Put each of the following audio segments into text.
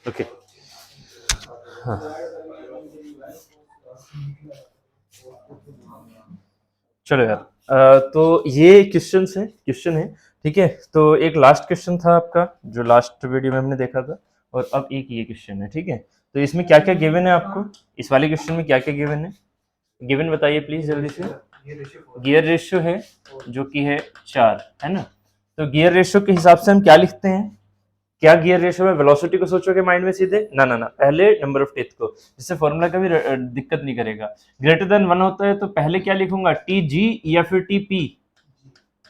Okay हाँ चलो यार तो ये क्वेश्चन है ठीक है। तो एक लास्ट क्वेश्चन था आपका जो लास्ट वीडियो में हमने देखा था, और अब एक ये क्वेश्चन है ठीक है। तो इसमें क्या क्या गिवन है आपको, इस वाले क्वेश्चन में क्या क्या गिवन है, गिवन बताइए प्लीज जल्दी से। गियर रेशियो है जो कि है 4 है ना। तो गियर रेशियो के हिसाब से हम क्या लिखते हैं, क्या गियर रेशियो में वेलोसिटी को सोचोगे माइंड में सीधे, ना ना ना, पहले नंबर ऑफ टेथ को, जिससे फॉर्मूला कभी दिक्कत नहीं करेगा। ग्रेटर देन 1 होता है तो पहले क्या लिखूंगा, टी जी या फिर टी पी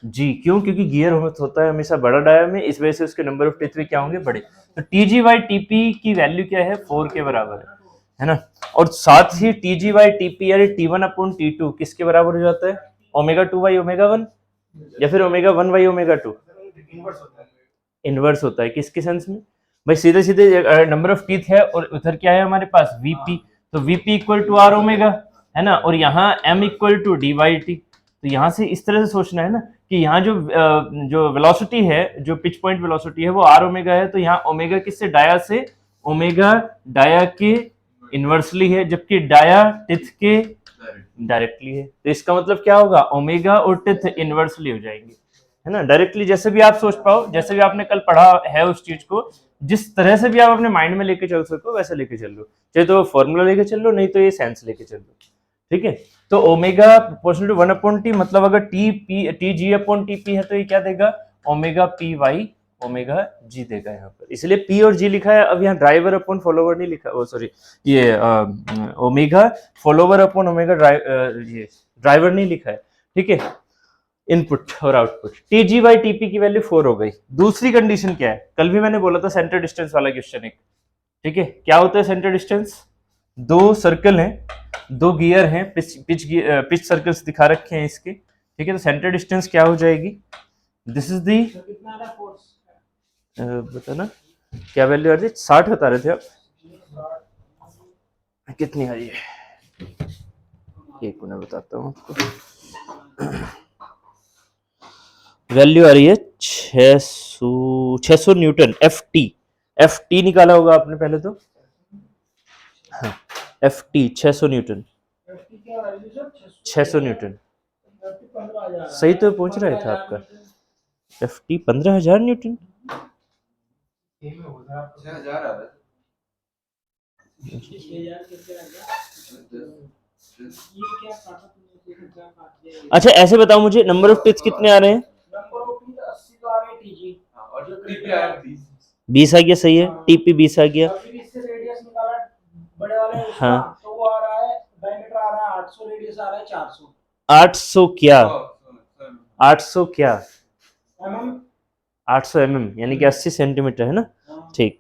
जी, क्यों, क्योंकि गियर होता है हमेशा बड़ा डाया में, इस वजह से उसके नंबर ऑफ टेथ भी क्या होंगे, बड़े। तो T G by T P की वैल्यू क्या है, 4 के बराबर है ना। और साथ ही T G by T P यानी T one upon T two किसके बराबर हो जाता है, ओमेगा 2 बाई ओमेगा 1 या फिर ओमेगा 1 बाई ओमेगा 2, इनवर्स होता है किसके सेंस में भाई, सीधे सीधे नंबर ऑफ टीथ है और उधर क्या है हमारे पास वीपी, तो VP equal to R omega है ना, और यहाँ M equal to D Y T. तो यहाँ से इस तरह से सोचना है ना कि यहाँ जो वेलोसिटी है, जो पिच पॉइंट वेलोसिटी है वो आर ओमेगा है, तो यहाँ ओमेगा किससे, डाया से, ओमेगा डाया के इनवर्सली है, जबकि डाया टिथ के डायरेक्टली है। तो इसका मतलब क्या होगा, ओमेगा और टिथ इनवर्सली हो जाएंगे है ना, डायरेक्टली जैसे भी आप सोच पाओ, जैसे भी आपने कल पढ़ा है उस चीज को, जिस तरह से भी आप अपने माइंड में लेके चल सको वैसे लेके चल लो, चाहे तो फॉर्मूला लेके चल लो, नहीं तो ये सेंस लेके चल लो ठीक है। तो omega proportional to 1 upon T, मतलब अगर T G upon T P है तो ये क्या देगा, omega P Y omega G देगा यहाँ पर, इसलिए पी और जी लिखा है। अब यहाँ ड्राइवर अपॉन फॉलोवर नहीं लिखा, ओ सॉरी, ये omega follower upon omega driver नहीं लिखा है ठीक है। इनपुट और output, T G by TP की वैल्यू 4 हो गई। दूसरी कंडीशन क्या है, कल भी मैंने बोला था सेंटर डिस्टेंस वाला क्वेश्चन एक ठीक है। क्या होता है सेंटर डिस्टेंस, दो सर्कल हैं, दो गियर हैं, पिच सर्कल्स दिखा रखे हैं इसके ठीक है। तो सेंटर डिस्टेंस क्या हो जाएगी, दिस इज दी बताना क्या वैल्यू आ रही है, 60 बता रहे थे आप, कितनी आ रही है एक मिनट बताता हूँ आपको। वैल्यू आ रही है 600 न्यूटन, एफ टी निकाला होगा आपने पहले तो, हाँ एफ टी 600 न्यूटन, 600 न्यूटन सही तो पहुंच रहा था आपका, एफ टी 15,000 न्यूटन। अच्छा ऐसे बताओ मुझे, नंबर ऑफ टिथ्स कितने आ रहे हैं, 20 आ गया, सही है, टीपी 20 आ गया, हाँ 800 क्या, 800 क्या, 800 mm यानी कि 80 सेंटीमीटर है ना, ठीक।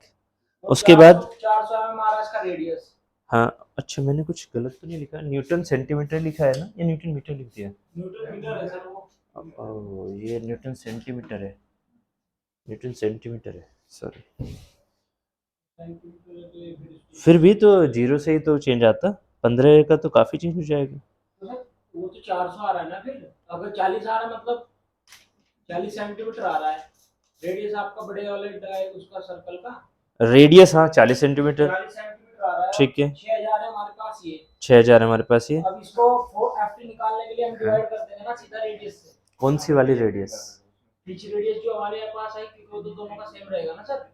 उसके बाद 400 mm आ रहा है इसका रेडियस, हाँ अच्छा मैंने कुछ गलत तो नहीं लिखा, न्यूटन सेंटीमीटर लिखा है ना, या न्यूटन मीटर लिख दिया, न्यूटन मीटर है सर वो, ये न्यूटन सेंटीमीटर है, न्यूटन सेंटीमीटर है सॉरी। फिर भी तो जीरो से ही तो चेंज आता, 15 का तो काफी चेंज हो जाएगा, वो तो 400 आ रहा है ना, फिर अगर 40 आ रहा है मतलब 40 सेंटीमीटर आ रहा है, रेडियस आपका बड़े वाले उसका सर्कल का रेडियस, हाँ 40 सेंटीमीटर, 40 सेंटीमीटर आ रहा है ठीक है, 6000 है हमारे पास, ये 6000 है हमारे पास ये। अब इसको एफ निकालने के लिए हम डिवाइड कर देंगे ना सीधा रेडियस से, कौन सी वाली रेडियस, पिच रेडियस जो हमारे पास है, क्योंकि वो तो दोनों का सेम रहेगा ना सर,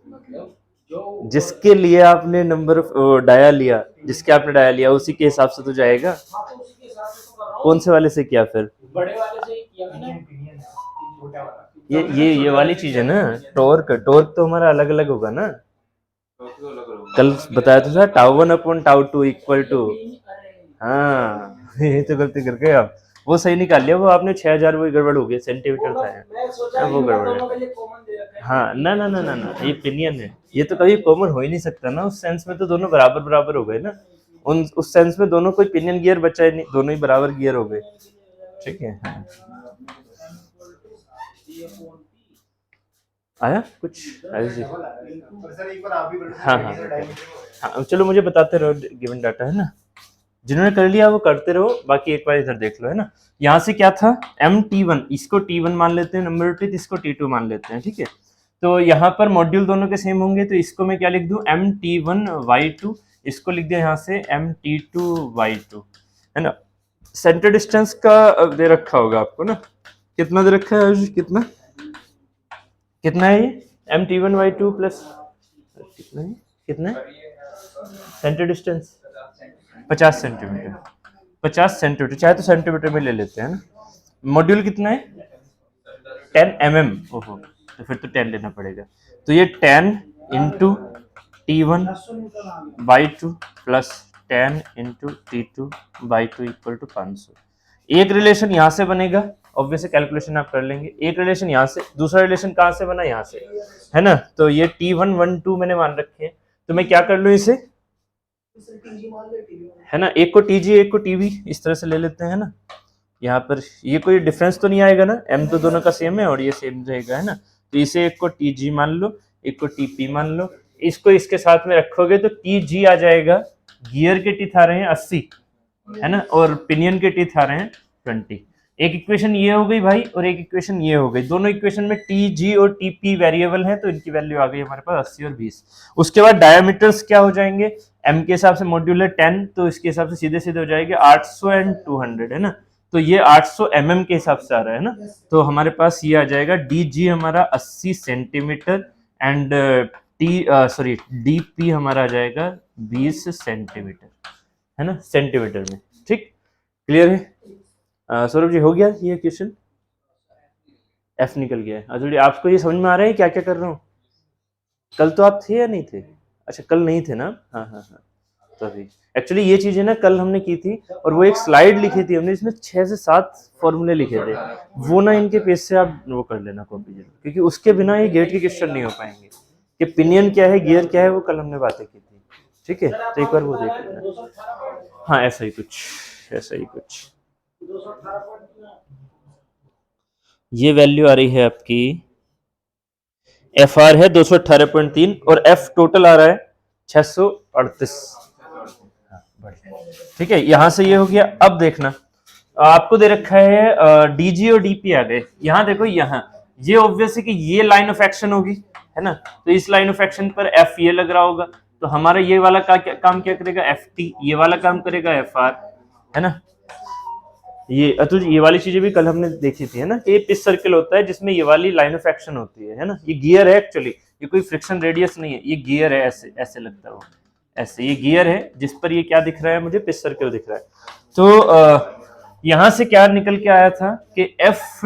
मतलब जिसके लिए आपने नंबर डाया लिया, जिसके आपने डाया लिया उसी के हिसाब से तो जाएगा, हाँ तो उसी के हिसाब से तो कर रहा हूं, कौन से वाले से किया, फिर बड़े वाले से ही किया मैंने, ये वाली चीज है ना, टॉर्क तो हमारा अलग अलग होगा ना, कल बताया तो था tau 1 upon tau 2 equal to, हाँ ये तो गलती करके आप वो सही निकाल लिया, वो आपने 6000 वो गड़बड़ हो गया, सेंटीमीटर था वो गड़बड़ है, हाँ ना ना ना ना ना, ये पिनियन है, ये तो कभी कॉमन हो ही नहीं सकता ना, उस सेंस में तो दोनों बराबर बराबर हो गए ना, उस सेंस में दोनों कोई पिनियन गियर बचा ही नहीं, दोनों ही बराबर गियर हो गए ठीक है। आया कुछ ऐसे, हाँ हाँ हाँ चलो मुझे बताते रहो, गिवन डाटा है ना, जिन्होंने कर लिया वो करते रहो, बाकी एक बार इधर देख लो है ना। यहाँ से क्या था, एम टी वन, इसको टी वन मान लेते हैं नंबर टी, इसको टी टू मान लेते हैं ठीक है। तो यहाँ पर मॉड्यूल दोनों के सेम होंगे, तो इसको मैं क्या लिख दूं, mt1y2, इसको लिख दिया यहाँ से mt2y2, है ना। सेंटर डिस्टेंस का दे रखा होगा आपको ना, कितना दे रखा है, कितना कितना है ये, mt1y2 प्लस कितना है, कितना है सेंटर डिस्टेंस 50 सेंटीमीटर, 50 सेंटीमीटर, चाहे तो सेंटीमीटर में ले लेते हैं ना। मॉड्यूल कितना है 10 mm, ओहो तो फिर तो 10 लेना पड़ेगा, तो ये 10 into T1/2 plus 10 into T2/2 equal to 500। एक रिलेशन यहाँ से बनेगा, ऑब्वियसली कैलकुलेशन आप कर लेंगे, एक रिलेशन यहाँ से, दूसरा रिलेशन कहाँ से बना, यहाँ से, है ना। तो ये T112 मैंने मान रखे हैं, तो मैं क्या कर लूँ इसे, है ना, एक को TG एक को TB इस तरह से ले लेते हैं ना। यहाँ पर ये कोई डिफरेंस तो नहीं आएगा ना, m तो दोनों का सेम है और ये सेम रहेगा, है ना। तो इसे एक को TG मान लो, एक को TP मान लो, इसको इसके साथ में रखोगे तो TG आ जाएगा, गियर के टीथ आ रहे हैं 80, है ना, और पिनियन के टीथ आ रहे हैं 20। एक इक्वेशन ये हो गई भाई और एक इक्वेशन ये हो गई, दोनों इक्वेशन में TG और TP वेरिएबल है, तो इनकी वैल्यू आ गई हमारे पास 80 और 20। उसके बाद डायमीटर्स क्या हो जाएंगे, m के हिसाब से मॉड्यूल है 10, तो इसके हिसाब से सीधे सीधे हो जाएंगे 800 एंड 200, है ना। तो ये 800 mm के हिसाब से आ रहा है ना, तो हमारे पास ये आ जाएगा DG हमारा 80 सेंटीमीटर एंड DP हमारा आ जाएगा 20 सेंटीमीटर, है ना, सेंटीमीटर में। ठीक, क्लियर है सौरभ जी, हो गया ये क्वेश्चन, F निकल गया है। अजूरी आपको ये समझ में आ रहा है क्या क्या कर रहा हूँ, कल तो आप थे या नहीं थे, अच्छा कल नहीं थे ना, हाँ हाँ हाँ, तभी एक्चुअली ये चीजें ना कल हमने की थी, और वो एक स्लाइड लिखी थी हमने, इसमें 6 से 7 फॉर्मूले लिखे थे, वो ना इनके पेज से आप वो कर लेना कॉपी जरूर, क्योंकि उसके बिना ये गेट के क्वेश्चन नहीं हो पाएंगे कि पिनियन क्या है, गियर क्या है, वो कल हमने बातें की थी। ठीक है, तो एक बार वो देख लेना। हाँ ऐसा ही कुछ, ऐसा ही कुछ। ये वैल्यू आ रही है आपकी, FR है 218.3 और F टोटल आ रहा है 638। ठीक है, यहां से ये हो गया। अब देखना आपको दे रखा है DG और DP आ गए, यहां देखो, यहाँ ये ऑब्वियस है कि ये लाइन ऑफ एक्शन होगी, है ना, तो इस लाइन ऑफ एक्शन पर F ये लग रहा होगा, तो हमारा ये वाला काम क्या करेगा FT, ये वाला काम करेगा FR, है ना। ये अतुल ये वाली चीजें भी कल हमने देखी थी, है ना, ये पिच सर्कल होता है जिसमें ये वाली लाइन ऑफ एक्शन होती है ना, ये गियर है एक्चुअली, ये कोई फ्रिक्शन रेडियस नहीं है, ये गियर है, ऐसे ऐसे लगता है वो, ऐसे ये गियर है जिस पर ये क्या दिख रहा है मुझे, पिच सर्कल दिख रहा है। तो यहां से क्या निकल के आया था कि एफ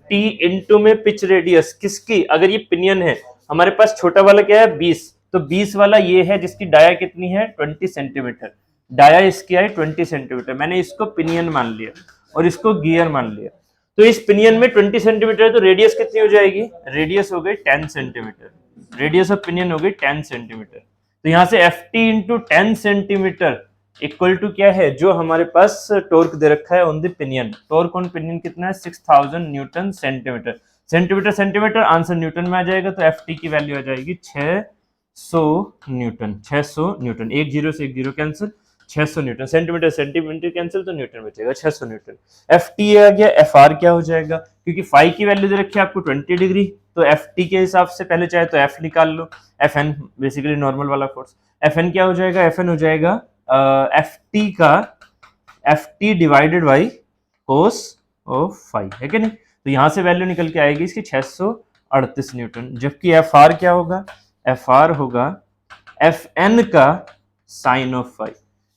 टी इंटू में पिच रेडियस किसकी, अगर ये पिनियन है हमारे पास, छोटा वाला क्या है 20, तो 20 वाला ये है जिसकी डाया कितनी है 20 सेंटीमीटर, डाया इसकी आई 20 सेंटीमीटर, मैंने इसको पिनियन मान लिया और इसको गियर मान लिया। तो इस पिनियन में 20 सेंटीमीटर है, तो रेडियस कितनी हो जाएगी, रेडियस हो गई 10 सेंटीमीटर, रेडियस ऑफ पिनियन हो गई 10 सेंटीमीटर। तो यहां से F T into 10 centimetre equal to क्या है, जो हमारे पास टॉर्क दे रखा है on the pinion, torque on pinion कितना है 6000 newton centimetre, centimetre centimetre answer newton में आ जाएगा, तो एफ टी की वैल्यू आ जाएगी 600 न्यूटन, 600 न्यूटन, एक जीरो से एक zero cancel, 600 newton, centimetre centimetre cancel, तो न्यूटन बचेगा 600 न्यूटन। एफ टी आ गया, एफ आर क्या हो जाएगा, क्योंकि फाई की वैल्यू दे रखी है आपको 20 डिग्री, तो एफ टी के हिसाब से पहले चाहे तो एफ निकाल लो, एफ एन बेसिकली नॉर्मल वाला फोर्स, एफ एन क्या हो जाएगा, एफ एन हो जाएगा एफ टी का F T divided by cos of phi, है कि नहीं। तो यहां से वैल्यू निकल के आएगी इसकी 638 न्यूटन, जबकि एफ आर क्या होगा, एफ आर होगा एफ एन का sine of phi,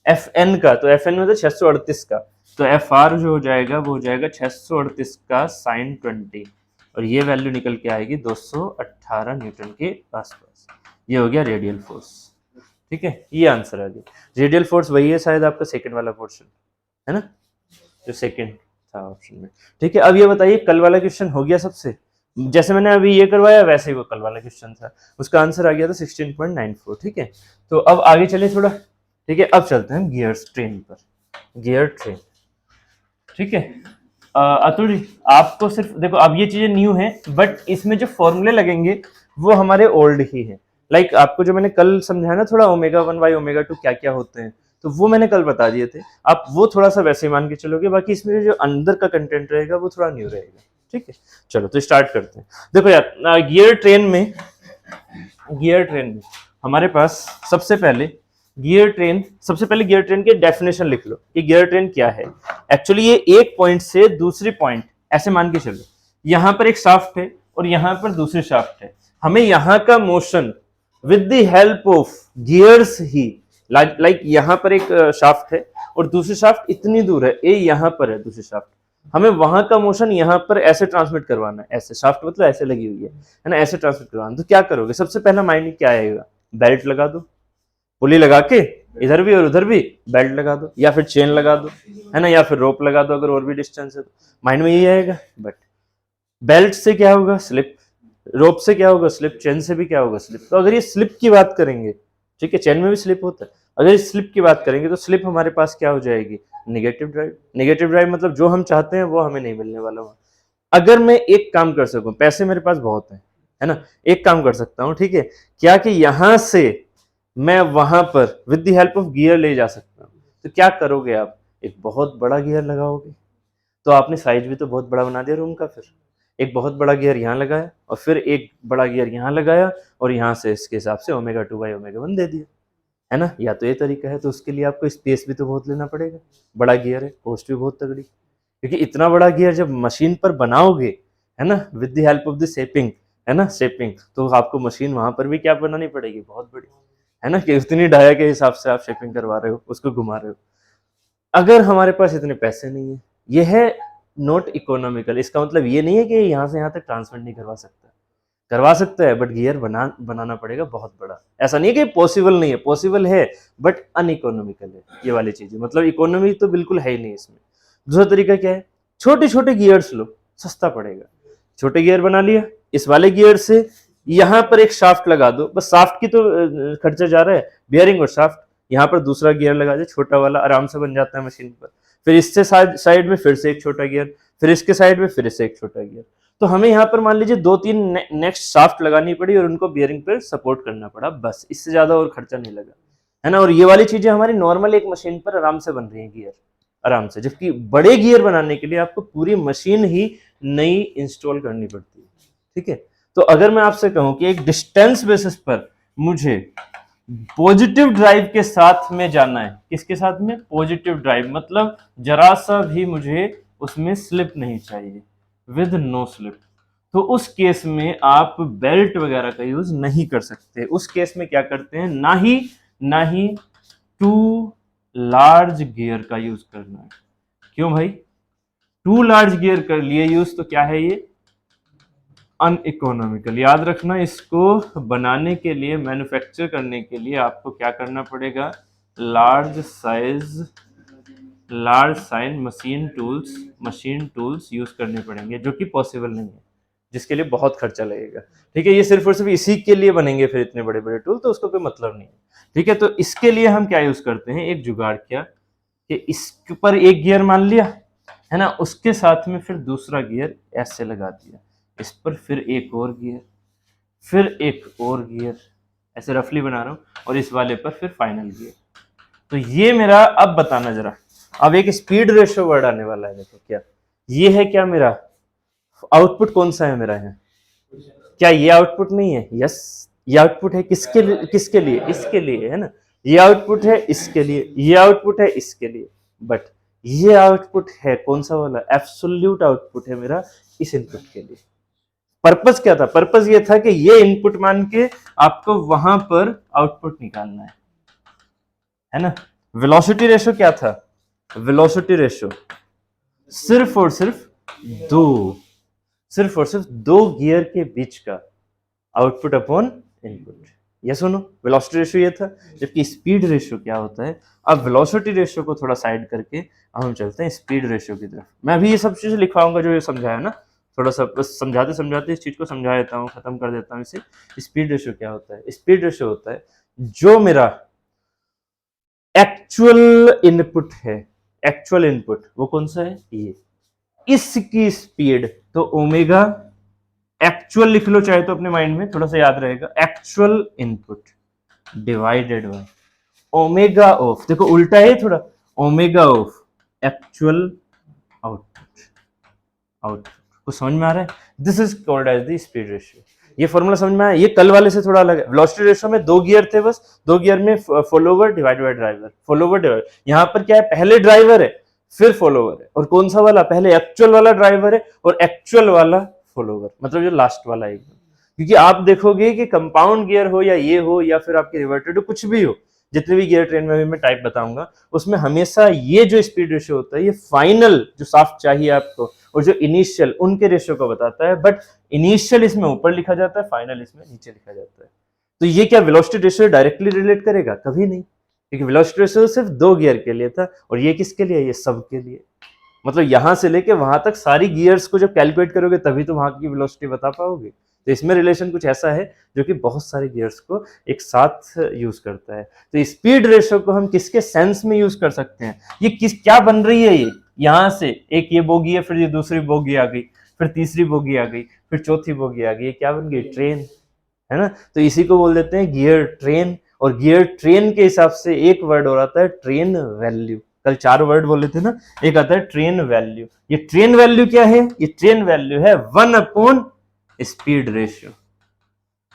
F N का, तो एफ एन मतलब 638 का, तो एफ आर जो हो जाएगा वो हो जाएगा 638 का साइन 20, और ये वैल्यू निकल के आएगी 218 न्यूटन के आसपास। ये हो गया रेडियल फोर्स। ठीक है, ये आंसर आ गया। रेडियल फोर्स वही है शायद आपका सेकंड वाला पोर्शन, है ना, जो सेकंड था ऑप्शन में। ठीक है, अब ये बताइए कल वाला क्वेश्चन हो गया सबसे, जैसे मैंने अभी ये करवाया वैसे ही वो कल वाला क्वेश्चन था, उसका आंसर आ गया था 16.94। ठीक है, तो अब आगे चले थोड़ा। ठीक है, अब चलते हैं गियर्स ट्रेन पर, गियर ट्रेन। ठीक है, अतुल जी आपको सिर्फ देखो, अब ये चीजें न्यू हैं, बट इसमें जो फॉर्मूले लगेंगे वो हमारे ओल्ड ही है। लाइक आपको जो मैंने कल समझाया ना थोड़ा ओमेगा 1 बाई ओमेगा 2 क्या क्या होते हैं, तो वो मैंने कल बता दिए थे, आप वो थोड़ा सा वैसे मान के चलोगे, बाकी इसमें जो अंदर का कंटेंट रहेगा वो थोड़ा न्यू रहेगा। ठीक है, चलो तो स्टार्ट करते हैं। देखो यार, गियर ट्रेन में हमारे पास सबसे पहले गियर ट्रेन की डेफिनेशन लिख लो कि गियर ट्रेन क्या है। एक्चुअली ये एक पॉइंट से दूसरी पॉइंट ऐसे मान के चलो, यहां पर एक शाफ्ट है और यहां पर दूसरी शाफ्ट है, हमें यहां का motion with the help of gears he, like यहां पर एक शाफ्ट है और दूसरी शाफ्ट इतनी दूर है, ये यहां पर है दूसरी शाफ्ट, हमें वहां का मोशन यहाँ पर ऐसे ट्रांसमिट करवाना है, ऐसे शाफ्ट मतलब ऐसे लगी हुई है ना, ऐसे ट्रांसमिट करवाना। तो क्या करोगे, सबसे पहला माइंड में क्या आएगा, बेल्ट लगा दो, पुली लगा के इधर भी और उधर भी बेल्ट लगा दो, या फिर चेन लगा दो, है ना, या फिर रोप लगा दो अगर और भी डिस्टेंस है तो, माइंड में यही आएगा। बट बेल्ट से क्या होगा, स्लिप, रोप से क्या होगा, स्लिप, चेन से भी क्या होगा, स्लिप। तो अगर ये स्लिप की बात करेंगे, ठीक है, चेन में भी स्लिप होता है, अगर इस स्लिप की बात करेंगे तो स्लिप हमारे पास क्या हो जाएगी, नेगेटिव ड्राइव। नेगेटिव ड्राइव मतलब जो हम चाहते हैं वो हमें नहीं मिलने वाला। अगर मैं एक काम कर सकूं, पैसे मेरे पास बहुत है ना, एक काम कर सकता हूं, ठीक है, क्या कि यहां से मैं वहां पर with the help of gear ले जा सकता हूं। तो क्या करोगे आप, एक बहुत बड़ा गियर लगाओगे, तो आपने साइज भी तो बहुत बड़ा बना दिया रूम का। फिर एक बहुत बड़ा गियर यहाँ लगाया और फिर एक बड़ा गियर यहाँ लगाया और यहाँ से इसके हिसाब से ω2 बाई ω1 दे दिया, है ना। या तो ये तरीका है, तो उसके लिए आपको स्पेस भी तो बहुत लेना पड़ेगा, बड़ा गियर है, कॉस्ट भी बहुत तगड़ी, क्योंकि इतना बड़ा गियर जब मशीन पर बनाओगे, है ना, with the help of the shaping, है ना, शेपिंग, तो आपको मशीन वहां पर भी क्या बनानी पड़ेगी, बहुत बड़ी, है ना, कि उतनी डाया के हिसाब से आप शेपिंग करवा रहे हो, उसको घुमा रहे हो। अगर हमारे पास इतने पैसे नहीं है, ये है नॉट इकोनॉमिकल, इसका मतलब ये नहीं है कि यहाँ से यहाँ तक ट्रांसमिट नहीं करवा सकता है, बट गियर बनाना पड़ेगा बहुत बड़ा। ऐसा नहीं है कि पॉसिबल नहीं है, पॉसिबल है, बट अनइकोनॉमिकल है ये वाली चीजें, मतलब इकोनॉमी तो बिल्कुल है ही नहीं इसमें। दूसरा तरीका क्या है, छोटे छोटे गियर्स लो, सस्ता पड़ेगा, छोटे गियर बना लिया, इस वाले गियर से यहाँ पर एक शाफ्ट लगा दो, बस शाफ्ट की तो खर्चा जा रहा है, बियरिंग और शाफ्ट, यहाँ पर दूसरा गियर लगा दे छोटा वाला, आराम से बन जाता है मशीन पर। फिर इससे साइड में फिर से एक छोटा गियर, फिर इसके साइड में फिर से एक छोटा गियर। तो हमें यहाँ पर मान लीजिए 2-3 नेक्स्ट शाफ्ट लगानी पड़ी और उनको बियरिंग पर सपोर्ट करना पड़ा, बस, इससे ज्यादा और खर्चा नहीं लगा, है ना। और ये वाली चीजें हमारी नॉर्मल एक मशीन पर आराम से बन रही है गियर, आराम से, जबकि बड़े गियर बनाने के लिए आपको पूरी मशीन ही नई इंस्टॉल करनी पड़ती है, ठीक है। तो अगर मैं आपसे कहूं कि एक डिस्टेंस बेसिस पर मुझे पॉजिटिव ड्राइव के साथ में जाना है, किसके साथ में, पॉजिटिव ड्राइव, मतलब जरा सा भी मुझे उसमें स्लिप नहीं चाहिए, विद नो स्लिप, तो उस केस में आप बेल्ट वगैरह का यूज नहीं कर सकते। उस केस में क्या करते हैं, ना ही टू लार्ज गियर का यूज करना है। क्यों भाई, टू लार्ज गियर कर लिए यूज, तो क्या है ये, अनइकोनॉमिकल। याद रखना, इसको बनाने के लिए, मैन्युफैक्चर करने के लिए आपको क्या करना पड़ेगा, large size machine tools use करने पड़ेंगे, जो कि पॉसिबल नहीं है, जिसके लिए बहुत खर्चा लगेगा, ठीक है। ये सिर्फ और सिर्फ इसी के लिए बनेंगे फिर इतने बड़े बड़े टूल, तो उसको कोई मतलब नहीं है, ठीक है। तो इसके लिए हम क्या यूज करते हैं, एक जुगाड़ किया कि इस पर एक गियर मान लिया, है ना, उसके साथ में फिर दूसरा गियर ऐसे लगा दिया, इस पर फिर एक और गियर, फिर एक और गियर, ऐसे रफली बना रहा हूं, और इस वाले पर फिर फाइनल गियर। तो ये मेरा, अब बताना जरा, अब एक स्पीड रेशियो वर्ड आने वाला है, देखो क्या ये है, क्या मेरा आउटपुट कौन सा है मेरा है, क्या ये आउटपुट नहीं है, यस, ये आउटपुट है, किसके लिए, इसके लिए, है ना, ये आउटपुट है इसके लिए, ये आउटपुट है इसके लिए, बट ये आउटपुट है कौन सा वाला, एब्सोल्यूट आउटपुट है मेरा इस इनपुट के लिए। पर्पस क्या था, पर्पस ये था कि ये इनपुट मान के आपको वहां पर आउटपुट निकालना है ना। वेलोसिटी रेशियो क्या था, वेलोसिटी रेशियो सिर्फ और सिर्फ दो गियर के बीच का आउटपुट अपॉन इनपुट, ये सुनो, वेलोसिटी रेशियो ये था, जबकि स्पीड रेशियो क्या होता है। अब वेलोसिटी रेशियो को थोड़ा साइड करके अब हम चलते हैं स्पीड रेशियो की तरफ। मैं अभी ये सब चीज लिखवाऊंगा जो ये समझाया ना, थोड़ा सा बस समझाते इस चीज को समझा देता हूँ, खत्म कर देता हूँ इसे। स्पीड रेशियो क्या होता है, स्पीड रेशियो होता है जो मेरा एक्चुअल इनपुट है, एक्चुअल इनपुट वो कौन सा है, ये, इसकी स्पीड, तो ओमेगा, एक्चुअल लिख लो चाहे तो अपने माइंड में, थोड़ा सा याद रहेगा, actual input divided by omega of, देखो उल्टा है थोड़ा, ओमेगा ऑफ एक्चुअल आउटपुट कुछ समझ में आ रहा है? This is called as the speed ratio. ये फॉर्मूला समझ में आया? ये कल वाले से थोड़ा अलग है। वेलोसिटी रेशियो में 2 गियर थे बस, 2 गियर में follower divide by driver, follower divide. यहाँ पर क्या है, पहले ड्राइवर है फिर फॉलोवर है, और कौन सा वाला, पहले एक्चुअल वाला ड्राइवर है और एक्चुअल वाला फॉलोवर, मतलब जो लास्ट वाला है। क्योंकि आप देखोगे कि कंपाउंड गियर हो या ये हो या फिर आपके रिवर्टेड हो, कुछ भी हो, जितने भी गियर ट्रेन में भी मैं टाइप बताऊंगा, उसमें हमेशा ये जो स्पीड रेशियो होता है ये फाइनल जो शाफ्ट चाहिए आपको और जो इनिशियल उनके रेशियो को बताता है। बट इनिशियल इसमें ऊपर लिखा जाता है, फाइनल इसमें नीचे लिखा जाता है। तो ये क्या वेलोसिटी रेशियो डायरेक्टली रिलेट करेगा? कभी नहीं, क्योंकि वेलोसिटी रेशियो सिर्फ 2 गियर के लिए था, और ये किसके लिए? ये सब के लिए। मतलब यहां से लेके वहां तक सारी गियर्स को जब कैलकुलेट करोगे तभी तो वहां की वेलोसिटी बता पाओगे। तो इसमें रिलेशन कुछ ऐसा है जो कि बहुत सारे गियर्स को एक साथ यूज करता है। तो स्पीड रेशियो को हम किसके सेंस में यूज कर सकते हैं? ये किस क्या बन रही है? ये यहां से एक ये बोगी है, फिर ये दूसरी बोगी आ गई, फिर तीसरी बोगी आ गई, फिर चौथी बोगी आ गई, ये क्या बन गई? ट्रेन, है ना? तो इसी को बोल देते हैं गियर ट्रेन। और गियर ट्रेन के हिसाब से एक वर्ड और आता है ट्रेन वैल्यू। कल 4 वर्ड बोले थे ना, एक आता है ट्रेन वैल्यू। ये ट्रेन वैल्यू क्या है? ये ट्रेन वैल्यू है 1 अपॉन स्पीड रेशियो।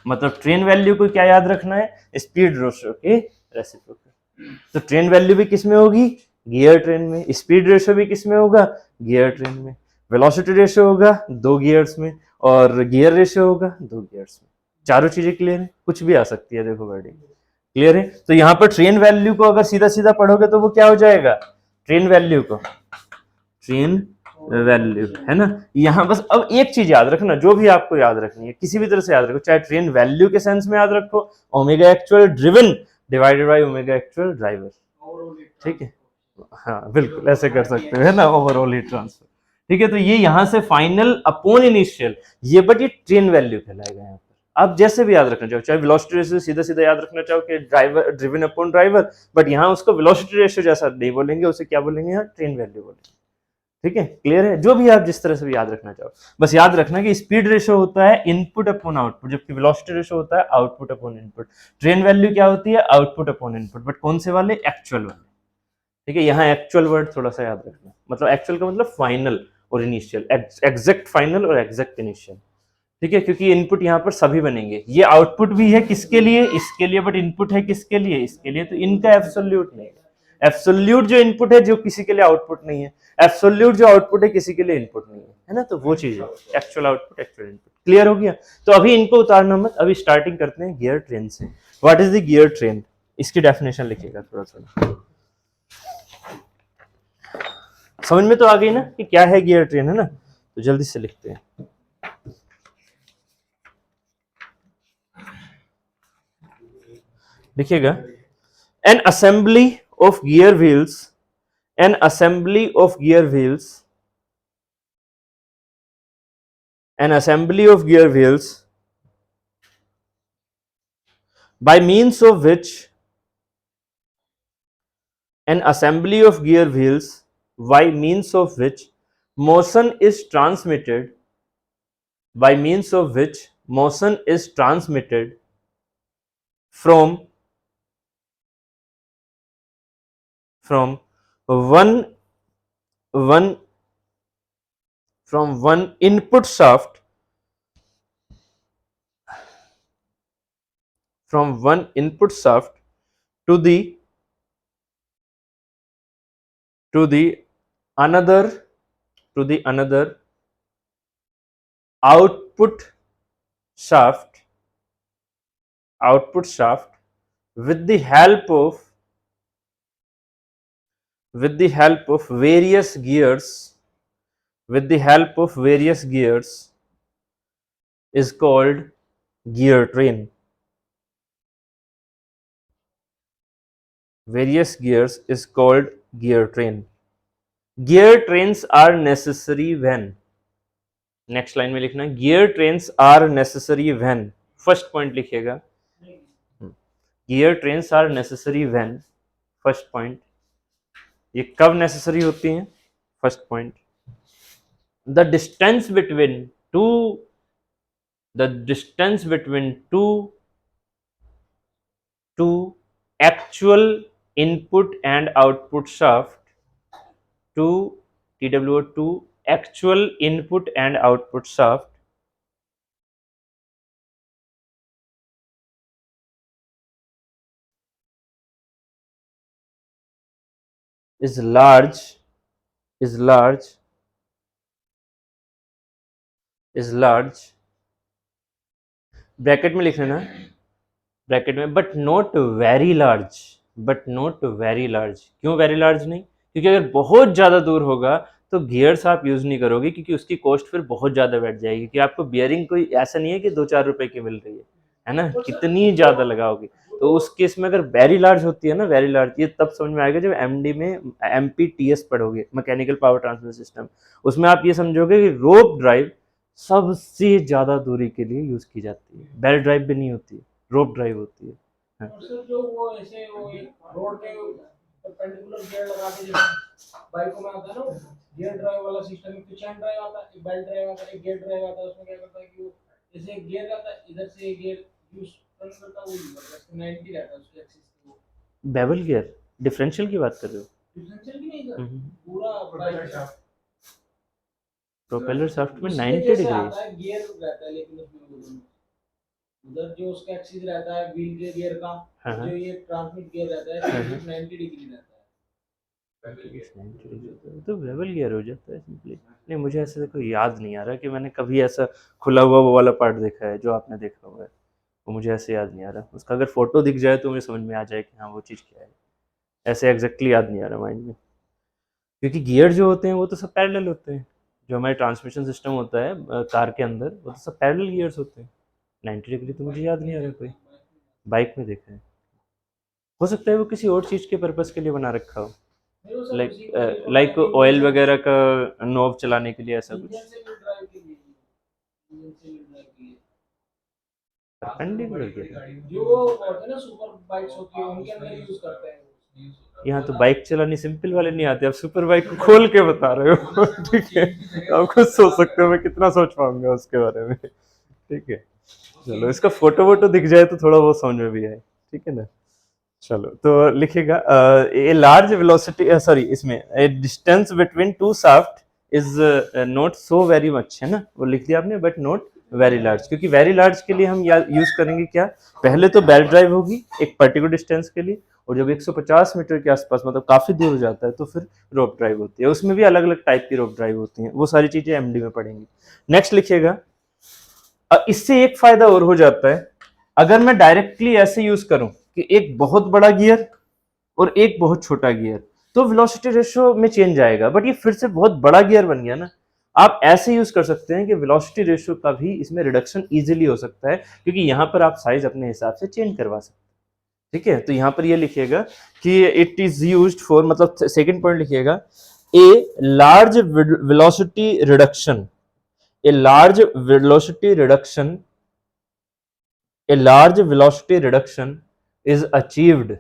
मतलब ट्रेन वैल्यू को क्या याद रखना है? स्पीड रेशियो के रेसिप्रोकल। तो ट्रेन वैल्यू भी किस में होगी? गियर ट्रेन में। स्पीड रेशियो भी किस में होगा? गियर ट्रेन में। वेलोसिटी रेशियो होगा 2 गियर्स में, और गियर रेशियो होगा 2 गियर्स में। चारों चीजें क्लियर है? कुछ भी आ सकती है, देखो वर्डिंग क्लियर है? तो यहाँ पर ट्रेन वैल्यू को अगर सीधा सीधा पढ़ोगे तो वो क्या हो जाएगा? ट्रेन वैल्यू को ट्रेन वैल्यू, है ना? यहाँ बस अब एक चीज याद रखना, जो भी आपको याद रखनी है किसी भी तरह से याद रखो, चाहे ट्रेन वैल्यू के सेंस में याद रखो, omega actual driven divided by omega actual driver. ठीक है, हाँ बिल्कुल ऐसे कर सकते हो, है ना? Overall heat transfer. ठीक है, तो ये यहाँ से फाइनल अपॉन इनिशियल, ये बट ये ट्रेन वैल्यू कहलाएगा यहाँ पर। आप जैसे भी याद रखना चाहो, चाहे वेलोसिटी रेशियो सीधा सीधा याद रखना चाहो कि driver driven upon driver, but यहाँ उसको वेलोसिटी रेशियो जैसा नहीं बोलेंगे, उसे क्या बोलेंगे? यहाँ ट्रेन वैल्यू बोलेंगे। ठीक है, क्लियर है? जो भी आप जिस तरह से भी याद रखना चाहो, बस याद रखना कि स्पीड रेशियो होता है इनपुट अपॉन आउटपुट, जबकि वेलोसिटी रेशियो होता है output upon input. Train value क्या होती है? आउटपुट अपॉन इनपुट, बट कौन से वाले? एक्चुअल वाले। ठीक है, यहाँ एक्चुअल वर्ड थोड़ा सा याद रखना, मतलब एक्चुअल का मतलब फाइनल और इनिशियल, एग्जैक्ट फाइनल और एग्जैक्ट इनिशियल। ठीक है, क्योंकि इनपुट यहाँ पर सभी बनेंगे। ये आउटपुट भी है किसके लिए? इसके लिए, बट इनपुट है किसके लिए? इसके लिए। तो इनका एब्सोल्यूट नहीं है। एब्सोल्यूट जो इनपुट है जो किसी के लिए आउटपुट नहीं है, एब्सोल्यूट जो आउटपुट है किसी के लिए इनपुट नहीं है ना? तो वो चीज है actual output actual input. Clear हो गया? तो अभी इनको उतारना मत, अभी स्टार्टिंग करते हैं गियर ट्रेन से। What is the gear train? इसकी डेफिनेशन लिखिएगा थोड़ा थोड़ा। समझ में तो आ गई ना कि क्या है गियर ट्रेन, है ना? तो जल्दी से लिखते हैं। लिखिएगा, an assembly of gear wheels, an assembly of gear wheels, an assembly of gear wheels by means of which an assembly of gear wheels by means of which motion is transmitted, by means of which motion is transmitted from one one from one input shaft, from one input shaft to the another to the another output shaft, output shaft with the help of various gears, with the help of various gears is called gear train. Various gears is called gear train. Gear trains are necessary when, next line में लिखना है gear trains are necessary when. First point लिखिएगा, gear trains are necessary when. First point, ये कब necessary होती हैं? First point, the distance between two actual input and output shaft to TWO2 actual input and output shaft is large is large is large bracket में लिख लेना, bracket में, but not very large, but not very large. क्यों very large नहीं? क्योंकि अगर बहुत ज़्यादा दूर होगा तो गियर्स आप यूज़ नहीं करोगे, क्योंकि उसकी कॉस्ट फिर बहुत ज़्यादा बैठ जाएगी। कि आपको बियरिंग कोई ऐसा नहीं है कि 2-4 रुपए की मिल रही है ना, कितनी ज़्यादा लगाओगे। तो उस केस में अगर वेरी लार्ज होती है ना, वेरी लार्ज, ये तब समझ में आएगा जब एमडी में MPTS पढ़ोगे, मैकेनिकल पावर ट्रांसफर सिस्टम। उसमें आप ये समझोगे कि रोप ड्राइव सबसे ज़्यादा दूरी के लिए यूज़ की जाती है, बेल्ट ड्राइव भी नहीं होती है, रोप ड्राइव होती है। हाँ। और सर जो वो ऐसे वो एक रोड पे परपेंडिकुलर गियर लगा के जैसे बाइकों में आता है ना, गियर ड्राइव वाला सिस्टम, एक तो चैन ड्राइव आता है, एक बेल्ट ड्राइव आता है, एक गियर ड्राइव आता है। उसमें क्या करता है कि वो जैसे एक गियर आता है, इधर से एक गियर यूज टर्न करता है, वो यूज 90 रहता है उसकी एक्सिस पे। वो बेवल गियर डिफरेंशियल की बात कर रहे हो? डिफरेंशियल की नहीं सर, पूरा बाइक प्रोपेलर शाफ्ट में उसके 90 जैसे डिग्री आता है, गियर रहता है लेकिन उसमें वो दोनों उधर जो उसका एक्सिस रहता है व्हील के गियर का, हाँ हाँ जो ये ट्रांसमिट गियर रहता है, 90 डिग्री रहता है। 90 डिग्री होता है, तो बेवल गियर हो जाता है सिंपली। नहीं, मुझे ऐसे देखो याद नहीं आ रहा कि मैंने कभी ऐसा खुला हुआ वो वाला पार्ट देखा है जो आपने देखा हुआ है। वो मुझे ऐसे याद नहीं आ रहा, उसका अगर फोटो दिख जाए तो मुझे समझ में आ जाए कि हाँ वो चीज़ क्या है। ऐसे एग्जैक्टली याद नहीं आ रहा माइंड में, क्योंकि गियर जो होते हैं वो तो सब पैरेलल होते हैं। जो हमारे ट्रांसमिशन सिस्टम होता है कार के अंदर, वो तो सब पैरेलल गियर्स होते हैं। 90 डिग्री तो मुझे याद नहीं आ रहा कोई, बाइक में देखा है। हो सकता है वो किसी और चीज़ के पर्पस के लिए बना रखा हो, नहीं, वो सब लाइक उसी के लिए बना लाइक है कि ऑयल इंजन वगैरह का नॉब चलाने के लिए, ऐसा कुछ। इंजन से भी ड्राइव के लिए, इंजन से भी ड्राइव के लिए परपेंडिकुलर गियर जो वो होते हैं ना सुपर बाइक्स होती है, उनके अंदर यूज करते हैं। यहाँ तो बाइक चलानी सिंपल वाले नहीं आते, आप सुपर बाइक को खोल के बता रहे हो। ठीक है, आप खुद सोच सकते हो मैं कितना सोच पाऊंगा उसके बारे में। ठीक है, चलो इसका फोटो वोटो दिख जाए तो थोड़ा बहुत समझ में भी आए। ठीक है ना, चलो तो लिखेगा ए लार्ज वेलोसिटी, सॉरी इसमें ए distance between to shaft is not so very much, है ना, वो लिख दिया आपने, बट नॉट वेरी लार्ज। क्योंकि वेरी लार्ज के लिए हम यूज करेंगे क्या, पहले तो बेल्ट ड्राइव होगी एक पर्टिकुलर डिस्टेंस के लिए, और जब 150 मीटर के आसपास मतलब काफी दूर हो जाता है तो फिर रोप ड्राइव होती है। उसमें भी अलग अलग टाइप की रोप ड्राइव होती हैं, वो सारी चीजें एमडी में पढ़ेंगे। नेक्स्ट लिखिएगा, इससे एक फायदा और हो जाता है, अगर मैं डायरेक्टली ऐसे यूज करूं कि एक बहुत बड़ा गियर और एक बहुत छोटा गियर, तो वेलोसिटी रेशियो में चेंज आएगा, बट ये फिर से बहुत बड़ा गियर बन गया ना। आप ऐसे यूज कर सकते हैं कि वेलोसिटी रेशियो का भी इसमें रिडक्शन इजीली हो सकता है, क्योंकि यहां पर आप साइज अपने हिसाब से चेंज करवा सकते हैं। ठीक है, तो यहां पर ये लिखिएगा कि इट इज यूज्ड फॉर, मतलब सेकंड पॉइंट लिखिएगा, a large velocity reduction, a large velocity reduction a large velocity reduction is achieved।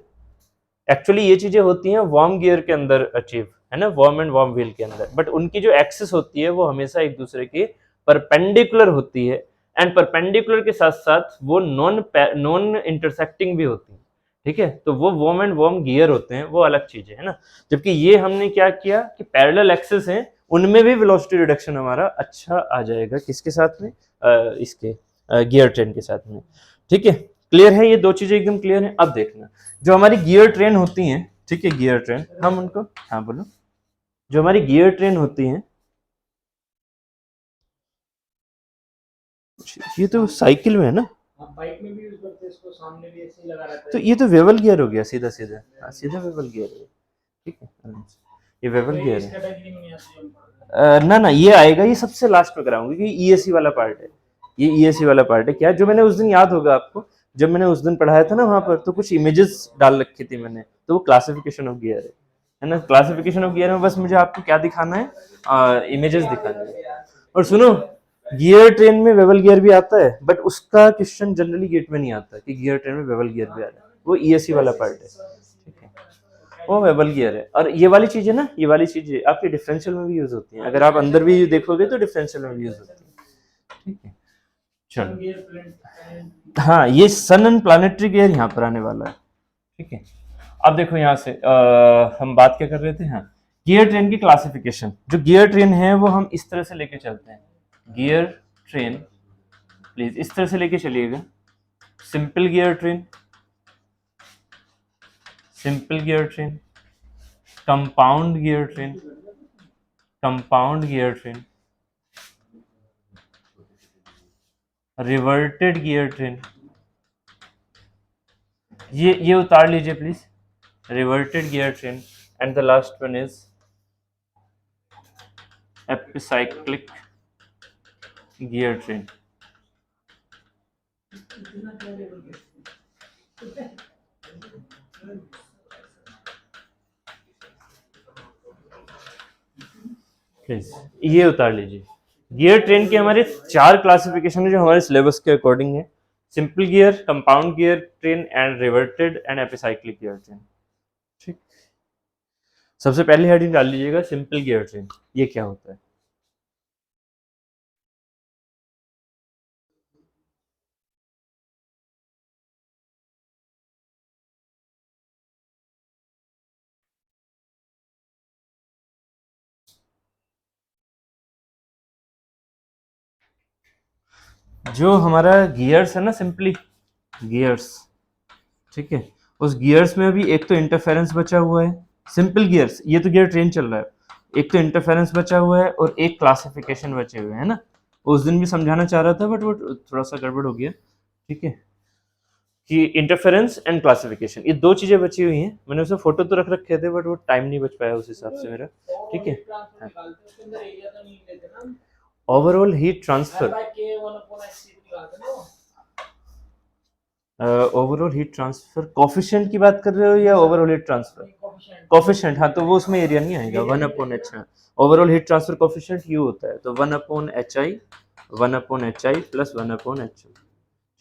Actually ये चीजें होती हैं वार्म गियर के अंदर अचीव, है ना, वार्म एंड वार्म व्हील के अंदर, बट उनकी जो एक्सिस होती है वो हमेशा एक दूसरे के परपेंडिकुलर होती है, एंड परपेंडिकुलर के साथ साथ वो नॉन नॉन इंटरसेक्टिंग भी होती है। ठीक है, तो वो वार्म एंड वार्म गियर होते हैं, वो अलग चीजें है ना। जबकि ये हमने क्या किया कि पैरेलल एक्सिस हैं, उनमें भी वेलोसिटी रिडक्शन हमारा अच्छा आ जाएगा, किसके साथ में, इसके गियर ट्रेन के साथ में। ठीक है, क्लियर है, ये दो चीजें एकदम क्लियर है। अब देखना, जो हमारी गियर ट्रेन होती हैं, ठीक है, गियर ट्रेन हम उनको, हाँ बोलो, जो हमारी गियर ट्रेन होती हैं, ये तो साइकिल में है ना, आप बाइक में भी यूज करते हैं इसको, सामने भी ऐसे ही लगा रहता तो है। ये तो वेवल गियर हो गया, सीधा सीधा, हाँ सीधा वेवल गियर है। ठीक है, ये वेवल तो गियर इस है। कैटेगरी में नहीं आती है। ना ना, ये आएगा, ये सबसे लास्ट में कराऊंगी, क्योंकि ईएससी वाला पार्ट है। ये ईएससी वाला पार्ट है, क्या जो मैंने उस दिन, याद होगा आपको, जब मैंने उस दिन पढ़ाया था ना वहां पर, तो कुछ इमेजेस डाल रखी थी मैंने, तो वो क्लासिफिकेशन ऑफ गियर है ना। क्लासिफिकेशन ऑफ गियर में बस मुझे आपको क्या दिखाना है, इमेजेस दिखाना है। और सुनो, गियर ट्रेन में वेवल गियर भी आता है, बट उसका क्वेश्चन जनरली गेट में नहीं आता कि गियर ट्रेन में वेवल गियर भी आ रहा है, वो ईएससी वाला पार्ट है। ठीक है, वो वेबल गियर है। और ये वाली चीज है ना, ये वाली चीज आपकी डिफरेंशियल में भी यूज होती है, अगर आप अंदर भी देखोगे तो डिफरेंशियल में भी यूज होती है। ठीक है, चलो, हाँ ये सन एंड प्लानिटरी गियर यहाँ पर आने वाला है। ठीक है, अब देखो यहाँ से हम बात क्या कर रहे थे, हाँ गियर ट्रेन की क्लासिफिकेशन, जो गियर ट्रेन है वो हम इस तरह से लेके चलते हैं। गियर ट्रेन प्लीज इस तरह से लेके चलिएगा। Simple gear train, simple gear train, compound gear train, compound gear train, reverted gear train, ये उतार लीजिए please, reverted gear train, and the last one is epicyclic gear train. Please ये उतार लीजिए। गियर ट्रेन के हमारे 4 क्लासिफिकेशन है जो हमारे सिलेबस के अकॉर्डिंग है। Simple gear, compound gear train and reverted and epicyclic gear train. ठीक, सबसे पहले हेडिंग डाल लीजिएगा सिंपल गियर ट्रेन, ये क्या होता है। जो हमारा गियर्स है ना, सिंपली गियर्स, ठीक है, उस गियर्स में अभी एक तो इंटरफेरेंस बचा हुआ है। सिंपल गियर्स, ये तो गियर ट्रेन चल रहा है, एक तो इंटरफेरेंस बचा हुआ है और एक क्लासिफिकेशन बचे हुए हैं ना। उस दिन भी समझाना चाह रहा था बट वो थोड़ा सा गड़बड़ हो गया। ठीक है, कि इंटरफेरेंस एंड क्लासिफिकेशन, ये 2 चीजें बची हुई हैं। मैंने उसे फोटो तो रख रखे थे बट वो टाइम नहीं बच पाया उस हिसाब से मेरा। ठीक है, overall heat transfer, overall heat transfer coefficient की बात कर रहे हो या ओवरऑल हीट ट्रांसफर कोफिशिएंट? हाँ, तो वो उसमें एरिया नहीं आएगा, 1/h। Overall heat transfer coefficient you होता है, तो 1/hi, 1/hi प्लस 1/h।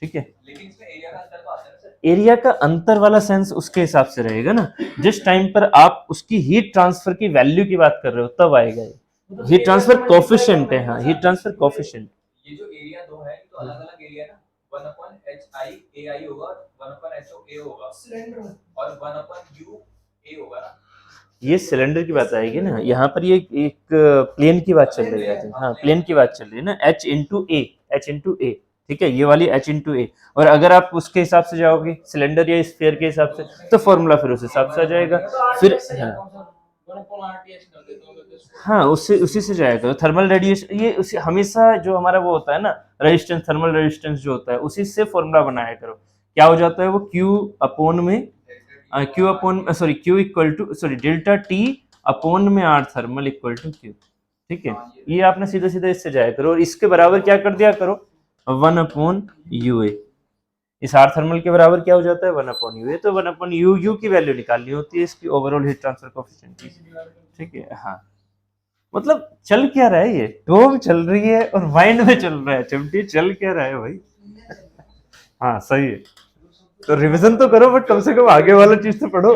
ठीक है, लेकिन इसमें एरिया का अंतर तो आता है सर। एरिया का अंतर वाला सेंस उसके हिसाब से रहेगा ना, जिस टाइम पर आप उसकी हीट ट्रांसफर की वैल्यू की बात कर रहे हो तब आएगा ये। हीट ट्रांसफर कोफिशिएंट है, हाँ, हीट ट्रांसफर कोफिशिएंट। ये जो एरिया 2 है तो अलग-अलग एरिया ना, 1/hi ai होगा, 1/ho a होगा सिलेंडर, और 1/u a होगा ना। ये सिलेंडर की बात आएगी ना, यहाँ पर ये एक प्लेन की बात चल रही है। हाँ, प्लेन की बात चल रही है ना, h इंटू a, ठीक है, ये वाली h इंटू a। और अगर आप उसके हिसाब से जाओगे सिलेंडर या स्फीयर के हिसाब से, तो फॉर्मूला फिर उस हिसाब से आ जाएगा फिर। हाँ, उससे उसी से जाएगा थर्मल रेडिएशन। ये उसी हमेशा जो हमारा वो होता है ना रेजिस्टेंस, थर्मल रेजिस्टेंस जो होता है उसी से फॉर्मूला बनाया करो। क्या हो जाता है वो, Q equal to delta T upon में R thermal equal to Q। ठीक है, ये आपने सीधा सीधा इससे जाया करो और इसके बराबर क्या कर दिया करो, 1/UA। इस R थर्मल के बराबर क्या हो जाता है, 1/UA। तो 1/UU की वैल्यू निकालनी होती है इसकी ओवरऑल हीट ट्रांसफर कोएफिशिएंट की। ठीक है, हाँ, मतलब चल क्या रहा है, ये टोम चल रही है और माइंड में चल रहा है, चिमटी चल क्या रहा है भाई। हाँ सही है, तो रिवीजन तो करो बट कम से कम आगे वाला चीज तो पढ़ो।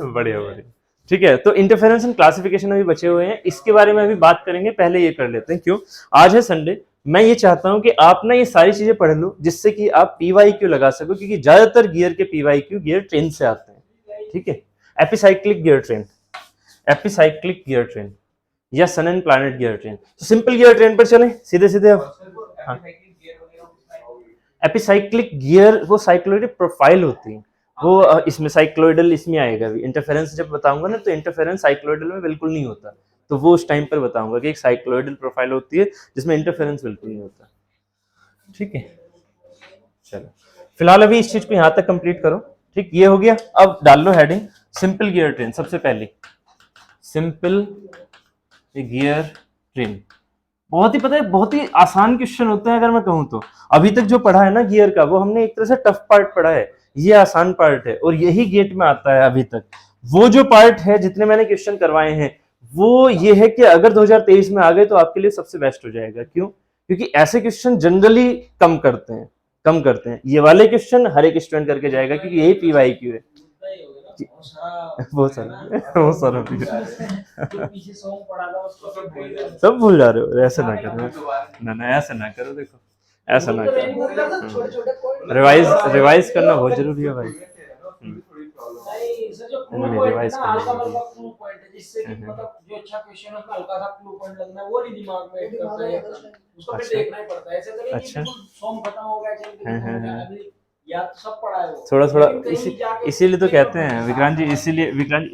बढ़िया बढ़िया, ठीक है। तो इंटरफेरेंस एंड क्लासिफिकेशन अभी बचे हुए हैं, इसके बारे में अभी बात करेंगे। पहले ये कर लेते हैं, क्यों आज है संडे, मैं ये चाहता हूं कि आप ना ये सारी चीजें पढ़ लो जिससे कि आप पीवाईक्यू लगा सको, क्योंकि ज्यादातर गियर के पीवाईक्यू गियर ट्रेन से आते हैं। ठीक है, epicyclic gear train, epicyclic gear train या सन एंड प्लैनेट गियर ट्रेन। तो सिंपल गियर ट्रेन पर चले सीधे सीधे अब। हाँ, एपिसाइक्लिक गियर वो साइक्लोइडल प्रोफाइल होती है, वो इसमें साइक्लोइडल इसमें आएगा भी। इंटरफेरेंस जब बताऊंगा ना, तो इंटरफेरेंस साइक्लोइडल में बिल्कुल नहीं होता, तो वो उस टाइम पर बताऊंगा कि एक साइक्लोइडल प्रोफाइल होती है जिसमें इंटरफेरेंस बिल्कुल नहीं होता। ठीक है, चलो फिलहाल अभी इस चीज को यहाँ तक कंप्लीट करो। ठीक, ये हो गया। अब डाल लो हेडिंग सिंपल गियर ट्रेन। सबसे पहले सिंपल गियर ट्रेन, बहुत ही पता है, बहुत ही आसान क्वेश्चन होते हैं अगर मैं कहूँ तो। अभी तक जो पढ़ा है ना गियर का, वो हमने एक तरह से टफ पार्ट पढ़ा है, ये आसान पार्ट है और यही गेट में आता है अभी तक। वो जो पार्ट है जितने मैंने क्वेश्चन करवाए हैं वो ये है कि अगर 2023 में आ गए तो आपके लिए सबसे बेस्ट हो जाएगा। क्यों? क्योंकि ऐसे क्वेश्चन जनरली कम करते हैं। ये वाले क्वेश्चन हर एक स्टूडेंट करके जाएगा क्योंकि यही पीवाईक्यू है। बहुत सारा सब भूल जा रहे हो, ऐसे ना करो ना ऐसे ना करो, देखो ऐसा ना करो। रिवाइज करना बहुत जरूरी है भाई। नहीं सर, जो क्लू मैंने पॉइंट है रिवाइज ना, करने हल्का लगी। हल्का क्लू पॉइंट है, जिससे कि मतलब जो अच्छा क्वेश्चन है उसमें हल्का सा क्लू पॉइंट लगना है, वो नहीं दिमाग में ऐड करता है, उसको फिर अच्छा देखना ही पड़ता है। ऐसे तो नहीं कि अच्छा बिल्कुल फॉर्म खत्म हो गया चल के खत्म हो गया, अभी याद तो सब पड़ा है वो, थोड़ा थोड़ा लेकिन कहीं जाके इसीलिए तो पेपर कहते में हैं साफ विक्रांत जी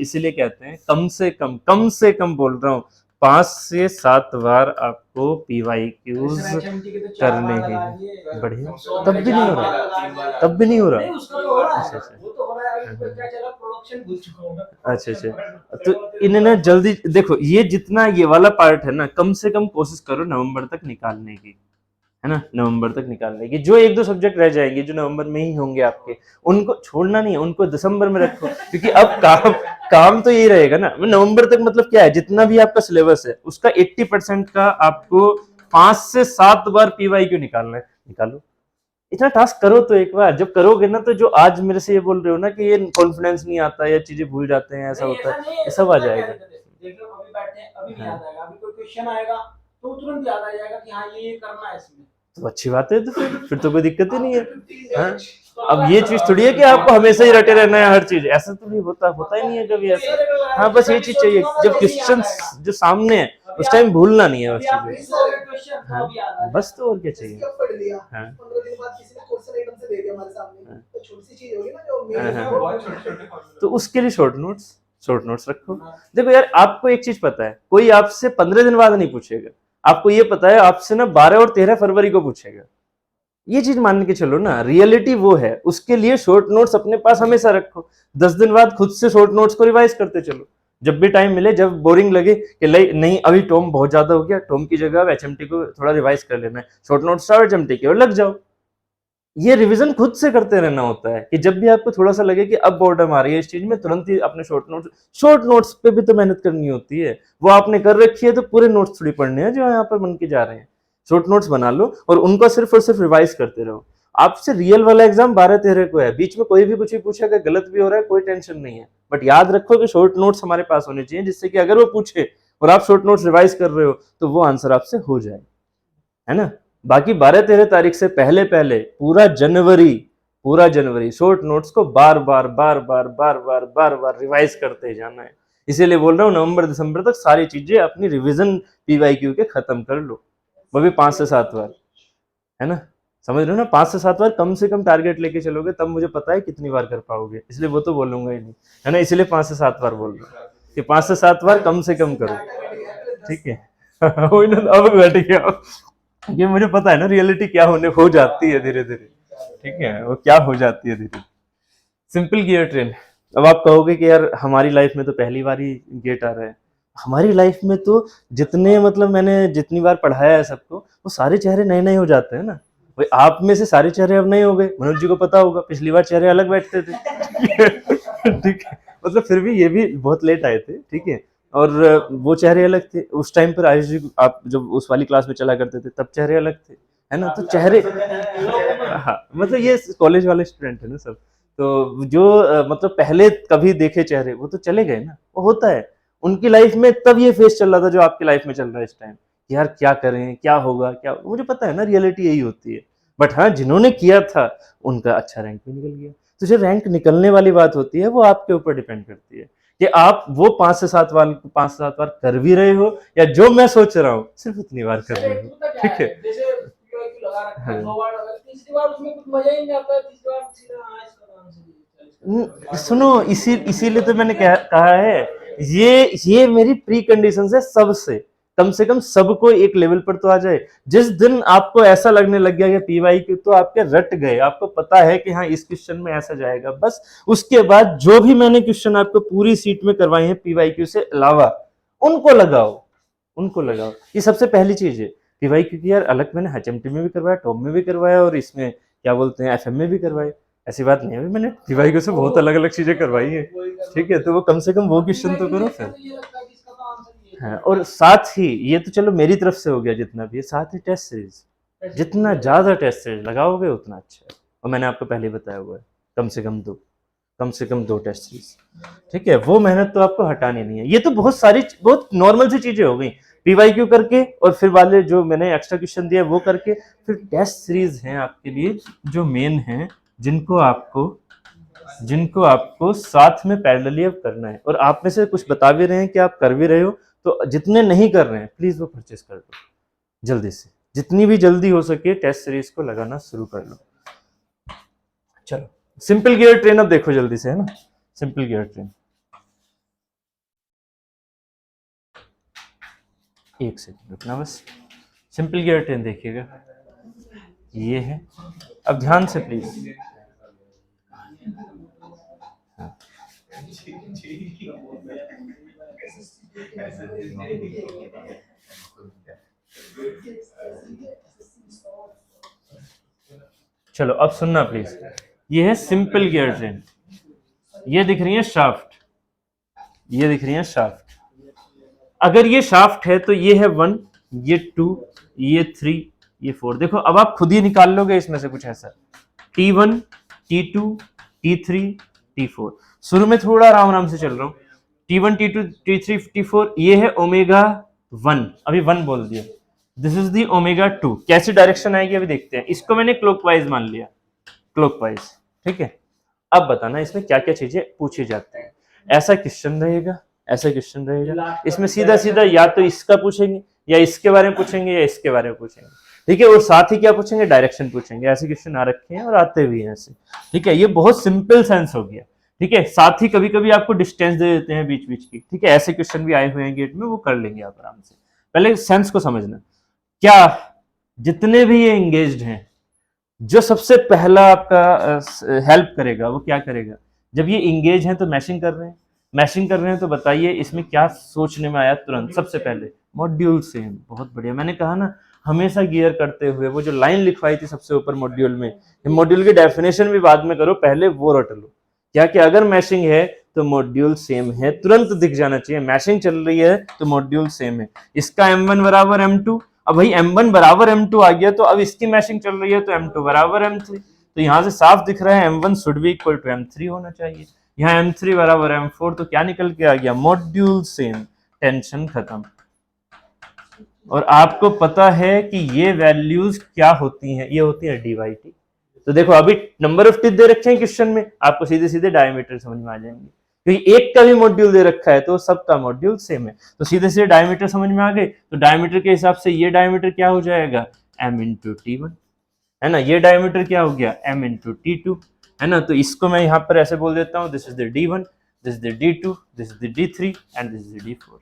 इसीलिए कहते हैं कम से कम बोल रहा हूँ 5 से 7 बार आपको पीवाईक्यूज सर एचएमटी के तो 4 करने बार ही लगा हैं। दिए, बढ़िया, 100 तब में भी नहीं 4 हो बार रहा, लगा दिए, तब भी नहीं हो नहीं रहा। उसका तो हो रहा अच्छा है, अच्छा वो तो हो रहा है, अभी क्या चल रहा है, प्रोडक्शन भूल चुका हूँ मैं, अच्छा प्रोडक्शन अच्छा। तो इन्हें ना जल्दी देखो, ये जितना ये वाला पार्ट है ना, कम से कम कोशिश करो नवंबर तक निकालने की, है ना, नवंबर तक निकालने की। जो 1-2 सब्जेक्ट रह जाएंगे जो नवंबर में ही होंगे आपके, उनको छोड़ना नहीं है, उनको दिसंबर में रखो, क्योंकि अब काम तो यही रहेगा ना नवंबर तक। मतलब क्या है, जितना भी आपका सिलेबस है उसका 80% का आपको 5 से 7 बार पीवाईक्यू निकालना है, निकालो। इतना टास्क करो तो एक बार, जब करोगे ना तो जो आज मेरे से ये बोल रहे हो ना कि ये कॉन्फिडेंस नहीं आता या चीजें भूल जाते हैं, ऐसा नहीं होता ऐसा है, नहीं ये है, सब आ पता क्या जाएगा। दिक्कत है, देखो अभी बैठे हैं, अभी नहीं हाँ याद आएगा, अभी कोई क्वेश्चन आएगा तो तुरंत याद आ जाएगा कि हाँ ये करना है इसमें, तो अच्छी बात है, तो फिर तो कोई दिक्कत ही नहीं है। हाँ? तो अब लगा ये चीज है थोड़ी है कि आपको हमेशा ही रटे रहना है हर चीज, ऐसा तो नहीं होता, होता ही नहीं है कभी ऐसा। हाँ बस ये चीज चाहिए, जब क्वेश्चन जो सामने है उस टाइम भूलना नहीं है अभी बस आप चीजें। लिखोगे क्वेश्चन तो हाँ अभी याद आ बस, जाएगा। तो और क्या चाहिए। इसके पढ़ लिया, हाँ 15 दिन बाद किसी ने क्वेश्चन एकदम से दे दिया हमारे सामने, हाँ। तो छोटी सी चीज होगी ना जो मेन हाँ, है, हाँ, वो बहुत छोटे-छोटे तो उसके लिए शॉर्ट नोट्स रखो। देखो यार, आपको एक चीज पता है, कोई आपसे 15 दिन बाद नहीं पूछेगा, आपको ये पता है आपसे ना 12 और 13 फरवरी को पूछेगा। ये चीज मान के चलो ना, रियलिटी वो है। उसके लिए शॉर्ट नोट्स अपने पास हमेशा रखो, 10 दिन बाद खुद से शॉर्ट नोट्स को रिवाइज करते चलो, जब भी टाइम मिले, जब बोरिंग लगे कि नहीं अभी टॉम बहुत ज्यादा हो गया, टॉम की जगह अब एचएमटी को थोड़ा रिवाइज कर लेना है, शॉर्ट नोट्स और एचएमटी की और लग जाओ। ये रिवीजन खुद से करते रहना होता है कि जब भी आपको थोड़ा सा लगे कि अब बोर्डम आ रही है इस चीज में, तुरंत ही अपने शॉर्ट नोट्स पे भी तो मेहनत करनी होती है। वो आपने कर रखी है तो पूरे नोट्स थोड़ी पढ़ने हैं जो यहाँ पर बन के जा रहे हैं। शॉर्ट नोट्स बना लो और उनको सिर्फ और सिर्फ रिवाइज करते रहो। आपसे रियल वाला एग्जाम 12-13 को है, बीच में कोई भी कुछ भी पूछेगा, गलत भी हो रहा है, कोई टेंशन नहीं है, बट याद रखो कि शॉर्ट नोट्स हमारे पास होने चाहिए, जिससे कि अगर वो पूछे और आप शॉर्ट नोट्स रिवाइज कर रहे हो तो वो आंसर आपसे हो जाए, है ना। बाकी 12-13 तारीख से पहले पहले पूरा जनवरी शॉर्ट नोट्स को बार बार रिवाइज करते जाना है। इसीलिए बोल रहा हूँ नवंबर दिसंबर तक सारी चीजें अपनी रिवीजन पीवाईक्यू के खत्म कर लो, वो भी 5 से 7 बार, है ना। समझ रहे हो ना, 5 से 7 बार कम से कम टारगेट लेके चलोगे, तब मुझे पता है कितनी बार कर पाओगे, इसलिए वो तो बोलूंगा ही नहीं, है ना। इसलिए 5 से 7 बार बोल रहा हूँ कि 5 से 7 बार कम से कम करो, ठीक है। वही ना, अब बैठ गया, ये मुझे पता है ना रियलिटी क्या हो जाती है धीरे धीरे, ठीक है, वो क्या हो जाती है धीरे। Simple gear train. अब आप कहोगे कि यार हमारी लाइफ में तो पहली बार ही गेट आ रहा है, हमारी लाइफ में तो जितने मतलब मैंने जितनी बार पढ़ाया है सबको, वो सारे चेहरे नए नए हो जाते हैं ना। भाई आप में से सारे चेहरे अब नए हो गए, मनोज जी को पता होगा पिछली बार चेहरे अलग बैठते थे, ठीक है, मतलब फिर भी ये भी बहुत लेट आए थे, ठीक है, और वो चेहरे अलग थे उस टाइम पर। आयुष जी आप जब उस वाली क्लास में चला करते थे तब चेहरे अलग थे, है ना। तो चेहरे, हाँ मतलब ये कॉलेज वाले स्टूडेंट है ना सब, तो जो मतलब पहले कभी देखे चेहरे वो तो चले गए ना, वो होता है उनकी लाइफ में। तब ये फेस चल रहा था जो आपकी लाइफ में चल रहा है इस टाइम, यार क्या करें, क्या होगा, क्या, मुझे पता है ना रियलिटी यही होती है। बट हाँ, जिन्होंने किया था उनका अच्छा रैंक भी निकल गया। तो जो रैंक निकलने वाली बात होती है वो आपके ऊपर डिपेंड करती है कि आप वो 5 से 7 बार कर भी रहे हो, या जो मैं सोच रहा हूँ सिर्फ उतनी बार कर रहे हो, ठीक है। जैसे PYQ लगा रखा है, हाँ। 2 बार लगा, तीसरी बार उसमें कुछ मजा ही नहीं आता है, तीसरी बार सीधा हाँ इसका आंसर सुनो, इसीलिए तो मैंने कहा है, ये मेरी प्री कंडीशन है सबसे, कम से कम सबको एक लेवल पर तो आ जाए। जिस दिन आपको ऐसा लगने लग गया कि पीवाईक्यू तो आपके रट गए, आपको पता है कि हाँ इस क्वेश्चन में ऐसा जाएगा, बस उसके बाद जो भी मैंने क्वेश्चन आपको पूरी सीट में करवाए हैं पीवाईक्यू से अलावा, उनको लगाओ। ये सबसे पहली चीज है। पीवाईक्यू की यार अलग मैंने एचएमटी में भी करवाया, टॉप में भी करवाया, और इसमें क्या बोलते हैं एफएम में भी करवाए, ऐसी बात नहीं है। मैंने पीवाईक्यू से बहुत अलग अलग चीजें करवाई है, ठीक है, तो वो कम से कम वो क्वेश्चन तो करो फिर। ये लगता है कि इसका तो आंसर ये हाँ, और साथ ही ये तो चलो मेरी तरफ से हो गया जितना भी है, साथ ही टेस्ट सीरीज, जितना ज्यादा टेस्ट सीरीज लगाओगे उतना अच्छा है। और मैंने आपको पहले बताया हुआ है, कम से कम दो टेस्ट सीरीज, ठीक है। वो मेहनत तो आपको हटानी नहीं है। ये तो बहुत नॉर्मल सी चीजें हो गई, पीवाईक्यू करके और फिर वाले जो मैंने एक्स्ट्रा क्वेश्चन दिया वो करके, फिर टेस्ट सीरीज हैं आपके लिए जो मेन हैं, जिनको आपको जिनको आपको साथ में पैरेलली अब करना है, और आप में से कुछ बता भी रहे हैं कि आप कर भी रहे हो, तो जितने नहीं कर रहे हैं प्लीज वो परचेस कर लो जल्दी से, जितनी भी जल्दी हो सके टेस्ट सीरीज को लगाना शुरू कर लो। चलो सिंपल गियर ट्रेन अब देखो जल्दी से, है ना, सिंपल गियर ट्रेन। एक सेकंड रुकना बस, सिंपल गियर ट्रेन देखिएगा, ये है। अब ध्यान से प्लीज, चलो अब सुनना प्लीज, ये है सिंपल गियर ट्रेन, ये दिख रही है शाफ्ट, ये दिख रही है शाफ्ट। अगर ये शाफ्ट है तो ये है 1, ये 2, ये 3, ये 4। देखो अब आप खुद ही निकाल लोगे इसमें से कुछ ऐसा, T1, T2, T3, T4। शुरू में थोड़ा आराम आराम से चल रहा हूँ, T1, T2, T3, T4, ये है ओमेगा 1, अभी 1 बोल दिया, दिस इज दी ओमेगा 2। कैसी डायरेक्शन आएगी अभी देखते हैं, इसको मैंने क्लॉकवाइज मान लिया, क्लॉकवाइज, ठीक है। अब बताना इसमें क्या क्या चीजें पूछी जाती है। ऐसा क्वेश्चन रहेगा, ऐसा क्वेश्चन रहेगा, इसमें सीधा सीधा या तो इसका पूछेंगे, या इसके बारे में पूछेंगे, या इसके बारे में पूछेंगे, ठीक है। और साथ ही क्या पूछेंगे, डायरेक्शन पूछेंगे। ऐसे क्वेश्चन आ रखे हैं और आते भी हैं ऐसे, ठीक है। ये बहुत सिंपल सेंस हो गया, ठीक है। साथ ही कभी कभी आपको डिस्टेंस दे देते हैं बीच बीच की, ठीक है। ऐसे क्वेश्चन भी आए हुए हैं गेट में, वो कर लेंगे आप आराम से। पहले सेंस को समझना, क्या जितने भी ये एंगेज्ड हैं, जो सबसे पहला आपका हेल्प करेगा वो क्या करेगा, जब ये इंगेज हैं तो मैशिंग कर रहे हैं, मैशिंग कर रहे हैं तो बताइए इसमें क्या सोचने में आया तुरंत, सबसे पहले मॉड्यूल सेम। बहुत बढ़िया, मैंने कहा ना हमेशा गियर करते हुए वो जो लाइन लिखवाई थी सबसे ऊपर मॉड्यूल में, मॉड्यूल की डेफिनेशन भी बाद में करो, पहले वो रट लो। क्या कि अगर मैशिंग है तो मॉड्यूल सेम है, तुरंत दिख जाना चाहिए। मैशिंग चल रही है तो मॉड्यूल सेम है। इसका M1 बराबर M2, अब भाई M1 बराबर M2 आ गया, तो अब इसकी मैशिंग चल रही है तो M2 बराबर M3, तो यहां से साफ दिख रहा है M1 should be equal to M3 होना चाहिए। यहाँ M3 बराबर M4, तो क्या निकल के आ गया, मॉड्यूल सेम, टेंशन खत्म। और आपको पता है कि ये वैल्यूज क्या होती हैं, ये होती है dy/t। तो देखो अभी नंबर ऑफ टीथ दे रखे हैं क्वेश्चन में, आपको सीधे सीधे डायमीटर समझ में आ जाएंगे, क्योंकि एक का भी मॉड्यूल दे रखा है तो सबका मॉड्यूल सेम है, तो सीधे सीधे डायमीटर समझ में आ गए। तो डायमीटर के हिसाब से ये डायमीटर क्या हो जाएगा, m इंटू T1, है ना। ये डायमीटर क्या हो गया, m इंटू T2, है ना। तो इसको मैं यहाँ पर ऐसे बोल देता हूँ, this is the D1, this is the D2, this is the D3 and this is the D4।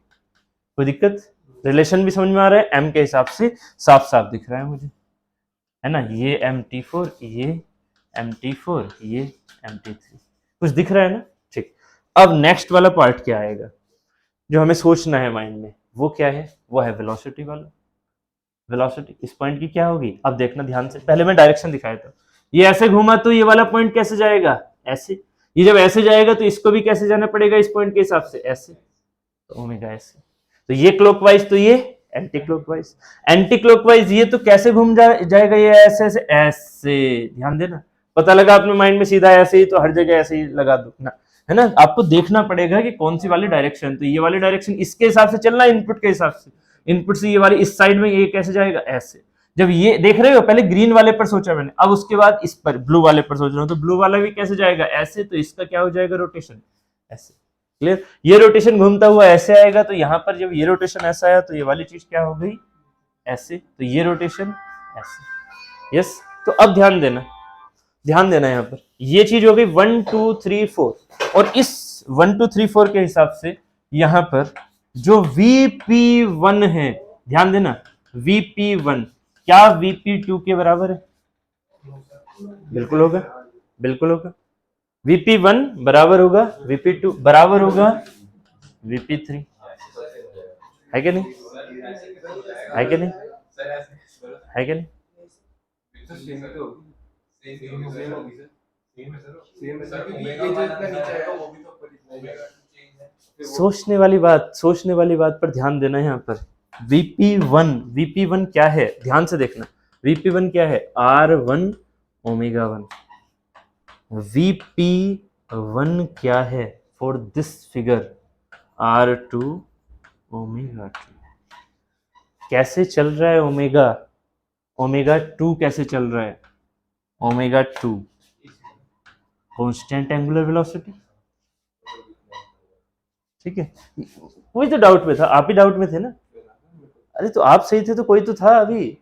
कोई दिक्कत, रिलेशन भी समझ में आ रहा है, m के हिसाब से साफ साफ दिख रहा है मुझे, है ना। ये MT4, ये MT4, ये MT3, कुछ दिख रहा है ना, ठीक। अब नेक्स्ट वाला पार्ट क्या आएगा जो हमें सोचना है माइंड में, वो क्या है, वो है वेलोसिटी वाला। वेलोसिटी इस पॉइंट की क्या होगी, अब देखना ध्यान से, पहले मैं डायरेक्शन दिखाया था, ये ऐसे घूमा तो ये वाला पॉइंट कैसे जाएगा, ऐसे। ये जब ऐसे जाएगा तो इसको भी कैसे जाना पड़ेगा इस पॉइंट के हिसाब से, ऐसे, तो ओमेगा ऐसे। तो ये क्लॉकवाइज, तो ये एंटी क्लॉकवाइज, एंटी क्लॉकवाइज ये तो कैसे घूम जाएगा, ये ऐसे ऐसे ऐसे, ध्यान देना। पता लगा आपने माइंड में सीधा ऐसे ही, तो हर जगह ऐसे ही लगा दो ना, है ना। आपको देखना पड़ेगा कि कौन सी वाली डायरेक्शन, तो ये वाली डायरेक्शन इसके हिसाब से चलना, इनपुट के हिसाब से, इनपुट से ये वाली इस साइड में, ये कैसे जाएगा, ऐसे। जब ये देख रहे हो, पहले ग्रीन वाले पर सोचा मैंने, अब उसके बाद इस पर ब्लू वाले पर सोच रहा हूँ, तो ब्लू वाला भी कैसे जाएगा, ऐसे, तो इसका क्या हो जाएगा, रोटेशन ऐसे। क्लियर, ये रोटेशन घूमता हुआ ऐसे आएगा, तो यहाँ पर जब ये रोटेशन ऐसा आया तो ये वाली चीज क्या हो गई, ऐसे, तो ये रोटेशन ऐसे। यस, तो अब ध्यान देना, ध्यान देना, यहाँ पर ये चीज हो गई 1 2 3 4, और इस 1 2 3 4 के हिसाब से यहाँ पर जो VP1 है, ध्यान देना, VP1 क्या VP2 के बराबर है, बिल्कुल होगा, बिल्कुल होगा। VP1 बराबर होगा VP2 बराबर होगा VP3, है कि नहीं, है कि नहीं, है कि नहीं। सोचने वाली बात, सोचने वाली बात पर ध्यान देना है यहाँ पर। VP1 क्या है, ध्यान से देखना, VP1 क्या है, R1 ओमेगा 1। VP1 क्या है for this figure, R2 omega 2। कैसे चल रहा है ओमेगा, ओमेगा 2 कैसे चल रहा है, ओमेगा 2, कांस्टेंट एंगुलर वेलोसिटी। ठीक है, कोई तो डाउट में था, आप ही डाउट में थे ना? अरे तो आप सही थे तो कोई तो था अभी।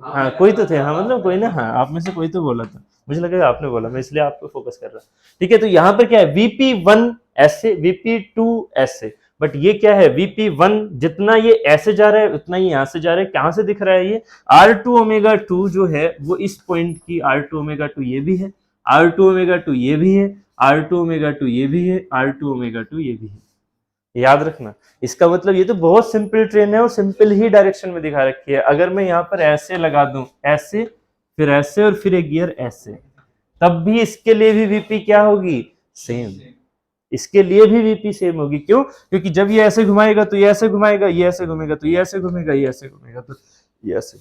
हाँ कोई तो थे, हाँ मतलब कोई ना, हाँ आप में से कोई तो बोला था, मुझे लगा आपने बोला, मैं इसलिए आप पे फोकस कर रहा। ठीक है, तो यहाँ पर क्या है, VP1 ऐसे, VP2 ऐसे, बट ये क्या है, VP1 जितना ये ऐसे जा रहा है उतना ही यहाँ से जा रहा है। कहाँ से दिख रहा है ये, R2 ओमेगा 2 जो है वो इस पॉइंट की, R2 ओमेगा 2 ये भी है, R2 ओमेगा 2 ये भी है, R2 ओमेगा 2 ये भी है, R2 ओमेगा 2 ये भी है। याद रखना, इसका मतलब ये तो बहुत सिंपल ट्रेन है और सिंपल ही डायरेक्शन में दिखा रखी है। अगर मैं यहाँ पर ऐसे लगा दूं, ऐसे, फिर ऐसे और फिर एक गियर ऐसे, तब भी इसके लिए भी VP क्या होगी, सेम। इसके लिए भी VP सेम होगी। क्यों? क्योंकि जब ये ऐसे घुमाएगा तो ये ऐसे घुमाएगा, ये ऐसे घूमेगा तो ये ऐसे घूमेगा, ये ऐसे घूमेगा तो ये ऐसे।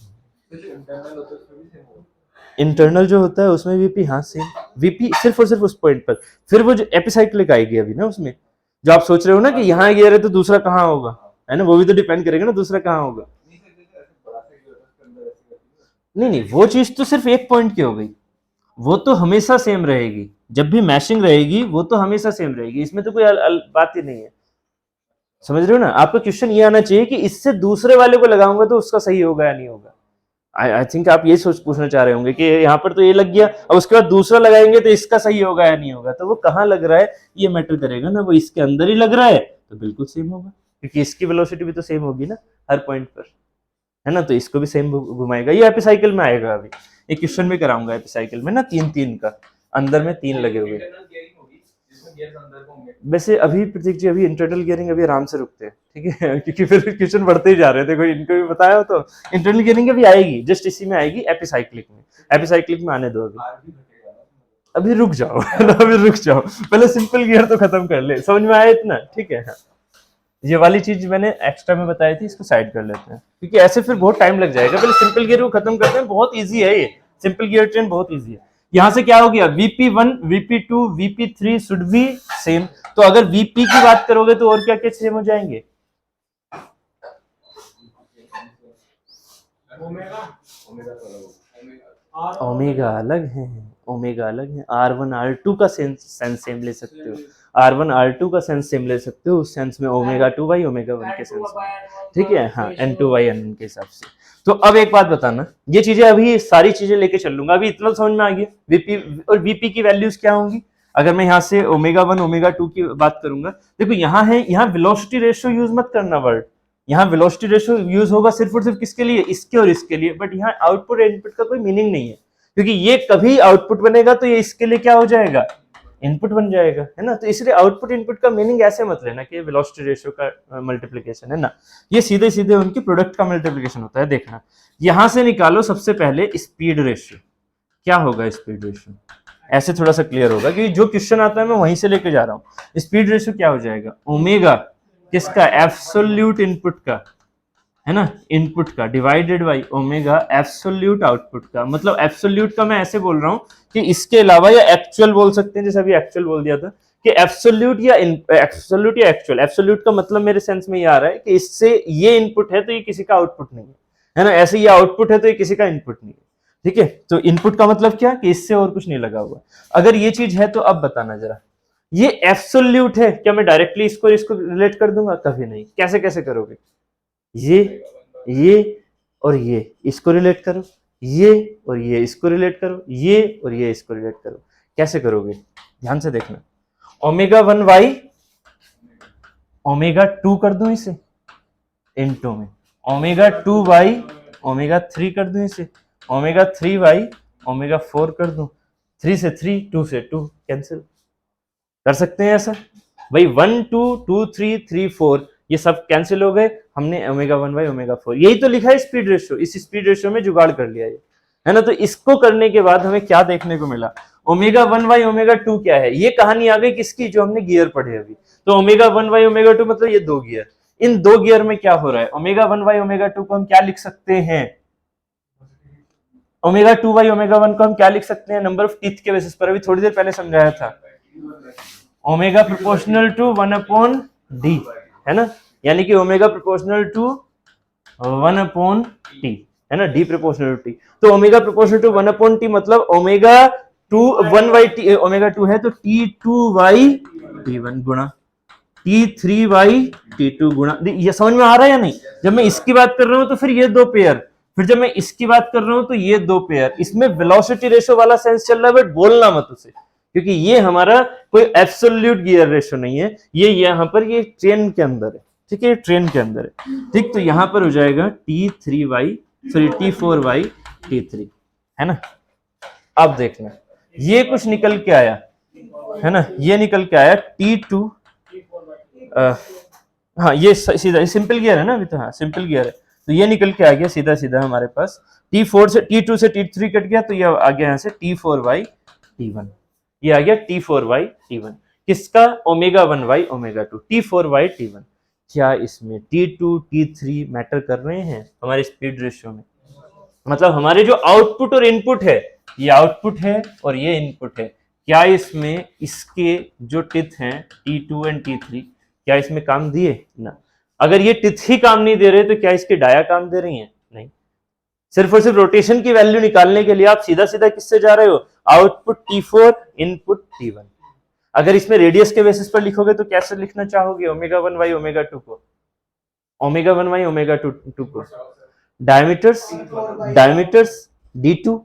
इंटरनल जो होता है उसमें VP, हाँ सेम VP, सिर्फ और सिर्फ उस पॉइंट पर। फिर वो जो एपिसाइक्लिक आएगी अभी ना, उसमें जो आप सोच रहे हो ना कि यहाँ गियर है तो दूसरा कहाँ होगा, है ना, वो भी तो डिपेंड करेगा ना दूसरा कहाँ होगा। नहीं, वो चीज तो सिर्फ एक पॉइंट की हो गई, वो तो हमेशा सेम रहेगी। जब भी मैशिंग रहेगी वो तो हमेशा सेम रहेगी, इसमें तो कोई बात ही नहीं है। समझ रहे हो ना? आपका क्वेश्चन ये आना चाहिए कि इससे दूसरे वाले को लगाऊंगा तो उसका सही होगा या नहीं होगा। आई थिंक आप ये सोच पूछना चाह रहे होंगे कि यहाँ पर तो ये लग गया, और उसके बाद दूसरा लगाएंगे तो इसका सही होगा या नहीं होगा। तो वो कहाँ लग रहा है ये मैटर करेगा ना, वो इसके अंदर ही लग रहा है तो बिल्कुल सेम होगा, क्योंकि इसकी वेलोसिटी भी तो सेम होगी ना हर पॉइंट पर, है ना, तो इसको भी सेम घुमाएगा। ये एपिसाइकिल में आएगा, अभी एक क्वेश्चन भी कराऊंगा एपिसाइकिल में ना, 3-3 का, अंदर में 3 लगे हुए। वैसे अभी प्रतीक जी, अभी इंटरनल गियरिंग अभी आराम से रुकते हैं, ठीक है, क्योंकि फिर क्वेश्चन बढ़ते ही जा रहे थे। देखो इनको भी बताया हो तो इंटरनल गियरिंग अभी आएगी, जस्ट इसी में आएगी, एपिसाइक्लिक में। एपिसाइक्लिक में आने दो अभी रुक जाओ अभी रुक जाओ, पहले सिंपल गियर तो खत्म कर ले, समझ में आया इतना? ठीक है, हाँ ये वाली चीज मैंने एक्स्ट्रा में बताई थी, इसको साइड कर लेते हैं क्योंकि ऐसे फिर बहुत टाइम लग जाएगा। पहले सिंपल गियर को खत्म करते हैं, बहुत इजी है ये, सिंपल गियर ट्रेन बहुत इजी है। यहां से क्या हो गया, VP1 VP2 VP3 should be same. तो अगर VP की बात करोगे तो और क्या क्या सेम हो जाएंगे, ओमेगा अलग है, ओमेगा अलग है। R1 R2 का सेंस सेम ले सकते हो, R1 R2 का सेंस सेम ले सकते हो, उस सेंस में ओमेगा 2 बाई ओमेगा 1 के सेंस में, ठीक है, हाँ N2 बाई N के हिसाब से। तो अब एक बात बताना, ये चीजें अभी सारी चीजें लेके चल लूंगा, अभी इतना समझ में आ गया VP और VP की वैल्यूज क्या होंगी। अगर मैं यहाँ से ओमेगा 1 ओमेगा 2 की बात करूंगा, देखो यहाँ है, यहाँ वेलोसिटी रेशियो यूज मत करना वर्ड, यहाँ वेलोसिटी रेशियो यूज होगा सिर्फ और सिर्फ किसके लिए, इसके और इसके लिए, बट यहाँ आउटपुट इनपुट का कोई मीनिंग नहीं है, क्योंकि ये कभी आउटपुट बनेगा तो ये इसके लिए क्या हो जाएगा, इनपुट बन जाएगा, है ना। तो इसलिए आउटपुट इनपुट का मीनिंग ऐसे मत लेना कि वेलोसिटी रेशियो का मल्टीप्लिकेशन है ना, ये सीधे सीधे उनके प्रोडक्ट का मल्टीप्लिकेशन होता है। देखना, यहां से निकालो सबसे पहले स्पीड रेशियो, क्या होगा स्पीड रेशियो, ऐसे थोड़ा सा क्लियर होगा क्योंकि जो क्वेश्चन आता है मैं वहीं से लेके जा रहा हूँ। स्पीड रेशियो क्या हो जाएगा, ओमेगा किसका, एब्सोल्यूट इनपुट का, है ना, इनपुट का divided by omega absolute output का। मतलब एब्सोल्यूट का मैं ऐसे बोल रहा हूं कि इसके अलावा, या एक्चुअल बोल सकते हैं, जैसे अभी एक्चुअल बोल दिया था कि एब्सोल्यूट या एक्चुअल। एब्सोल्यूट का मतलब मेरे सेंस में ये आ रहा है कि इससे ये इनपुट है तो ये किसी का आउटपुट नहीं है ना, ऐसे ये आउटपुट है तो ये किसी का इनपुट नहीं है, ठीक है। तो इनपुट का मतलब क्या, कि इससे और कुछ नहीं लगा हुआ। अगर ये चीज है तो अब बताना जरा, ये एब्सोल्यूट है, क्या मैं डायरेक्टली इसको रिलेट कर दूंगा, कभी नहीं। कैसे कैसे करोगे, ये और ये इसको रिलेट करो, ये और ये इसको रिलेट करो, ये और ये इसको रिलेट करो, कैसे करोगे ध्यान से देखना। ओमेगा 1 बाई ओमेगा 2 कर दूं इसे इनटू में, ओमेगा 2 बाई ओमेगा 3 कर दूं इसे, ओमेगा 3 बाई ओमेगा 4 कर दूं, 3 से 3, 2 से 2 कैंसिल कर सकते हैं ऐसा भाई, 1 2 2 3 3 4 ये सब कैंसिल हो गए, हमने ओमेगा 1 बाई ओमेगा 4 यही तो लिखा है स्पीड रेशियो, इस स्पीड रेशियो में जुगाड़ कर लिया ये, है ना। तो इसको करने के बाद हमें क्या देखने को मिला, ओमेगा 1 बाई ओमेगा 2 क्या है, ये कहानी आ गई किसकी, जो हमने गियर पढ़े अभी। तो ओमेगा 1 बाई ओमेगा 2 मतलब ये 2 गियर, इन 2 गियर में क्या हो रहा है, ओमेगा 1 बाई ओमेगा 2 को हम क्या लिख सकते हैं, ओमेगा 2 बाई ओमेगा 1 को हम क्या लिख सकते हैं, नंबर ऑफ टीथ के बेसिस पर, अभी थोड़ी देर पहले समझाया था, ओमेगा प्रोपोर्शनल टू 1/d, है ना, यानी कि ओमेगा प्रोपोर्शनल टू 1/t, है ना, d प्रोपोर्शनल टू t। तो ओमेगा प्रोपोर्शनल टू 1/t मतलब ओमेगा 1/t ओमेगा 2 है तो T2/T1 गुणा T3/T2 गुणा, ये समझ में आ रहा है या नहीं? जब मैं इसकी बात कर रहा हूं तो फिर ये दो पेयर, फिर जब मैं इसकी बात कर रहा हूं तो ये दो पेयर। इसमें वेलोसिटी रेशो वाला सेंस चल रहा है, बट बोलना मत उसे, क्योंकि ये हमारा कोई एब्सोल्यूट गियर रेशो नहीं है, ये यहाँ पर ये ट्रेन के अंदर है, ठीक है, ट्रेन के अंदर है, ठीक। तो यहाँ पर हो जाएगा T4/T3, है ना। अब देखना ये कुछ निकल के आया, है ना, ये निकल के आया T2, हाँ ये सीधा सिंपल गियर है ना अभी तो, हाँ सिंपल गियर है, तो ये निकल के आ गया सीधा सीधा हमारे पास T2 से T3 कट गया, तो ये आ गया यहाँ से T4/T1, ये आ गया T4/T1 किसका, ओमेगा 1/ओमेगा 2, T4/T1। क्या इसमें T2 T3 मैटर कर रहे हैं हमारे स्पीड रेशियो में? मतलब हमारे जो आउटपुट और इनपुट है, ये आउटपुट है और ये इनपुट है, क्या इसमें इसके जो टिथ हैं T2 एंड T3 क्या इसमें काम दिए ना? अगर ये टिथ ही काम नहीं दे रहे तो क्या इसके डाया काम दे रही हैं? नहीं। सिर्फ और सिर्फ रोटेशन की वैल्यू निकालने के लिए आप सीधा सीधा किससे जा रहे हो, आउटपुट T4 इनपुट T1। अगर इसमें रेडियस के बेसिस पर लिखोगे तो कैसे लिखना चाहोगे ओमेगा 1/ओमेगा 2 को, ओमेगा 1/ओमेगा 2 को डायमीटर्स D2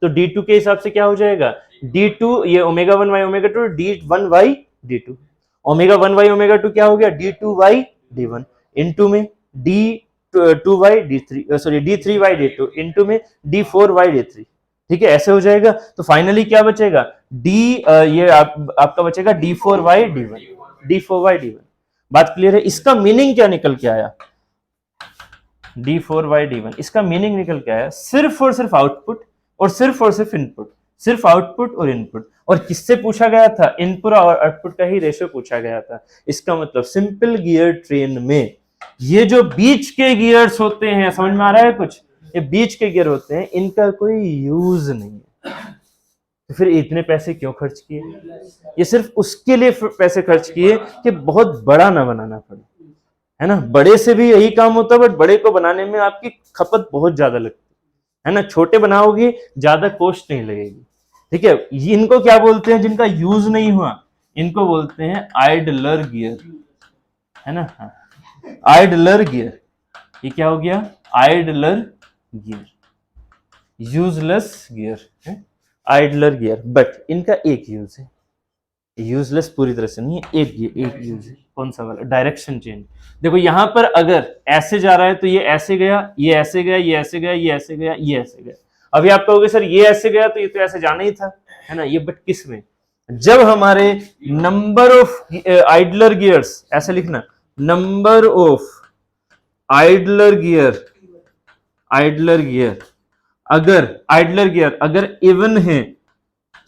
तो D2 के हिसाब से क्या हो जाएगा, D2 ये ओमेगा 1/ओमेगा 2 D1/D2, ओमेगा 1/ओमेगा 2 क्या हो गया D2/D1, इनटू में D2/D3 सॉरी D3/D2 इनटू में D4/D3, ठीक है, ऐसे हो जाएगा। तो फाइनली क्या बचेगा ये आपका बचेगा D4/D1। बात क्लियर है? इसका मीनिंग क्या निकल के आया, D4/D1 इसका मीनिंग निकल के आया सिर्फ और सिर्फ आउटपुट और सिर्फ इनपुट, सिर्फ आउटपुट और इनपुट। और किससे पूछा गया था, इनपुट और आउटपुट का ही रेशियो पूछा गया था। इसका मतलब सिंपल गियर ट्रेन में ये जो बीच के गियर्स होते हैं, समझ में आ रहा है कुछ, ये बीच के गियर होते हैं, इनका कोई यूज नहीं है, तो फिर इतने पैसे क्यों खर्च किए? ये सिर्फ उसके लिए पैसे खर्च किए कि बहुत बड़ा ना बनाना पड़े, है ना। बड़े से भी यही काम होता है, बट बड़े को बनाने में आपकी खपत बहुत ज्यादा लगती है ना, छोटे बनाओगे ज्यादा कॉस्ट नहीं लगेगी, ठीक है। इनको क्या बोलते हैं, जिनका यूज नहीं हुआ, इनको बोलते हैं आइडलर गियर, है ना, आइडलर गियर। ये क्या हो गया, आइडलर गियर, यूजलेस गियर है, आइडलर गियर। बट इनका एक यूज है, यूजलेस पूरी तरह से नहीं है, एक यूज है। कौन सा वाला, डायरेक्शन चेंज। देखो यहां पर अगर ऐसे जा रहा है तो ये ऐसे गया, ये ऐसे गया, ये ऐसे गया, ये ऐसे गया, ये ऐसे गया। अभी आप कहोगे सर ये ऐसे गया तो ये तो ऐसे जाना ही था, है ना, ये बट किस में, जब हमारे नंबर ऑफ आइडलर गियर्स, ऐसे लिखना, नंबर ऑफ आइडलर गियर अगर इवन है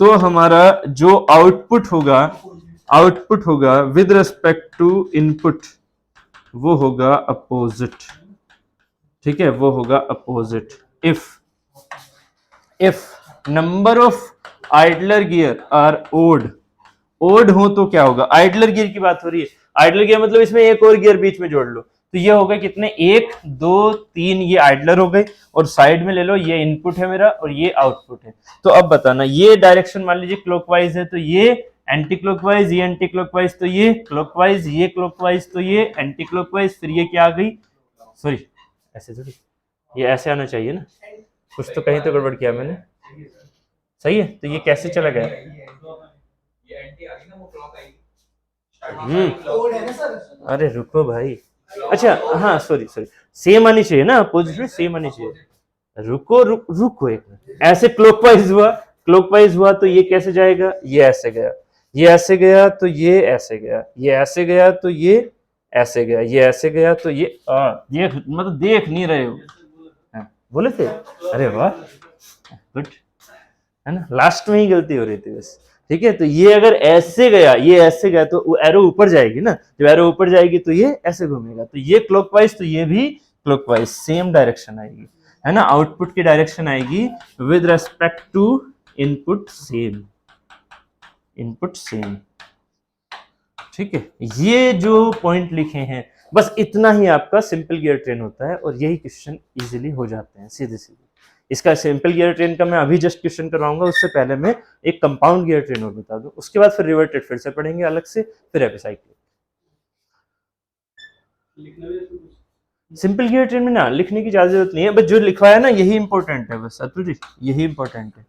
तो हमारा जो आउटपुट होगा विद रिस्पेक्ट टू इनपुट वो होगा अपोजिट, ठीक है, वो होगा opposite. If number of idler gear are odd हो तो क्या होगा, आइडलर गियर की बात हो रही है, आइडलर गियर मतलब इसमें एक और गियर बीच में जोड़ लो, तो ये हो गए कितने, 1 2 3, ये आइडलर हो गए, और साइड में ले लो ये इनपुट है मेरा और ये आउटपुट है। तो अब बताना, ये डायरेक्शन मान लीजिए क्लॉकवाइज है तो ये एंटी क्लॉकवाइज, ये एंटी क्लॉकवाइज तो ये क्लॉकवाइज, ये क्लॉकवाइज तो ये एंटी क्लॉकवाइज, फिर ये क्या आ गई, सॉरी ऐसे थोड़ी, ये ऐसे आना चाहिए ना, कुछ तो कहीं तो गड़बड़ किया मैंने, सही है, तो ये कैसे चला गया, कोड है ना सर। अरे रुको भाई, अच्छा हाँ सॉरी सेम आनी चाहिए ना, अपोजिट में सेम आनी चाहिए, रुको एक मिनट, ऐसे क्लॉकवाइज हुआ तो ये कैसे जाएगा, ये ऐसे गया, ये ऐसे गया तो ये ऐसे गया, ये ऐसे गया तो ये ऐसे गया, ये ऐसे गया तो ये देख, मतलब देख नहीं रहे हो, बोले थे, अरे वाह गुड, है ना, लास्ट में ही गलती हो रही थी बस, ठीक है। तो ये अगर ऐसे गया, ये ऐसे गया, तो एरो ऊपर जाएगी ना, जब एरो ऊपर जाएगी तो ये ऐसे घूमेगा, तो ये क्लॉकवाइज तो ये भी क्लॉकवाइज, सेम डायरेक्शन आएगी, है ना, आउटपुट की डायरेक्शन आएगी with respect to input same, ठीक है। ये जो पॉइंट लिखे हैं बस इतना ही आपका सिंपल गियर ट्रेन होता है, और यही क्वेश्चन इजीली हो जाते हैं सीधे सीधे, इसका सिंपल गियर ट्रेन का मैं अभी जस्ट क्वेश्चन करवाऊंगा, उससे पहले मैं एक कंपाउंड गियर ट्रेन और बता दूं, उसके बाद फिर रिवर्टेड फिर से पढ़ेंगे अलग से, फिर एपिसाइक्लिक। सिंपल गियर ट्रेन में ना लिखने की ज्यादा जरूरत नहीं है, बस जो लिखवाया है ना यही इंपॉर्टेंट है, बस अतुल जी यही इंपॉर्टेंट है।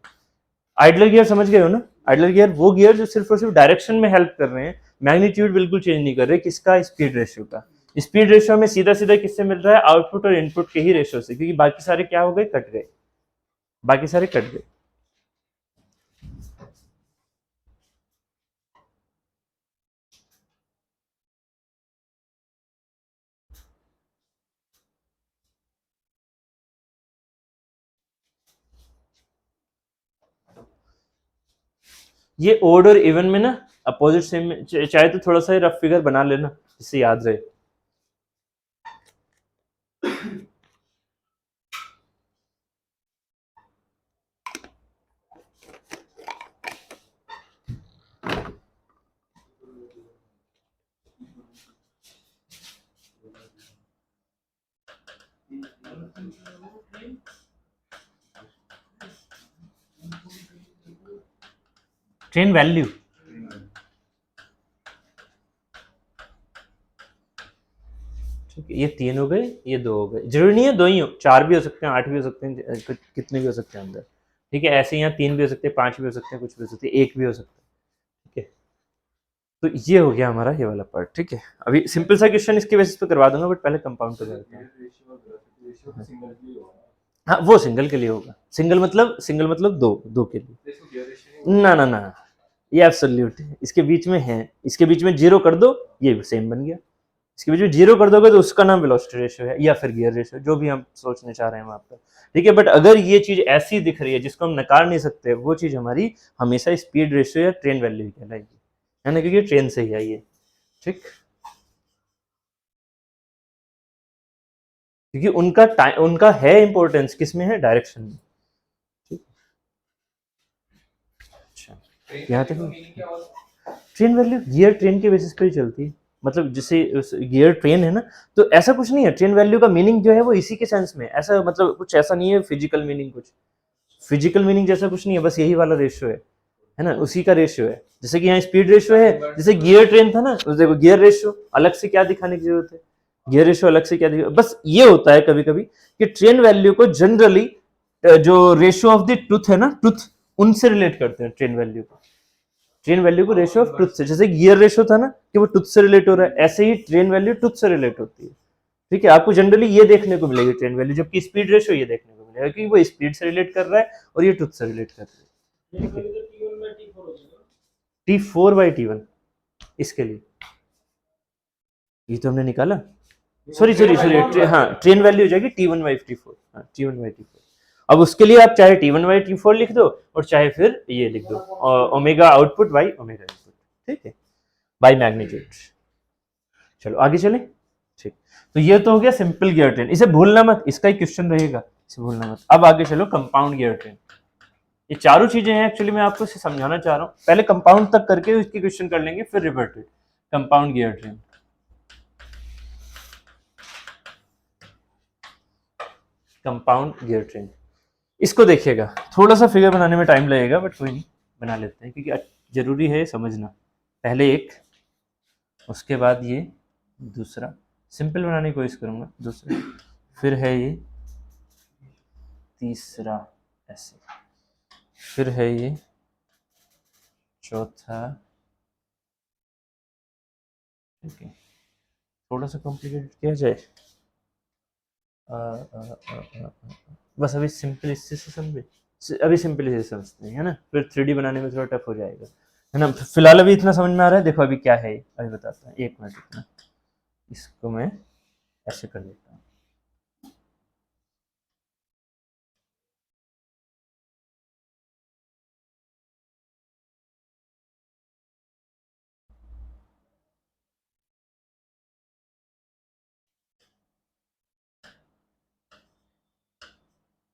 आइडलर गियर समझ गए हो ना? आइडलर गियर वो गियर जो सिर्फ और सिर्फ डायरेक्शन में हेल्प कर रहे हैं, मैग्नीट्यूड बिल्कुल चेंज नहीं कर रहे, किसका? स्पीड रेशियो का। स्पीड रेशियो में सीधा सीधा किससे मिल रहा है? आउटपुट और इनपुट के ही रेशियो से, क्योंकि बाकी सारे क्या हो गए? कट गए, बाकी सारे कट गए। ये ओड और इवन में ना अपोजिट सेम, चाहे तो थोड़ा सा रफ फिगर बना लेना जिससे याद रहे। ट्रेन वैल्यू ये 3 हो गए, ये 2 हो गए, जरूरी नहीं है 2 ही हो, 4 भी हो सकते हैं, 8 भी हो सकते हैं, कितने भी हो सकते हैं अंदर, ठीक है। ऐसे यहाँ 3 भी हो सकते हैं, 5 भी हो सकते हैं, कुछ भी हो सकते हैं, 1 भी हो सकता है, ठीक है। तो ये हो गया हमारा ये वाला पार्ट, ठीक है। अभी सिंपल सा क्वेश्चन इसके बेसिस पे करवा दूंगा, बट पहले कंपाउंड पे करते हैं। हाँ वो सिंगल के लिए होगा, सिंगल मतलब दो के लिए, ना ना ना, ये एब्सोल्यूट है, इसके बीच में है, इसके बीच में 0 कर दो, ये सेम बन गया। इसके बीच में 0 कर दोगे तो उसका नाम वेलोसिटी रेशियो है, या फिर गियर रेशियो, जो भी हम सोचने चाह रहे हैं वहां पर, ठीक है। बट अगर ये चीज ऐसी दिख रही है जिसको हम नकार नहीं सकते, वो चीज हमारी हमेशा स्पीड रेशियो या ट्रेन वैल्यू ही कहलाएगी, है ना, क्योंकि ट्रेन से ही आई है, ठीक। क्योंकि उनका टाइम, उनका है इंपॉर्टेंस किसमें है? डायरेक्शन में, ठीक। अच्छा यहाँ तक ट्रेन वैल्यू गियर ट्रेन के बेसिस पे ही चलती है, मतलब जैसे गियर ट्रेन है ना, तो ऐसा कुछ नहीं है, ट्रेन वैल्यू का मीनिंग जो है वो इसी के सेंस में, ऐसा मतलब कुछ ऐसा नहीं है फिजिकल मीनिंग, कुछ फिजिकल मीनिंग जैसा कुछ नहीं है, बस यही वाला रेशियो है ना, उसी का रेशियो है। जैसे कि यहाँ स्पीड रेशियो है, जैसे गियर ट्रेन था ना, तो देखो गियर रेशियो अलग से क्या दिखाने की जरूरत है, गियर रेशियो अलग से क्या दिखा, बस ये होता है कभी कभी कि ट्रेन वैल्यू को जनरली जो रेशियो ऑफ द ट्रुथ है ना, ट्रुथ, उनसे रिलेट करते हैं ट्रेन वैल्यू को, ट्रेन वैल्यू को रेशियो ऑफ ट्रुथ से, जैसे गियर रेशियो था ना कि वो ट्रुथ से रिलेट हो रहा है, ऐसे ही ट्रेन वैल्यू ट्रुथ से रिलेट होती है, ठीक है। आपको जनरली ये देखने को मिलेगी ट्रेन वैल्यू, जबकि स्पीड रेशियो ये देखने को मिलेगा कि वो स्पीड से रिलेट कर रहा है और ये ट्रुथ से रिलेट कर रहा है, ठीक है। T4/T1 इसके लिए ये तो हमने निकाला, सॉरी हाँ, ट्रेन वैल्यू हो जाएगी T1/T4, हाँ T1/T4। अब उसके लिए आप चाहे T1/T4 लिख दो और चाहे फिर ये लिख दो omega output by omega input, ठीक है, बाई मैग्नीट्यूड। चलो आगे चले, ठीक। तो ये तो हो गया सिंपल गियर ट्रेन, इसे भूलना मत, इसका ही क्वेश्चन रहेगा, इसे भूलना मत। अब आगे चलो कंपाउंड गियर ट्रेन, ये चारों चीजें हैं एक्चुअली, मैं आपको इसे समझाना चाह रहा हूँ, पहले कंपाउंड तक करके इसके क्वेश्चन कर लेंगे, फिर reverted. Compound gear train, compound gear train, इसको देखिएगा, थोड़ा सा फिगर बनाने में टाइम लगेगा, बट कोई नहीं, बना लेते हैं, क्योंकि जरूरी है समझना। पहले एक, उसके बाद ये दूसरा, सिंपल बनाने की कोशिश करूंगा, दूसरा, फिर है ये तीसरा, ऐसे, फिर है ये चौथा, ठीक है। थोड़ा सा कॉम्प्लिकेटेड किया जाए, बस अभी सिंपल इससे से समझे, अभी सिंपल इसे समझते हैं, है ना, फिर 3D बनाने में थोड़ा टफ हो जाएगा, है ना। फिलहाल अभी इतना समझ में आ रहा है, देखो अभी क्या है, अभी बताता हूँ, 1 मिनट इतना, इसको मैं ऐसे कर देता हूँ,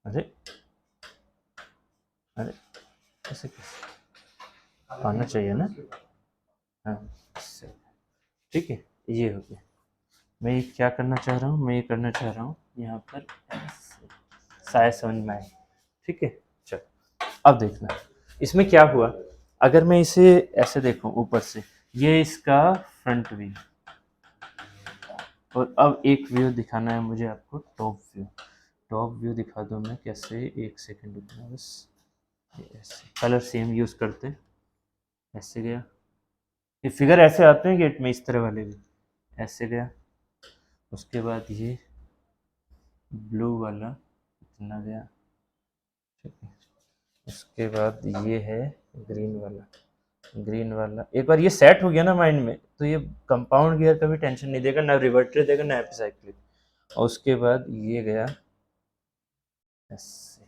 अरे अरे ऐसे कैसे आना चाहिए ना, हाँ इससे, ठीक है। ये हो गया, मैं ये क्या करना चाह रहा हूँ, मैं ये करना चाह रहा हूँ यहाँ पर, शायद समझ में आए, ठीक है। चलो अब देखना इसमें क्या हुआ। अगर मैं इसे ऐसे देखूं ऊपर से, ये इसका फ्रंट व्यू, और अब एक व्यू दिखाना है मुझे आपको, टॉप व्यू। टॉप व्यू दिखा दो मैं कैसे, एक सेकंड रुकना बस। ये ऐसे कलर सेम यूज करते, ऐसे गया, ये फिगर ऐसे आते हैं गेट में, इस तरह वाले भी ऐसे गया। उसके बाद ये ब्लू वाला इतना गया, ठीक है। उसके बाद ये है ग्रीन वाला, ग्रीन वाला। एक बार ये सेट हो गया ना माइंड में, तो ये कंपाउंड गियर का भी टेंशन नहीं देगा, ना रिवर्टर देगा ना एपिसाइक्लिक। और उसके बाद ये गया ऐसे,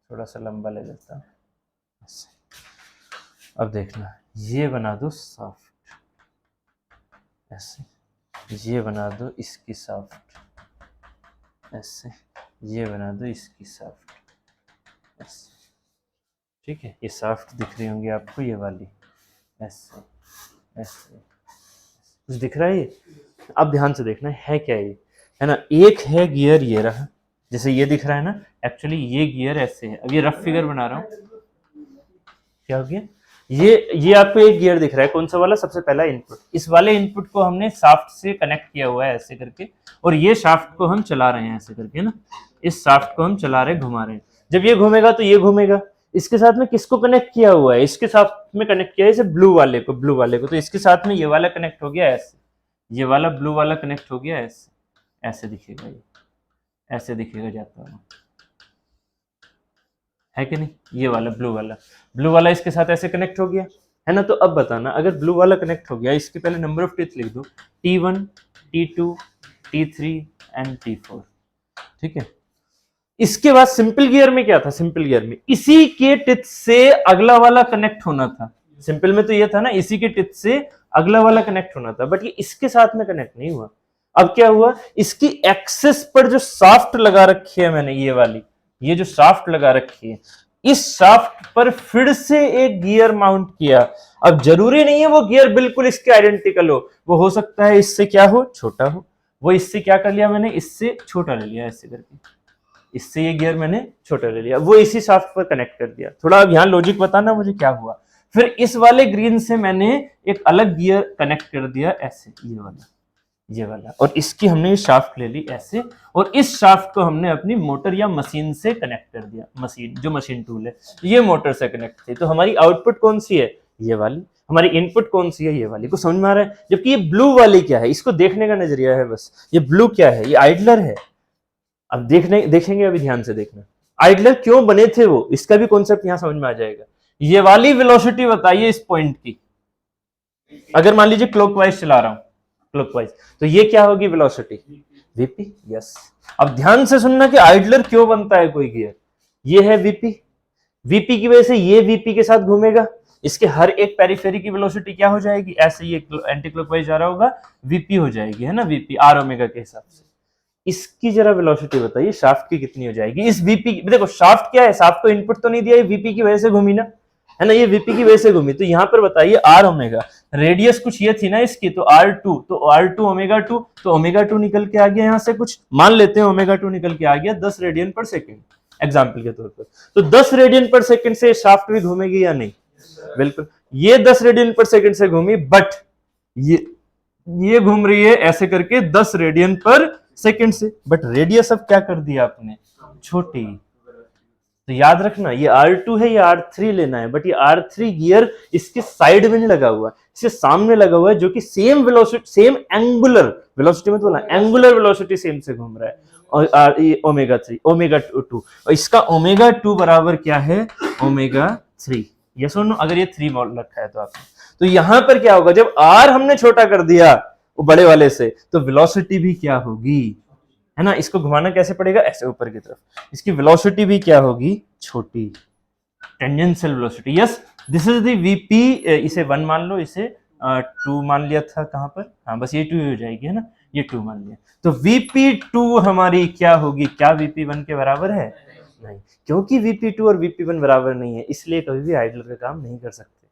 थोड़ा सा लंबा ले लेता हूं ऐसे। अब देखना ये बना दो सॉफ्ट ऐसे, ये बना दो इसकी सॉफ्ट ऐसे, ये बना दो इसकी सॉफ्ट ऐसे, ठीक है। ये सॉफ्ट दिख रही होंगी आपको, ये वाली ऐसे ऐसे, कुछ दिख रहा है ये? अब ध्यान से देखना है क्या ये, है ना। एक है गियर ये रहा, जैसे ये दिख रहा है ना, एक्चुअली ये गियर ऐसे है। अब ये रफ फिगर बना रहा हूँ, क्या हो गया, ये आपको एक गियर दिख रहा है, कौन सा वाला, सबसे पहला इनपुट। इस वाले इनपुट को हमने शाफ्ट से कनेक्ट किया हुआ है ऐसे करके, और ये शाफ्ट को हम चला रहे हैं ऐसे करके ना, इस शाफ्ट को हम चला रहे घुमा रहे हैं। जब ये घूमेगा तो ये घूमेगा। इसके साथ में किसको कनेक्ट किया हुआ है, इसके साथ में कनेक्ट किया है इसे ब्लू वाले को, ब्लू वाले को। तो इसके साथ में ये वाला कनेक्ट हो गया ऐसे, ये वाला ब्लू वाला कनेक्ट हो गया ऐसे, ऐसे दिखेगा ये, ऐसे दिखेगा जाता हुआ, है कि नहीं। ये वाला ब्लू वाला इसके साथ ऐसे कनेक्ट हो गया, है ना। तो अब बताना, अगर ब्लू वाला कनेक्ट हो गया, इसके पहले नंबर ऑफ टीथ लिख दो, T1 T2 T3 and T4, ठीक है। इसके बाद सिंपल गियर में क्या था, सिंपल गियर में इसी के टिथ से अगला वाला कनेक्ट होना था। सिंपल में तो ये था ना, इसी के टिथ से अगला वाला कनेक्ट होना था, बट ये इसके साथ में कनेक्ट नहीं हुआ। अब क्या हुआ, इसकी एक्सेस पर जो शाफ्ट लगा रखी है मैंने, ये वाली, ये जो शाफ्ट लगा रखी है, इस शाफ्ट पर फिर से एक गियर माउंट किया। अब जरूरी नहीं है वो गियर बिल्कुल इसके आइडेंटिकल हो, वो हो सकता है इससे क्या हो, छोटा हो। वो इससे क्या कर लिया मैंने, इससे छोटा ले लिया ऐसे करके, इससे ये गियर मैंने छोटा ले लिया, वो इसी शाफ्ट पर कनेक्ट कर दिया। थोड़ा अब यहाँ लॉजिक बताना मुझे क्या हुआ। फिर इस वाले ग्रीन से मैंने एक अलग गियर कनेक्ट कर दिया ऐसे, ये वाला, और इसकी हमने ये शाफ्ट ले ली ऐसे, और इस शाफ्ट को हमने अपनी मोटर या मशीन से कनेक्ट कर दिया। मशीन, जो मशीन टूल है, ये मोटर से कनेक्ट थी। तो हमारी आउटपुट कौन सी है, ये वाली। हमारी इनपुट कौन सी है, ये वाली। को समझ में आ रहा है। जबकि ये ब्लू वाली क्या है, इसको देखने का नजरिया है बस। ये ब्लू क्या है, ये आइडलर है। अब देखेंगे, अभी ध्यान से देखना, आइडलर क्यों बने थे वो, इसका भी कॉन्सेप्ट यहां समझ में आ जाएगा। ये वाली वेलोसिटी बताइए इस पॉइंट की, अगर मान लीजिए क्लॉकवाइज चला रहा हूं, क्लॉकवाइज, तो ये क्या होगी वेलोसिटी, वीपी। यस, अब ध्यान से सुनना कि आइडलर क्यों बनता है कोई गियर, ये है वीपी। वीपी की वजह से ये वीपी के साथ घूमेगा, इसके हर एक पेरिफेरी की वेलोसिटी क्या हो जाएगी, ऐसे ये एंटी क्लॉकवाइज जा रहा होगा, वीपी हो जाएगी, है ना, वीपी आर ओमेगा के हिसाब से। इसकी जरा वेलोसिटी बताइए शाफ्ट की कितनी हो जाएगी इस वीपी की। देखो शाफ्ट क्या है, शाफ्ट को इनपुट तो नहीं दिया, ये वीपी की वजह से घूमी ना, है ना, ये वीपी की वजह से घूमी। तो यहाँ पर बताइए आर ओमेगा, रेडियस कुछ ये थी ना इसकी, तो R2, तो R2 ओमेगा 2, तो ओमेगा 2 निकल के आ गया यहाँ से, कुछ मान लेते हैं ओमेगा 2 निकल के आ गया 10 रेडियन पर सेकेंड, एग्जाम्पल के तौर पर। तो 10 रेडियन पर सेकेंड से शाफ्ट भी घूमेगी या नहीं, बिल्कुल। ये 10 रेडियन पर सेकेंड से घूमी, बट ये घूम रही है ऐसे करके 10 रेडियन पर सेकेंड से, बट रेडियस अब क्या कर दिया आपने, छोटी। तो याद रखना, ये R2 है, ये R3 लेना है, बट ये R3 गियर इसके साइड में नहीं लगा हुआ, इसके सामने लगा हुआ है, जो कि same velocity, same angular velocity में, तो बोला एंगुलर वेलोसिटी सेम से घूम रहा है। और ये ओमेगा 3, ओमेगा 2, और इसका ओमेगा 2 बराबर क्या है, ओमेगा 3। ये सुनो, अगर ये 3 मॉल रखा है तो आपने, तो यहां पर क्या होगा, जब R हमने छोटा कर दिया वो बड़े वाले से, तो वेलोसिटी भी क्या होगी, है ना। इसको घुमाना कैसे पड़ेगा, ऐसे ऊपर की तरफ, इसकी वेलोसिटी भी क्या होगी, छोटी, tangential velocity. Yes, this is the VP. इसे 1 मान लो, इसे 2 मान लिया था, कहां पर, हाँ बस ये 2 हो जाएगी, है ना, ये 2 मान लिया। तो VP2 हमारी क्या होगी, क्या VP1 के बराबर है, नहीं, क्योंकि VP2 और VP1 बराबर नहीं है, इसलिए कभी भी आइडलर का काम नहीं कर सकते।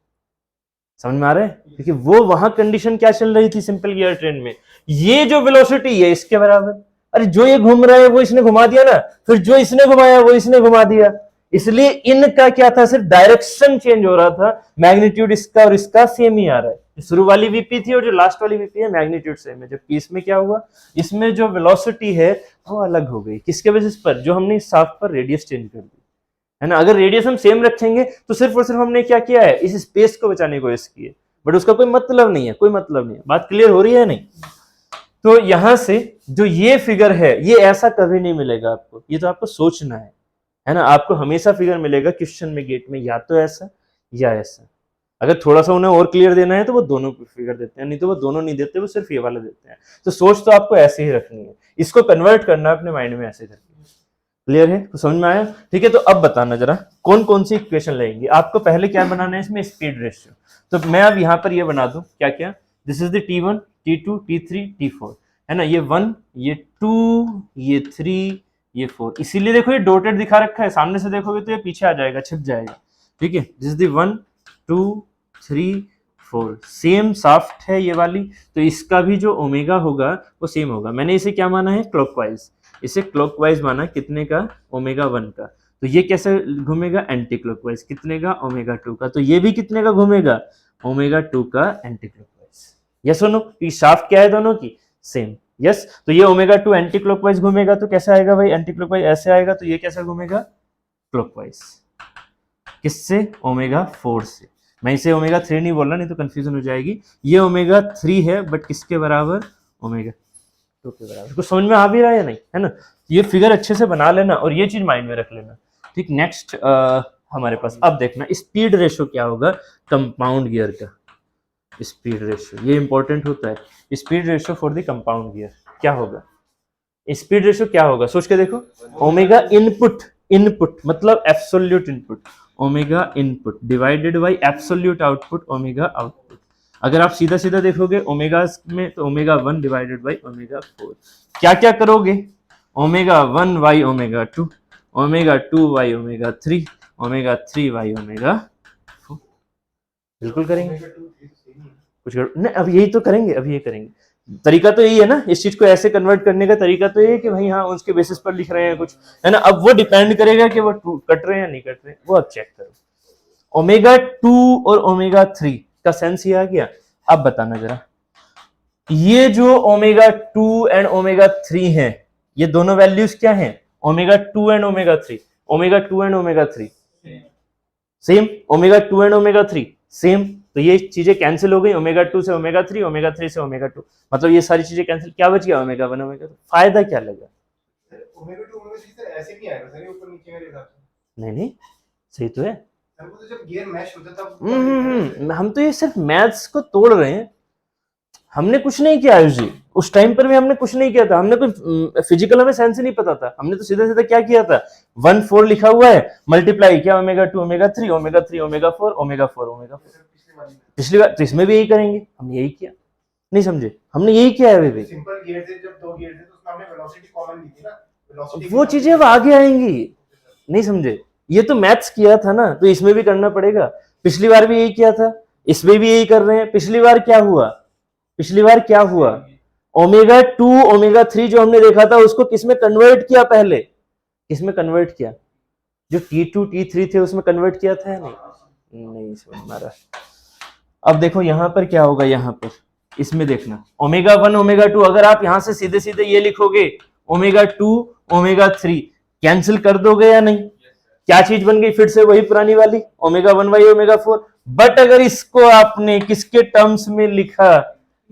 समझ में आ रहा है, क्योंकि वो वहां कंडीशन क्या चल रही थी सिंपल गियर ट्रेन में, ये जो वेलोसिटी है इसके बराबर। अरे जो ये घूम रहा है वो इसने घुमा दिया ना, फिर जो इसने घुमाया वो इसने घुमा दिया, इसलिए इनका क्या था, सिर्फ डायरेक्शन चेंज हो रहा था, मैग्नीट्यूड इसका और इसका सेम ही आ रहा है। शुरू वाली वीपी थी और जो लास्ट वाली वीपी है मैग्नीट्यूड सेम है, जबकि इसमें क्या हुआ, इसमें जो वेलोसिटी है वो अलग हो गई। किसके बेसिस पर, जो हमने इस शाफ्ट पर रेडियस चेंज कर दी है ना। अगर रेडियस हम सेम रखेंगे तो सिर्फ और सिर्फ हमने क्या किया है, इस स्पेस को बचाने की कोशिश की है, बट उसका कोई मतलब नहीं है, कोई मतलब नहीं है। बात क्लियर हो रही है नहीं। तो यहां से जो ये फिगर है ये ऐसा कभी नहीं मिलेगा आपको, ये तो आपको सोचना है ना। आपको हमेशा फिगर मिलेगा क्वेश्चन में, गेट में, या तो ऐसा या ऐसा। अगर थोड़ा सा उन्हें और क्लियर देना है तो वो दोनों फिगर देते हैं, नहीं तो वो दोनों नहीं देते, वो सिर्फ ये वाला देते हैं। तो सोच तो आपको ऐसे ही रखनी है, इसको कन्वर्ट करना अपने माइंड में ऐसे करके। क्लियर है, तो समझ में आया? ठीक है, तो अब बताना जरा कौन कौन सी इक्वेशन लगेंगी आपको। पहले क्या बनाना है इसमें, स्पीड रेशियो। तो मैं अब यहाँ पर ये बना दूं क्या क्या, this is the T1 T2 T3 T4 है ना, ये 1 ये 2 ये 3 ये 4, इसीलिए देखो ये डॉटेड दिखा रखा है, सामने से देखोगे तो ये पीछे आ जाएगा, छिप जाएगा। ठीक है, this is the 1 2 3 4, same shaft है ये वाली, तो इसका भी जो ओमेगा होगा वो सेम होगा। मैंने इसे क्या माना है, क्लॉकवाइज, इसे क्लॉकवाइज माना, कितने का, ओमेगा 1 का। तो ये कैसे घूमेगा, एंटी क्लॉकवाइज, कितने का, ओमेगा 2 का। तो ये भी कितने का घूमेगा, ओमेगा 2 का एंटी क्लॉकवाइज। यस और नो, शाफ्ट क्या है दोनों की, सेम। यस, तो ये ओमेगा 2 एंटी क्लॉकवाइज घूमेगा, तो कैसे आएगा भाई, एंटी क्लॉकवाइज ऐसे आएगा, तो ये कैसे घूमेगा, क्लॉकवाइज। किससे, ओमेगा 4 से। मैं इसे ओमेगा 3 नहीं बोल रहा, नहीं तो कंफ्यूजन हो जाएगी। ये ओमेगा 3 है, बट किसके बराबर, ओमेगा 2 के बराबर। कुछ समझ में आ भी रहा है या नहीं, है ना। ये फिगर अच्छे से बना लेना और ये चीज माइंड में रख लेना। ठीक, नेक्स्ट हमारे पास अब देखना स्पीड रेशो क्या होगा कंपाउंड गियर का। स्पीड रेशो ये इंपॉर्टेंट होता है, speed ratio for the compound gear क्या होगा, स्पीड रेशो क्या होगा, सोच के देखो। ओमेगा इनपुट, इनपुट मतलब absolute input, omega input divided by absolute output, omega output. अगर आप सीधा सीधा देखोगे ओमेगा में, तो ओमेगा 1 डिवाइडेड बाय ओमेगा 4। क्या क्या करोगे, omega 1 by omega 2, omega 2 by omega 3, omega 3 by omega 4। बिल्कुल करेंगे, कुछ नहीं, अब यही तो करेंगे, अब ये करेंगे। तरीका तो यही है ना, इस चीज को ऐसे कन्वर्ट करने का तरीका तो ये है कि भाई हाँ उसके बेसिस पर लिख रहे हैं कुछ, है ना। अब वो डिपेंड करेगा कि वो कट रहे हैं या नहीं कट रहे, वो अब चेक करो। ओमेगा 2 और ओमेगा 3 का सेंस ये आ गया। अब बताना जरा, ये जो ओमेगा 2 एंड ओमेगा 3 है, ये दोनों वैल्यूज क्या हैं, omega 2 and omega 3, omega 2 and omega 3 same, omega 2 and omega 3 same. तो ये चीजें कैंसिल हो गई, ओमेगा 2 से ओमेगा 3, ओमेगा 3 से ओमेगा 2, मतलब ये सारी चीजें कैंसिल, क्या बच गया, ओमेगा 1 ओमेगा 2। फायदा क्या लगा, ओमेगा 2 ओमेगा 3 सर ऐसे नहीं आएगा सर, ये ऊपर नीचे मेरे हिसाब से। नहीं नहीं सही तो है। सर वो तो जब गियर मैश होता है तब हम तो ये सिर्फ मैथ्स को तोड़ रहे हैं, हमने कुछ नहीं किया आयुष जी, उस टाइम पर भी हमने कुछ नहीं किया था, हमने कोई फिजिकल हमें सेंस ही नहीं पता था, हमने तो सीधा सीधा क्या किया था, 1 4 लिखा हुआ है, मल्टीप्लाई किया omega 2 omega 3 omega 3 omega 4 omega 4 omega 4। पिछली बार तो इसमें भी यही करेंगे, हमने यही किया, नहीं समझे, हमने यही किया है अभी भी। सिंपल गियर थे, जब 2 गियर थे तो उसमें हमने वेलोसिटी कॉमन ली थी ना, वेलोसिटी वो चीजें अब आगे आएंगी, नहीं समझे, ये तो मैथ्स किया था ना, तो इसमें भी करना पड़ेगा। पिछली बार भी यही किया था, इसमें भी यही कर रहे हैं। पिछली बार क्या हुआ, पिछली बार क्या हुआ, ओमेगा 2 ओमेगा 3 जो हमने देखा था उसको किसमें कन्वर्ट किया, पहले किसमें कन्वर्ट किया, जो T2 T3 थे उसमें कन्वर्ट किया था या नहीं समझ में आ रहा। अब देखो यहां पर क्या होगा, यहां पर इसमें देखना ओमेगा 1 ओमेगा 2, अगर आप यहां से सीधे सीधे ये लिखोगे ओमेगा 2 ओमेगा 3 कैंसिल कर दोगे या नहीं, क्या चीज बन गई, फिर से वही पुरानी वाली ओमेगा 1 बाई ओमेगा 4। बट अगर इसको आपने किसके टर्म्स में लिखा,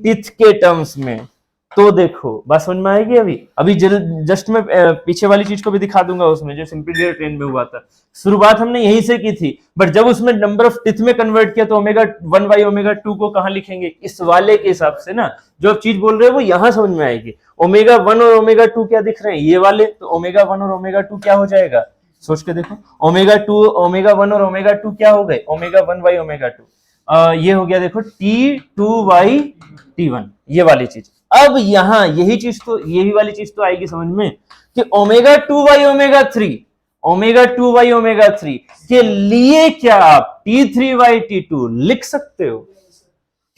टिथ के टर्म्स में, तो देखो बात समझ में आएगी। अभी जस्ट मैं पीछे वाली चीज को भी दिखा दूंगा, उसमें जो सिंपल गियर ट्रेन में हुआ था, शुरुआत हमने यहीं से की थी, बट जब उसमें नंबर ऑफ टिथ में कन्वर्ट किया तो ओमेगा 1 बाई ओमेगा 2 को कहां लिखेंगे, इस वाले के हिसाब से ना, जो आप चीज बोल रहे हो वो यहां समझ में आएगी। ओमेगा 1 और ओमेगा 2 क्या दिख रहे हैं, ये वाले, तो ओमेगा 1 और ओमेगा 2 क्या हो जाएगा, सोच के देखो, ओमेगा 1 और ओमेगा 2 क्या हो गए, ओमेगा 1 बाई ओमेगा 2, ये हो गया देखो T2 बाई T1, ये वाली चीज। अब यहां यही चीज तो, यही वाली चीज तो आएगी समझ में कि omega 2 by omega 3, omega 2 by omega 3 के लिए क्या आप T3 बाई T2 लिख सकते हो,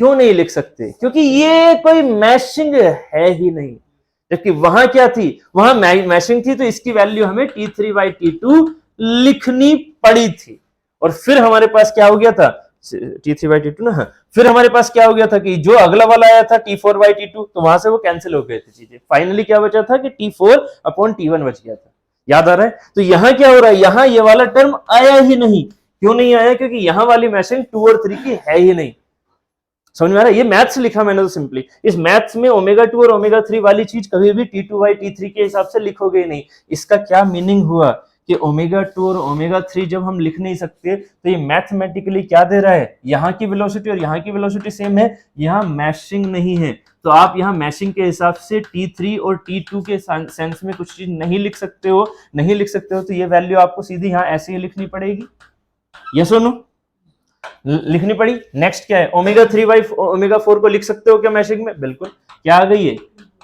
क्यों नहीं लिख सकते, क्योंकि ये कोई मैशिंग है ही नहीं। जबकि वहां क्या थी, वहां मैशिंग थी, तो इसकी वैल्यू हमें T3/T2 लिखनी पड़ी थी। और फिर हमारे पास क्या हो गया था, T3/T2 ना, हाँ, फिर हमारे पास क्या हो गया था कि जो अगला वाला आया था T4/T2, तो वहां से वो कैंसिल हो गए थे चीजें। फाइनली क्या बचा था कि T4/T1 बच गया था। याद आ रहा है? तो यहां क्या हो रहा है, यहां ये वाला टर्म आया ही नहीं। क्यों नहीं आया? क्योंकि यहां वाली मैशिंग 2 और 3 की है ही नहीं। समझ में आ रहा है? ये मैथ्स लिखा मैंने तो सिंपली। इस मैथ्स में ओमेगा 2 और ओमेगा 3 वाली चीज कभी भी T2/T3 के हिसाब से लिखोगे ही नहीं। इसका क्या मीनिंग हुआ कि ओमेगा 2 और ओमेगा 3 जब हम लिख नहीं सकते, तो ये मैथमेटिकली क्या दे रहा है, यहाँ की वेलोसिटी और यहाँ की वेलोसिटी सेम है, यहाँ मैशिंग नहीं है। तो आप यहाँ मैशिंग के हिसाब से T3 और T2 के सेंस में कुछ चीज नहीं लिख सकते हो, तो ये वैल्यू आपको सीधी यहाँ ऐसे ही लिखनी पड़ेगी। यस और नो? लिखनी पड़ी। नेक्स्ट क्या है, ओमेगा 3/, ओमेगा 4 को लिख सकते हो क्या मैशिंग में? बिल्कुल। क्या आ गई है?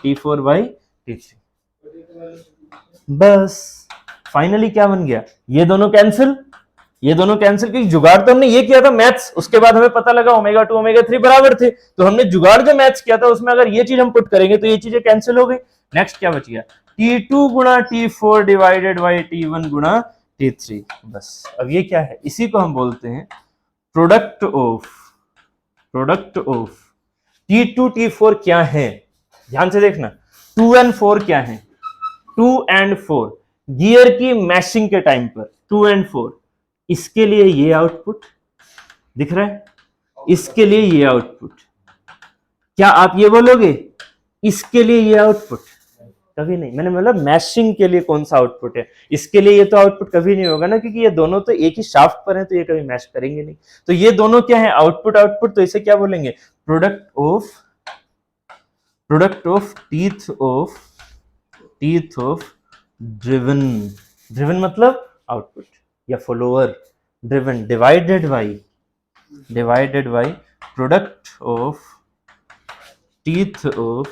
T4/T3। बस फाइनली क्या बन गया, ये दोनों कैंसिल, क्योंकि जुगाड़ तो हमने ये किया था मैथ्स, उसके बाद हमें पता लगा ओमेगा 2 ओमेगा 3 बराबर थे, तो हमने जुगाड़ जो मैथ्स किया था उसमें अगर ये चीज हम पुट करेंगे तो ये चीजें कैंसिल हो गई। नेक्स्ट क्या बच गया, T2 गुणा T4 डिवाइडेड बाई T1 गुणा T3। बस अब ये क्या है, इसी को हम बोलते हैं प्रोडक्ट ऑफ T2 T4 क्या है। ध्यान से देखना, 2 and 4 क्या है, 2 and 4 गियर की मैशिंग के टाइम पर 2 and 4, इसके लिए ये आउटपुट दिख रहा है, इसके लिए ये आउटपुट। क्या आप ये बोलोगे इसके लिए ये आउटपुट? कभी नहीं। मैंने मतलब मैशिंग के लिए कौन सा आउटपुट है, इसके लिए ये तो आउटपुट कभी नहीं होगा ना, क्योंकि ये दोनों तो एक ही शाफ्ट पर हैं, तो ये कभी मैश करेंगे नहीं। तो ये दोनों क्या है, आउटपुट, तो इसे क्या बोलेंगे, product of teeth of driven मतलब आउटपुट या follower, driven divided by product of teeth of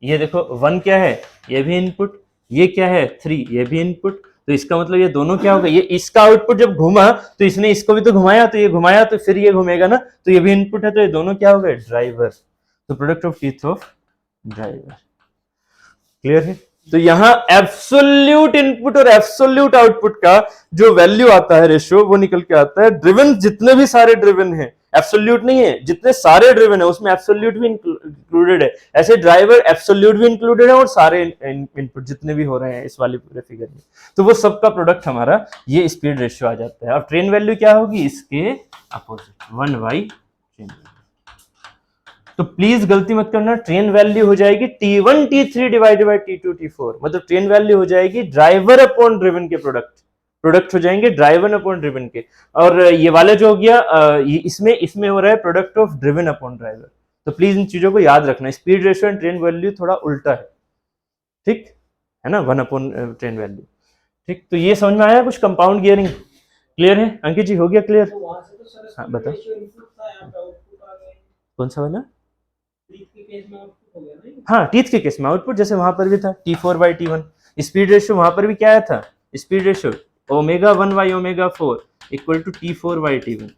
ये देखो 1 क्या है, ये भी इनपुट, ये क्या है 3, ये भी इनपुट, तो इसका मतलब ये दोनों क्या होगा, ये इसका आउटपुट जब घुमा तो इसने इसको भी तो घुमाया, तो ये घुमाया तो फिर ये घूमेगा ना, तो ये भी इनपुट है, तो ये दोनों क्या हो गए, ड्राइवर। तो product of teeth of driver. Clear है? तो यहां एब्सोल्यूट इनपुट और एब्सोल्यूट आउटपुट का जो वैल्यू आता है, रेशियो, वो निकल के आता है। ड्रिवन जितने भी सारे ड्रिवन हैं, एब्सोल्यूट नहीं है, जितने सारे ड्रिवन है उसमें एब्सोल्यूट भी इंक्लूडेड है। ऐसे ड्राइवर एब्सोल्यूट भी इंक्लूडेड है और सारे इनपुट जितने भी हो रहे हैं इस वाले पूरे फिगर में, तो वो सबका प्रोडक्ट हमारा ये स्पीड रेशियो आ जाता है। अब ट्रेन वैल्यू क्या होगी, इसके अपोजिट 1/ट्रेन। तो प्लीज गलती मत करना, ट्रेन वैल्यू हो जाएगी T1 T3 divided by T2 T4, मतलब ट्रेन वैल्यू हो जाएगी ड्राइवर अपॉन ड्रिवन के प्रोडक्ट हो जाएंगे ड्राइवन अपॉन ड्रिवन के। और ये वाला जो हो गया इसमें हो रहा है product of driven upon driver. तो प्लीज इन चीजों को याद रखना, speed ratio and train value थोड़ा उल्टा है, ठीक है ना, 1 अपॉन ट्रेन वैल्यू। ठीक, तो ये समझ में आया कुछ, कंपाउंड गियरिंग क्लियर है? अंकित जी हो गया क्लियर? तो वहां से तो सर हाँ, बताओ। इनपुट था, यहाँ पे आउटपुट आ गया। कौन सा वाला? टीथ के केस में आउटपुट हो गया ना। हाँ, टीथ के केस में आउटपुट जैसे वहां पर भी था T4/T1। स्पीड रेशियो वहां पर भी क्या आया था, speed ratio omega omega 4 equal to T4/T1,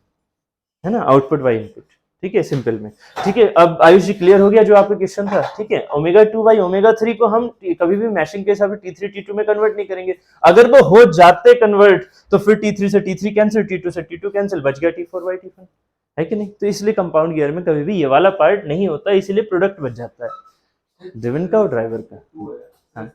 है ना, आउटपुट बाई इनपुट। ठीक है, सिंपल में। ठीक है, अब आयुष जी क्लियर हो गया जो आपका क्वेश्चन था? ठीक है, ओमेगा 2/ओमेगा 3 को हम कभी भी मैशिंग के हिसाब से T3 T2 में कन्वर्ट नहीं करेंगे। अगर वो हो जाते कन्वर्ट तो फिर T3 से T3 कैंसिल, T2 से T2 कैंसिल, बच गया T4/T1, है कि नहीं? तो इसलिए कंपाउंड गियर में कभी भी ये वाला पार्ट नहीं होता, इसलिए प्रोडक्ट बच जाता है ड्रिवन का और ड्राइवर का। हाँ।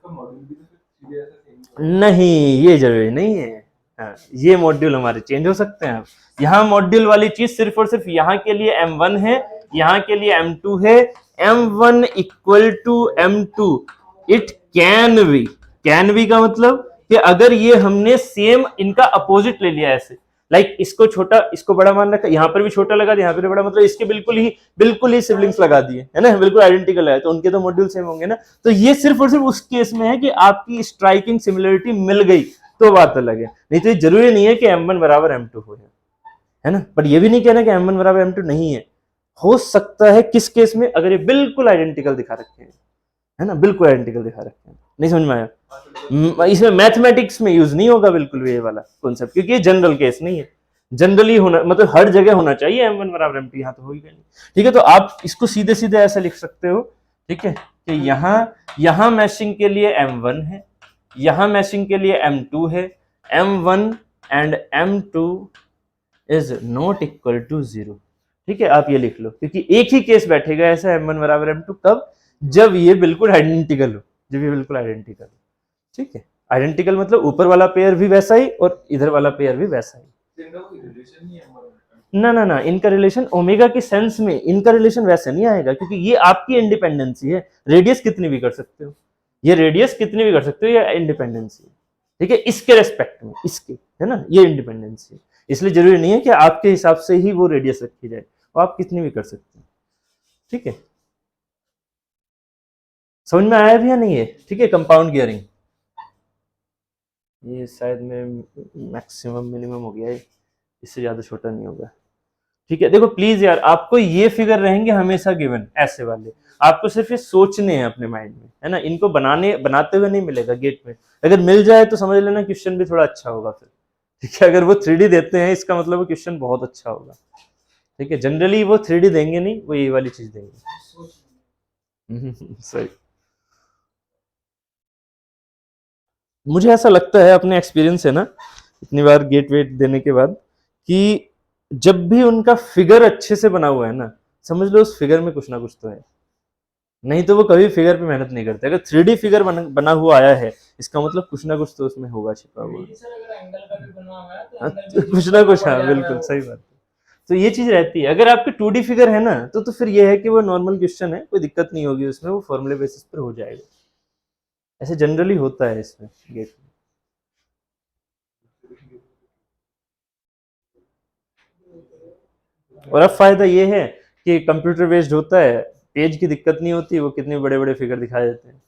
नहीं, ये जरूरी नहीं है। हाँ, ये मॉड्यूल हमारे चेंज हो सकते हैं। यहाँ मॉड्यूल वाली चीज सिर्फ और सिर्फ यहाँ के लिए M1 है, यहाँ के लिए M2 है। M1 equal to M2, it can be का मतलब कि अगर ये हमने सेम इनका अपोजिट ले लिया ऐसे, लाइक इसको छोटा इसको बड़ा मान रखा, यहाँ पर भी छोटा लगा दिया, यहाँ पर भी बड़ा, मतलब इसके बिल्कुल ही सिबलिंग्स लगा दिए, है ना, बिल्कुल आइडेंटिकल है, तो उनके तो मॉड्यूल सेम होंगे ना। तो ये सिर्फ और सिर्फ उस केस में है कि आपकी स्ट्राइकिंग सिमिलरिटी मिल गई तो बात अलग है, नहीं तो ये जरूरी नहीं है कि M1 बराबर M2 हो, है ना। बट ये भी नहीं कहना कि M1 बराबर M2 नहीं है, हो सकता है किस केस में, अगर ये बिल्कुल आइडेंटिकल दिखा रखे हैं, है ना, बिल्कुल आइडेंटिकल दिखा रखे हैं। नहीं समझ में आया? इसमें मैथमेटिक्स में यूज नहीं होगा बिल्कुल भी ये वाला कॉन्सेप्ट, क्योंकि ये जनरल केस नहीं है। जनरली होना मतलब हर जगह होना चाहिए M1 बराबर M2, यहाँ तो हो ही नहीं। ठीक है, तो आप इसको सीधे सीधे ऐसा लिख सकते हो ठीक है, कि यहाँ मैशिंग के लिए M1 है, यहाँ मैशिंग के लिए M2 है, M1 and M2 is not equal to 0। ठीक है, आप ये लिख लो, क्योंकि एक ही केस बैठेगा ऐसा M1 बराबर M2, कब? जब ये बिल्कुल आइडेंटिकल हो, जब ये बिल्कुल आइडेंटिकल हो। ठीक है, आइडेंटिकल मतलब ऊपर वाला पेयर भी वैसा ही और इधर वाला पेयर भी वैसा ही। इनका कोई रिलेशन नहीं है हमारा। ना, इनका रिलेशन ओमेगा के सेंस में इनका रिलेशन वैसे नहीं आएगा, क्योंकि ये आपकी इंडिपेंडेंसी है, रेडियस कितनी भी कर सकते हो, ये रेडियस कितनी भी कर सकते हो, ये इंडिपेंडेंसी है। ठीक है, इसके रेस्पेक्ट में, इसके, है ना, ये इंडिपेंडेंसी है। इसलिए जरूरी नहीं है कि आपके हिसाब से ही वो रेडियस रखी जाए, वो आप कितनी भी कर सकते हैं। ठीक है, समझ में आया भी या नहीं है? ठीक है, कंपाउंड गियरिंग ये शायद में मैक्सिमम मिनिमम हो गया है, इससे ज्यादा छोटा नहीं होगा। ठीक है, देखो प्लीज यार, आपको ये फिगर रहेंगे हमेशा गिवन, ऐसे वाले आपको सिर्फ ये सोचने हैं अपने माइंड में, है ना, इनको बनाते हुए नहीं मिलेगा गेट में। अगर मिल जाए तो समझ लेना क्वेश्चन भी थोड़ा अच्छा होगा फिर। ठीक है, अगर वो 3D देते हैं इसका मतलब वो क्वेश्चन बहुत अच्छा होगा। ठीक है, जनरली वो 3D देंगे नहीं, वो ये वाली चीज देंगे। सही, मुझे ऐसा लगता है, अपने एक्सपीरियंस है ना, इतनी बार गेट वेट देने के बाद, कि जब भी उनका फिगर अच्छे से बना हुआ है ना, समझ लो उस फिगर में कुछ ना कुछ तो है, नहीं तो वो कभी फिगर पे मेहनत नहीं करते। अगर 3D फिगर बना हुआ आया है, इसका मतलब कुछ ना कुछ तो उसमें होगा छिपा हुआ, सर अगर एंगल का भी बना हुआ है तो हाँ, एंगल तो कुछ ना कुछ, हाँ बिल्कुल सही बात है। तो ये चीज रहती है, अगर आपके 2D फिगर है ना, तो फिर ये है कि वो नॉर्मल क्वेश्चन है, कोई दिक्कत नहीं होगी उसमें, वो फॉर्मूले बेसिस पर हो जाएगा। ऐसे जनरली होता है इसमें गेट में। और अब फायदा ये है कि कंप्यूटर बेस्ड होता है, पेज की दिक्कत नहीं होती, वो कितने बड़े बड़े फिगर दिखा देते हैं।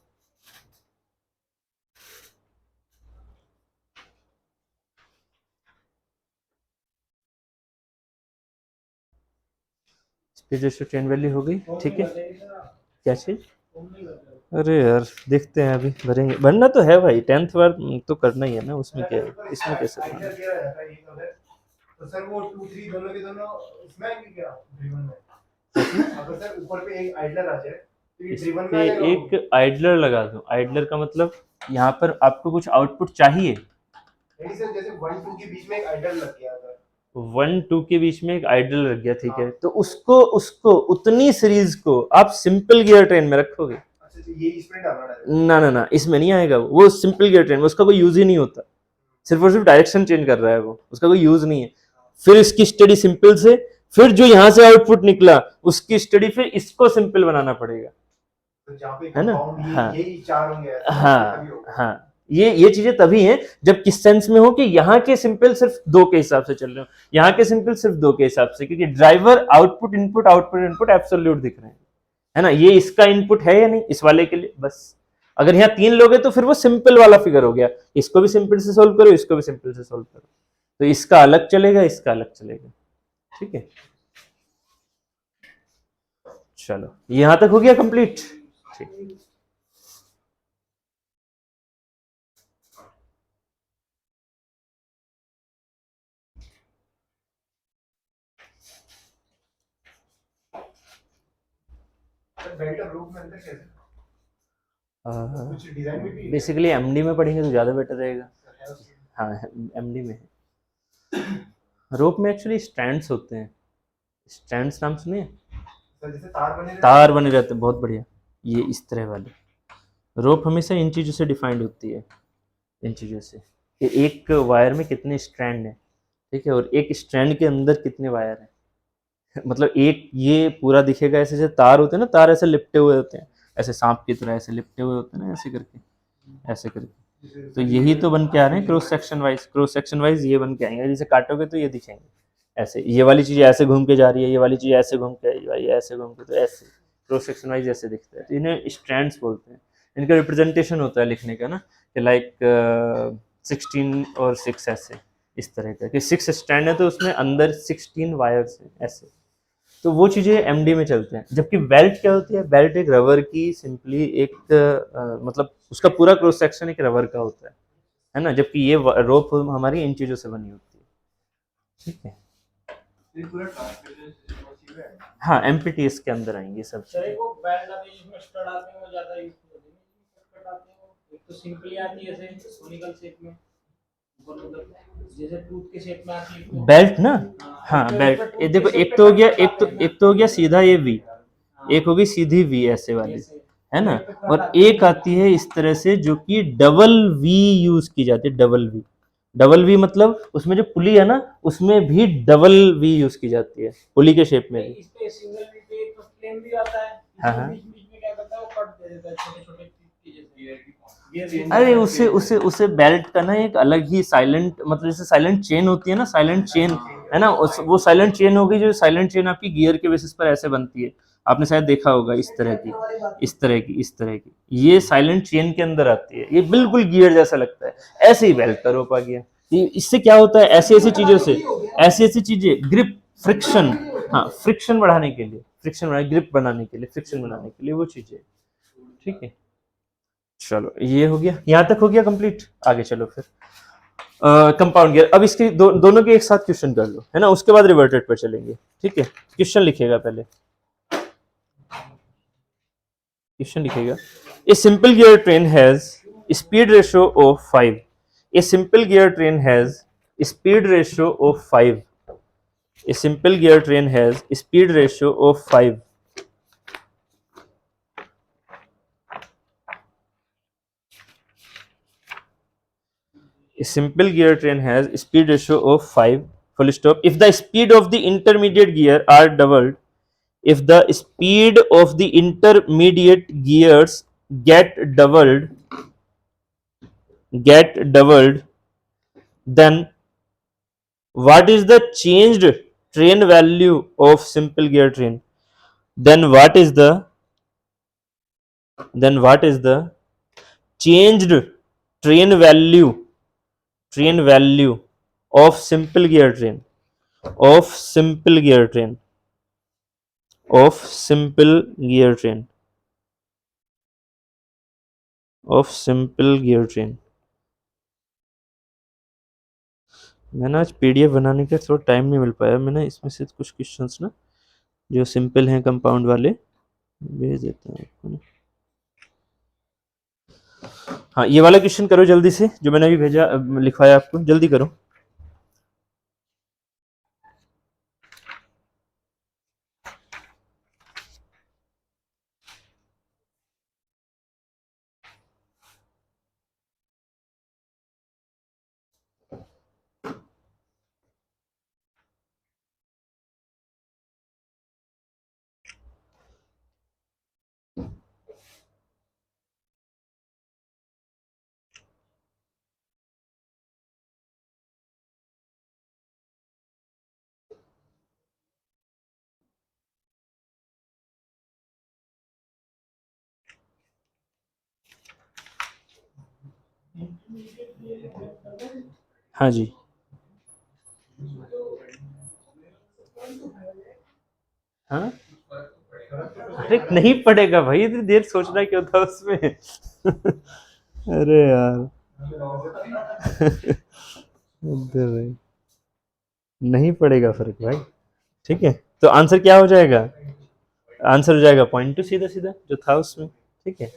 स्पीड रेशियो चेन वैल्यू हो गई। ठीक है, क्या चीज? अरे यार देखते हैं, अभी भरेंगे, भरना तो है भाई, 10th बार तो करना ही है ना, उसमें क्या है, इसमें कैसे आइडिया भरना? दिया रहता है ये तो है। तो सर वो 2 3 दोनों के दोनों इसमें आएंगे क्या ड्रिवन में? अगर सर ऊपर पे एक आइडलर आ जाए तो ये इस ड्रिवन में पे आ जाएगा। एक आइडलर लगा दो। आइडलर का मतलब यहाँ पर आपको कुछ आउटपुट चाहिए, नहीं सर, जैसे 1 2 के बीच में एक आइडल लग गया था। 1 2 के बीच में एक आइडल लग गया, ठीक है, तो उसको उसको उतनी सीरीज को आप सिंपल गियर ट्रेन में रखोगे। अच्छा तो ये इसमें डालना डायरेक्ट। ना, इसमें नहीं आएगा, वो सिंपल गियर ट्रेन में, उसका कोई यूज ही नहीं होता, सिर्फ और सिर्फ डायरेक्शन चेंज कर रहा है वो, उसका कोई यूज नहीं है। फिर इसकी स्टडी सिंपल से, फिर जो यहाँ से आउटपुट निकला उसकी स्टडी फिर इसको सिंपल बनाना पड़ेगा, तो जहाँ पे है ना? कंपाउंड हाँ यही 4 होंगे ऐसे, हाँ तभी होगा। हाँ, ये चीजें तभी हैं जब किस सेंस में हो कि यहाँ के सिंपल सिर्फ 2 के हिसाब से चल रहे हो, यहाँ के सिंपल सिर्फ 2 के हिसाब से, क्योंकि ड्राइवर आउटपुट इनपुट एब्सोल्यूट दिख रहे हैं, है ना, ये इसका इनपुट है या नहीं इस वाले के लिए, बस। अगर यहाँ 3 लोग हैं तो फिर वो सिंपल वाला फिगर हो गया, इसको भी सिंपल से सोल्व करो, इसको भी सिंपल से सोल्व करो, तो इसका अलग चलेगा, इसका अलग चलेगा। ठीक है, चलो यहाँ तक हो गया कंप्लीट। ठीक, सर बेल्ट और रूप में अंतर कैसे? कुछ डिजाइन में भी है? बेसिकली एमडी में पढ़ेंगे तो ज़्यादा बेटर रहेगा। है उसमें? हाँ, एमडी में है। रोप में एक्चुअली स्ट्रैंड्स होते हैं, स्ट्रैंड्स नाम सुने? सर जैसे तार बने रहते हैं। तार बने रहते हैं, बहुत बढ़िया। ये इस तरह वाले रोप हमेशा इन चीज़ों से डिफाइंड होती है, इन चीज़ों से कि एक वायर में कितने स्ट्रैंड हैं, ठीक है, और एक स्ट्रैंड के अंदर कितने वायर हैं। मतलब एक ये पूरा दिखेगा ऐसे, जैसे तार होते हैं ना, तार ऐसे लिपटे हुए होते हैं, ऐसे सांप की तरह ऐसे लिपटे हुए होते हैं ना, ऐसे करके, ऐसे करके। तो यही तो बन के आ रहे हैं क्रॉस सेक्शन वाइज ये बन के आएंगे, जैसे काटोगे तो ये दिखेंगे ऐसे, ये वाली चीज़ ऐसे घूम के जा रही है, ये वाली चीज़ ऐसे घूम के, ये ऐसे घूम के, तो ऐसे क्रॉस सेक्शन वाइज ऐसे दिखता है। तो इन्हें स्ट्रैंड्स बोलते हैं। इनका रिप्रेजेंटेशन होता है लिखने का ना, कि लाइक 16 और 6 ऐसे, इस तरह का, कि 6 स्ट्रैंड है तो उसमें अंदर 16 वायर्स हैं ऐसे। तो वो चीज़ें एमडी में चलते हैं। जबकि बेल्ट क्या होती है? बेल्ट एक रबर की सिंपली एक मतलब उसका पूरा क्रॉस सेक्शन एक रबर का होता है ना, जबकि ये रोप हमारी इन चीज़ों से बनी होती है। ठीक है, फिर पूरा ट्रांसफर है। हाँ एमपीटीएस के अंदर आएंगे सब सर चीजें। एक वो बैंड आते हैं जिसमें स्टड आते हैं वो ज्यादा यूज होते हैं, कट आते हैं वो एक तो सिंपली आती है ऐसे कोनिकल शेप में ऊपर मतलब जैसे टूथ के शेप में आती है बेल्ट ना, हाँ बेल्ट, ये देखो एक तो हो गया, एक तो हो गया सीधा ये वी, एक होगी सीधी वी ऐसे वाली, है ना, और एक आती है इस तरह से जो कि डबल वी यूज की जाती है, डबल वी। डबल वी मतलब उसमें जो पुली है ना उसमें भी डबल वी यूज की जाती है, पुली के शेप में भी। इस पे सिंगल वी पे तो प्लेन भी आता है, हाँ, हाँ। बीच बीच में क्या करता है वो कट दे देता है छोटे छोटे चीजें। अरे उसे बेल्ट का ना एक अलग ही साइलेंट, मतलब जैसे साइलेंट चेन होती है ना, साइलेंट चेन है ना, वो साइलेंट चेन होगी, जो साइलेंट चेन आपकी गियर के बेसिस पर ऐसे बनती है, आपने शायद देखा होगा इस तरह की, इस तरह की, इस तरह की, ये साइलेंट चेन के अंदर आती है, ये बिल्कुल गियर जैसा लगता है, ऐसे ही बेल्ट का रोप आ गया। ये इससे क्या होता है, ऐसी ऐसी चीजों से, ऐसी ऐसी चीजें, ग्रिप, फ्रिक्शन, हाँ फ्रिक्शन बढ़ाने के लिए, फ्रिक्शन बढ़ाने, ग्रिप बनाने के लिए, फ्रिक्शन बनाने के लिए वो चीजें, ठीक है। चलो ये हो गया, यहाँ तक हो गया कंप्लीट, आगे चलो फिर कंपाउंड गियर। अब इसके दोनों के एक साथ क्वेश्चन कर लो, है ना, उसके बाद रिवर्टेड पर चलेंगे, ठीक है। क्वेश्चन लिखेगा पहले, क्वेश्चन लिखेगा, a simple gear train has speed ratio of 5, a simple gear train has speed ratio of 5, a simple gear train has speed ratio of 5, a simple gear train has speed ratio of 5 full stop if the speed of the intermediate gear are doubled, if the speed of the intermediate gears get doubled, then what is the changed train value of simple gear train, then what is the changed train value of simple gear train, of simple gear train, of simple gear train, of simple gear train। मैंने आज PDF बनाने का थोड़ा time नहीं मिल पाया, मैंने इसमें से कुछ क्वेश्चंस ना जो सिंपल हैं कंपाउंड वाले भेज देता हूँ आपको ना। हाँ ये वाला क्वेश्चन करो जल्दी से, जो मैंने अभी भेजा लिखवाया आपको, जल्दी करो। हाँ जी, हाँ अरे नहीं पड़ेगा भाई, इतनी देर सोचना क्यों था उसमें अरे यार इधर भाई नहीं पड़ेगा फर्क भाई, ठीक है। तो आंसर क्या हो जाएगा, आंसर हो जाएगा 0.2 सीधा सीधा जो था उसमें, ठीक है।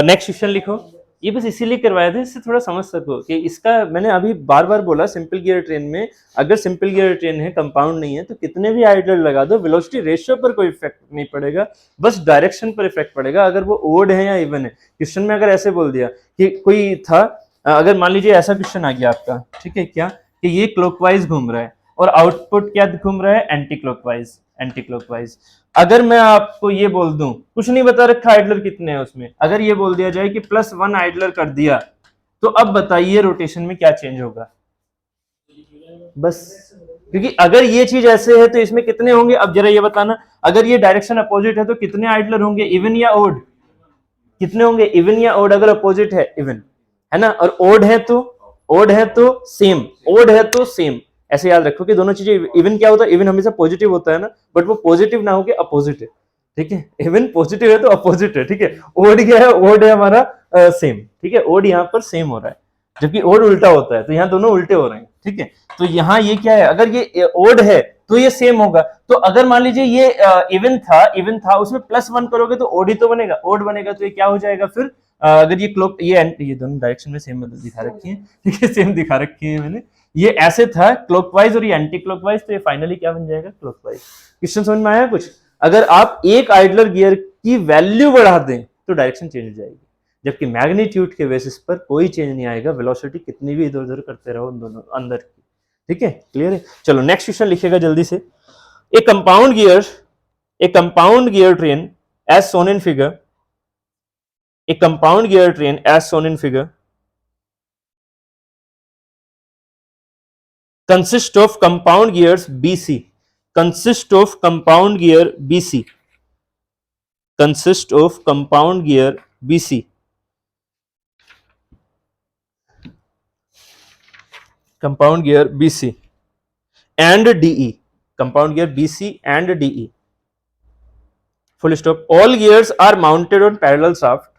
नेक्स्ट क्वेश्चन लिखो, ये बस इसीलिए करवाया था इससे थोड़ा समझ सको कि इसका, मैंने अभी बार बार बोला सिंपल गियर ट्रेन में अगर सिंपल गियर ट्रेन है, कंपाउंड नहीं है, तो कितने भी आइडल लगा दो, वेलोसिटी रेशियो पर कोई इफेक्ट नहीं पड़ेगा, बस डायरेक्शन पर इफेक्ट पड़ेगा, अगर वो ओड है या इवन है। क्वेश्चन में अगर ऐसे बोल दिया कि कोई था, अगर मान लीजिए ऐसा क्वेश्चन आ गया आपका, ठीक है, क्या कि ये क्लॉकवाइज घूम रहा है और आउटपुट क्या घूम रहा है, एंटी क्लॉकवाइज, एंटी क्लॉकवाइज। अगर मैं आपको ये बोल दूं, कुछ नहीं बता रखा आइडलर कितने हैं उसमें, अगर ये बोल दिया जाए कि +1 आइडलर कर दिया, तो अब बताइए रोटेशन में क्या चेंज होगा, बस, क्योंकि अगर ये चीज ऐसे है तो इसमें कितने होंगे, अब जरा ये बताना, अगर ये डायरेक्शन अपोजिट है तो कितने आइडलर होंगे, इवन या ओड, कितने होंगे, इवन या ओड, अगर अपोजिट है इवन, है ना, और ओड है तो सेम, ओड है तो सेम, ऐसे याद रखो कि दोनों चीजें, इवन क्या होता है, इवन हमेशा पॉजिटिव होता है ना, बट वो पॉजिटिव ना होके अपोजिट है, ठीक है, इवन पॉजिटिव है तो अपोजिट है, ठीक है। ओड क्या है, ओड है हमारा सेम, ठीक है, ओड यहाँ पर सेम हो रहा है, जबकि ओड उल्टा होता है, तो यहाँ दोनों उल्टे हो रहे हैं, ठीक है। तो यहाँ ये क्या है, अगर ये ओड है तो ये सेम होगा। तो अगर मान लीजिए ये इवन था उसमें +1 करोगे तो ओडी तो बनेगा, ओड बनेगा, तो ये क्या हो जाएगा फिर अगर ये क्लॉक ये दोनों डायरेक्शन में सेम मतलब दिखा रखी है, ठीक है, सेम दिखा रखी है मैंने, ये ऐसे था क्लॉकवाइज और ये एंटी क्लॉकवाइज, तो ये फाइनली क्या बन जाएगा, क्लॉकवाइज। क्वेश्चन समझ में आया कुछ? अगर आप एक आइडलर गियर की वैल्यू बढ़ा दें तो डायरेक्शन चेंज हो जाएगी, जबकि मैग्नीट्यूड के बेसिस पर कोई चेंज नहीं आएगा, वेलोसिटी कितनी भी इधर उधर करते रहो उन दोनों अंदर की, ठीक है, क्लियर है। चलो नेक्स्ट क्वेश्चन लिखिएगा जल्दी से। A compound gear train as shown in figure, a compound gear train as shown in figure consists of compound gears BC, consists of compound gear BC, consists of compound gear BC, compound gear BC and DE, compound gear BC and DE, full stop. All gears are mounted on parallel shaft,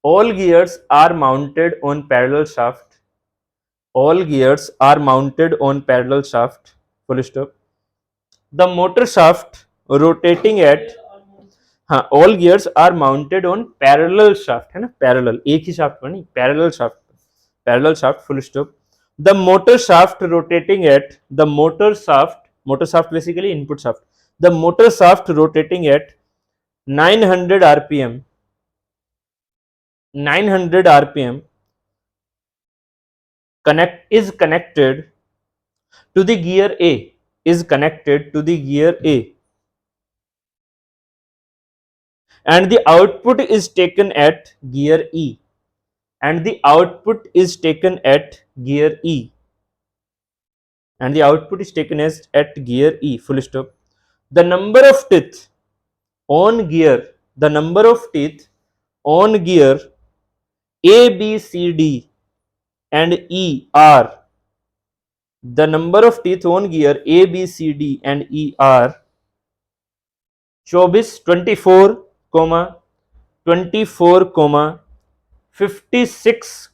all gears are mounted on parallel shaft, all gears are mounted on parallel shaft, full stop. The motor shaft rotating at, हाँ, all gears are mounted on parallel shaft, है ना, parallel, एक ही shaft पर नहीं, parallel shaft, full stop. The motor shaft rotating at, the motor shaft basically input shaft, the motor shaft rotating at 900 rpm, 900 rpm is connected to the gear A, is connected to the gear A, and the output is taken at gear E, and the output is taken at gear E, and the output is taken as at gear E, full stop. The number of teeth on gear, the number of teeth on gear A, B, C, D and E are, the number of teeth on gear A, B, C, D and E are 24, 24, 56,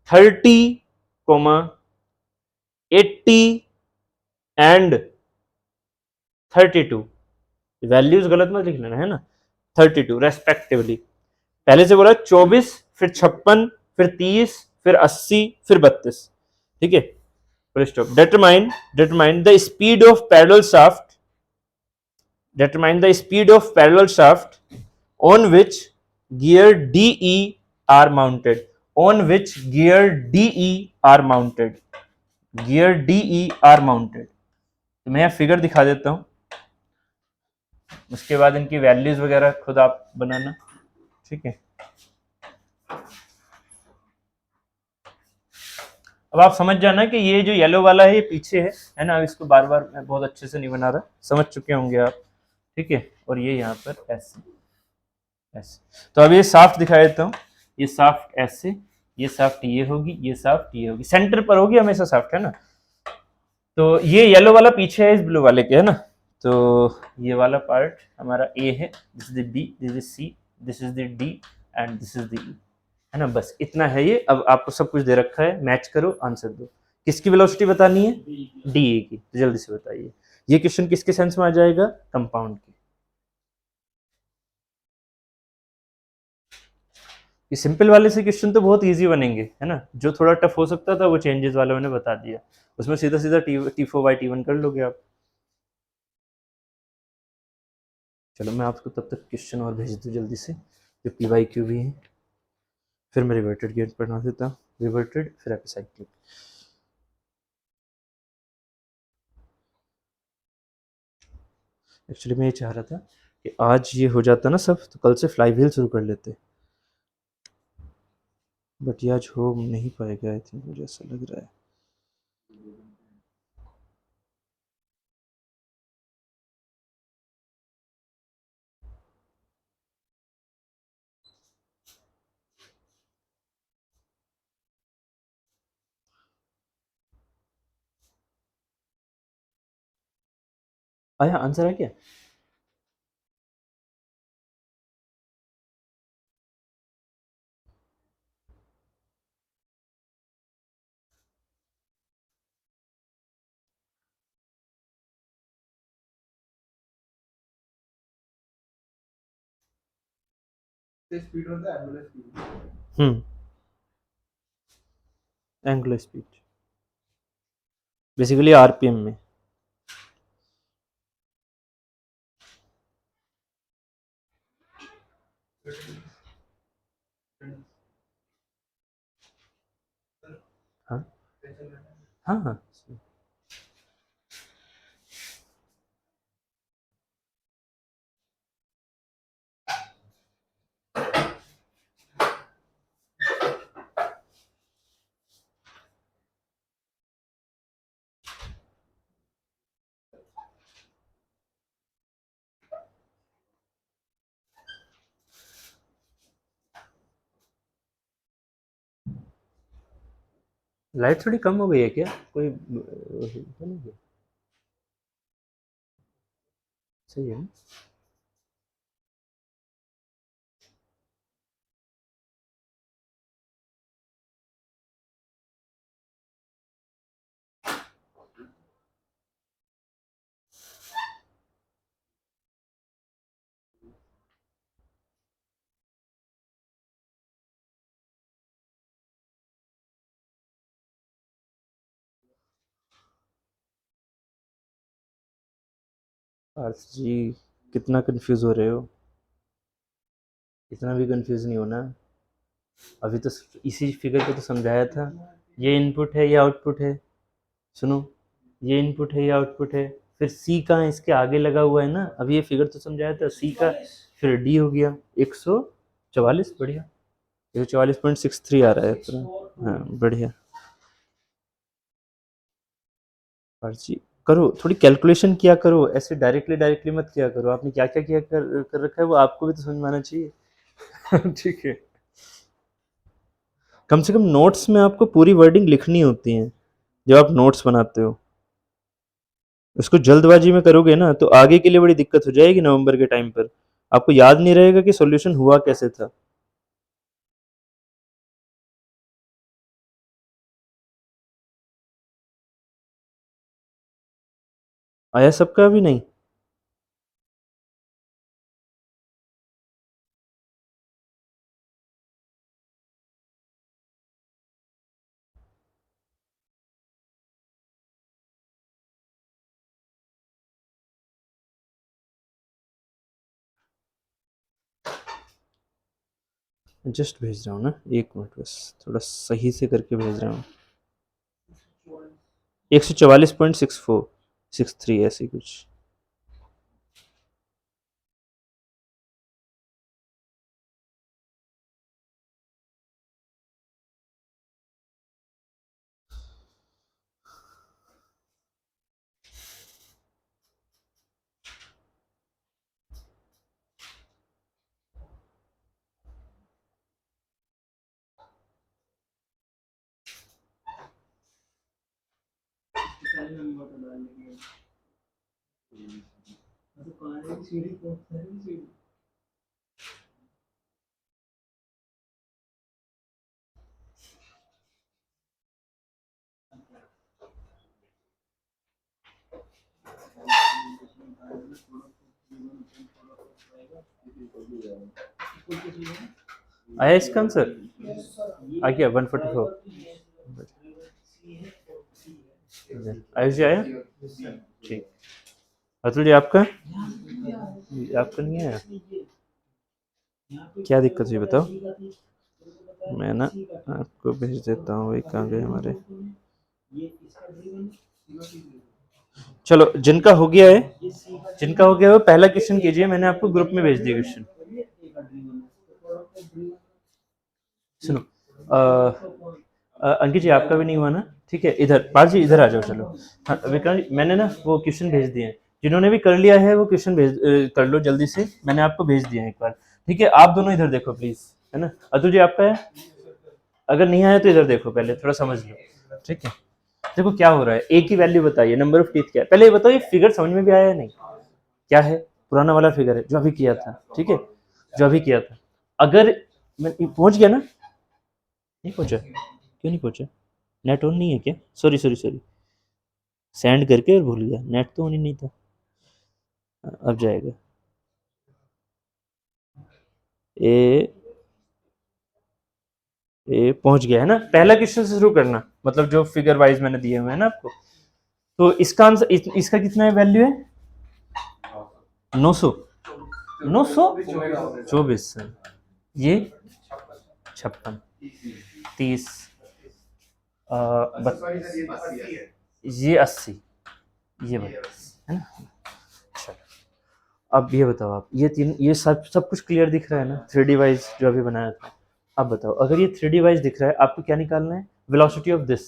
30, 80 and 32। Values गलत मत लिख लेना, है ना, 32 respectively. पहले से बोला 24, फिर 56, फिर 30, फिर 80, फिर 32, ठीक है, full stop. Determine the speed of parallel shaft, determine the speed of parallel shaft on which gear DE are mounted, on which gear DE are mounted, gear DE are mounted। तो मैं यहाँ फिगर दिखा देता हूँ, उसके बाद इनकी values वगैरह खुद आप बनाना, ठीक है। अब आप समझ जाना कि ये जो येलो वाला है ये पीछे है ना, इसको बार बार मैं बहुत अच्छे से नहीं बना रहा, समझ चुके होंगे आप, ठीक है। और ये यहाँ पर ऐसे ऐसे, तो अब ये साफ्ट दिखा देता हूँ, ये साफ्ट ऐसे, ये साफ्ट ये होगी, ये साफ्ट ये होगी, सेंटर पर होगी हमेशा साफ्ट, है ना। तो ये येलो वाला पीछे है इस ब्लू वाले के, है ना। तो ये वाला पार्ट हमारा ए है, this is the B, this is C, this is the D and this is the E, है ना, बस इतना है ये। अब आपको सब कुछ दे रखा है, मैच करो, आंसर दो। किसकी वेलोसिटी बतानी है, डी ए की, तो जल्दी से बताइए। ये क्वेश्चन किसके सेंस में आ जाएगा, कंपाउंड के। ये सिंपल वाले से क्वेश्चन तो बहुत इजी बनेंगे, है ना, जो थोड़ा टफ हो सकता था वो चेंजेस वाले मैंने बता दिया, उसमें सीधा सीधा T4/T1 कर लोगे आप। चलो मैं आपको तब तक क्वेश्चन और भेज दूँ जल्दी से, जो PYQ भी है, फिर मैं रिवर्टेड गियर पढ़ा देता हूँ, रिवर्टेड फिर एपिसाइक्लिक। एक्चुअली मैं ये चाह रहा था कि आज ये हो जाता ना सब, तो कल से फ्लाई व्हील शुरू कर लेते, बट ये आज हो नहीं पाएगा, आई थिंक, मुझे ऐसा लग रहा है। आया आंसर है क्या? स्पीड होता है angular speed angular speed basically RPM में। हाँ हाँ हाँ लाइट थोड़ी कम हो गई है क्या? कोई तो नहीं है? सही है ना? पार्थ जी कितना कंफ्यूज हो रहे हो? इतना भी कंफ्यूज नहीं होना। अभी तो इसी फिगर को तो समझाया था। ये इनपुट है, ये आउटपुट है। सुनो, ये इनपुट है, ये आउटपुट है। फिर सी कहाँ इसके आगे लगा हुआ है ना। अभी ये फिगर तो समझाया था सी का, फिर डी हो गया 144। बढ़िया, 144.63 आ रहा है पूरा। हाँ बढ़िया। पर्ची करो, थोड़ी कैलकुलेशन किया करो, ऐसे डायरेक्टली डायरेक्टली मत किया करो। आपने क्या क्या किया कर रखा है वो आपको भी तो समझ में आना चाहिए। ठीक है, कम से कम नोट्स में आपको पूरी वर्डिंग लिखनी होती है जब आप नोट्स बनाते हो। उसको जल्दबाजी में करोगे ना तो आगे के लिए बड़ी दिक्कत हो जाएगी। नवंबर के टाइम पर आपको याद नहीं रहेगा कि सॉल्यूशन हुआ कैसे था। आया सबका? भी नहीं? जस्ट भेज रहा हूँ ना, 1 मिनट बस, थोड़ा सही से करके भेज रहा हूँ। 144.6463 ऐसी कुछ। आया इसका आंसर? आ गया 144। आयुष जी आया? ठीक। अतुल जी आपका? आपका नहीं आया? क्या दिक्कत हुई बताओ? मैं ना आपको भेज देता हूँ। वही कहाँ गए हमारे? चलो, जिनका हो गया है, जिनका हो गया है वो पहला क्वेश्चन कीजिए। मैंने आपको ग्रुप में भेज दिया क्वेश्चन। सुनो, अंकित जी आपका भी नहीं हुआ ना? ठीक है, इधर पार्थ जी इधर आ जाओ। चलो हाँ, विक्रांत जी मैंने ना वो क्वेश्चन भेज दिए हैं। जिन्होंने भी कर लिया है वो क्वेश्चन भेज कर लो जल्दी से। मैंने आपको भेज दिया है एक बार। ठीक है, आप दोनों इधर देखो प्लीज, है ना। अतुल जी आपका है? अगर नहीं आया तो इधर देखो, पहले थोड़ा समझ लो। ठीक है, देखो क्या हो रहा है। ए की वैल्यू बताइए, नंबर ऑफ टीथ क्या है। पहले ये बताओ ये फिगर समझ में भी आया है नहीं? क्या है? पुराना वाला फिगर है जो अभी किया था। ठीक है, जो अभी किया था। अगर मैं पहुंच गया ना? नहीं पहुंचा? क्यों नहीं पहुंचा? नेट ऑन नहीं है क्या? सॉरी सॉरी सॉरी, सेंड करके और भूल गया। नेट तो ऑन ही नहीं था। अब जाएगा। ए ये पहुंच गया है ना। पहला क्वेश्चन से शुरू करना, मतलब जो फिगर वाइज मैंने दिए हुए हैं ना आपको। तो इसका आंसर इसका कितना है वैल्यू है 924 सर, ये 56 30 ये 80 ये 32 है ना। चलो अब ये बताओ आप, ये तीन ये सब कुछ क्लियर दिख रहा है ना 3D वाइज जो अभी बनाया था। अब बताओ अगर ये 3D वाइज दिख रहा है, आपको क्या निकालना है, वेलोसिटी ऑफ दिस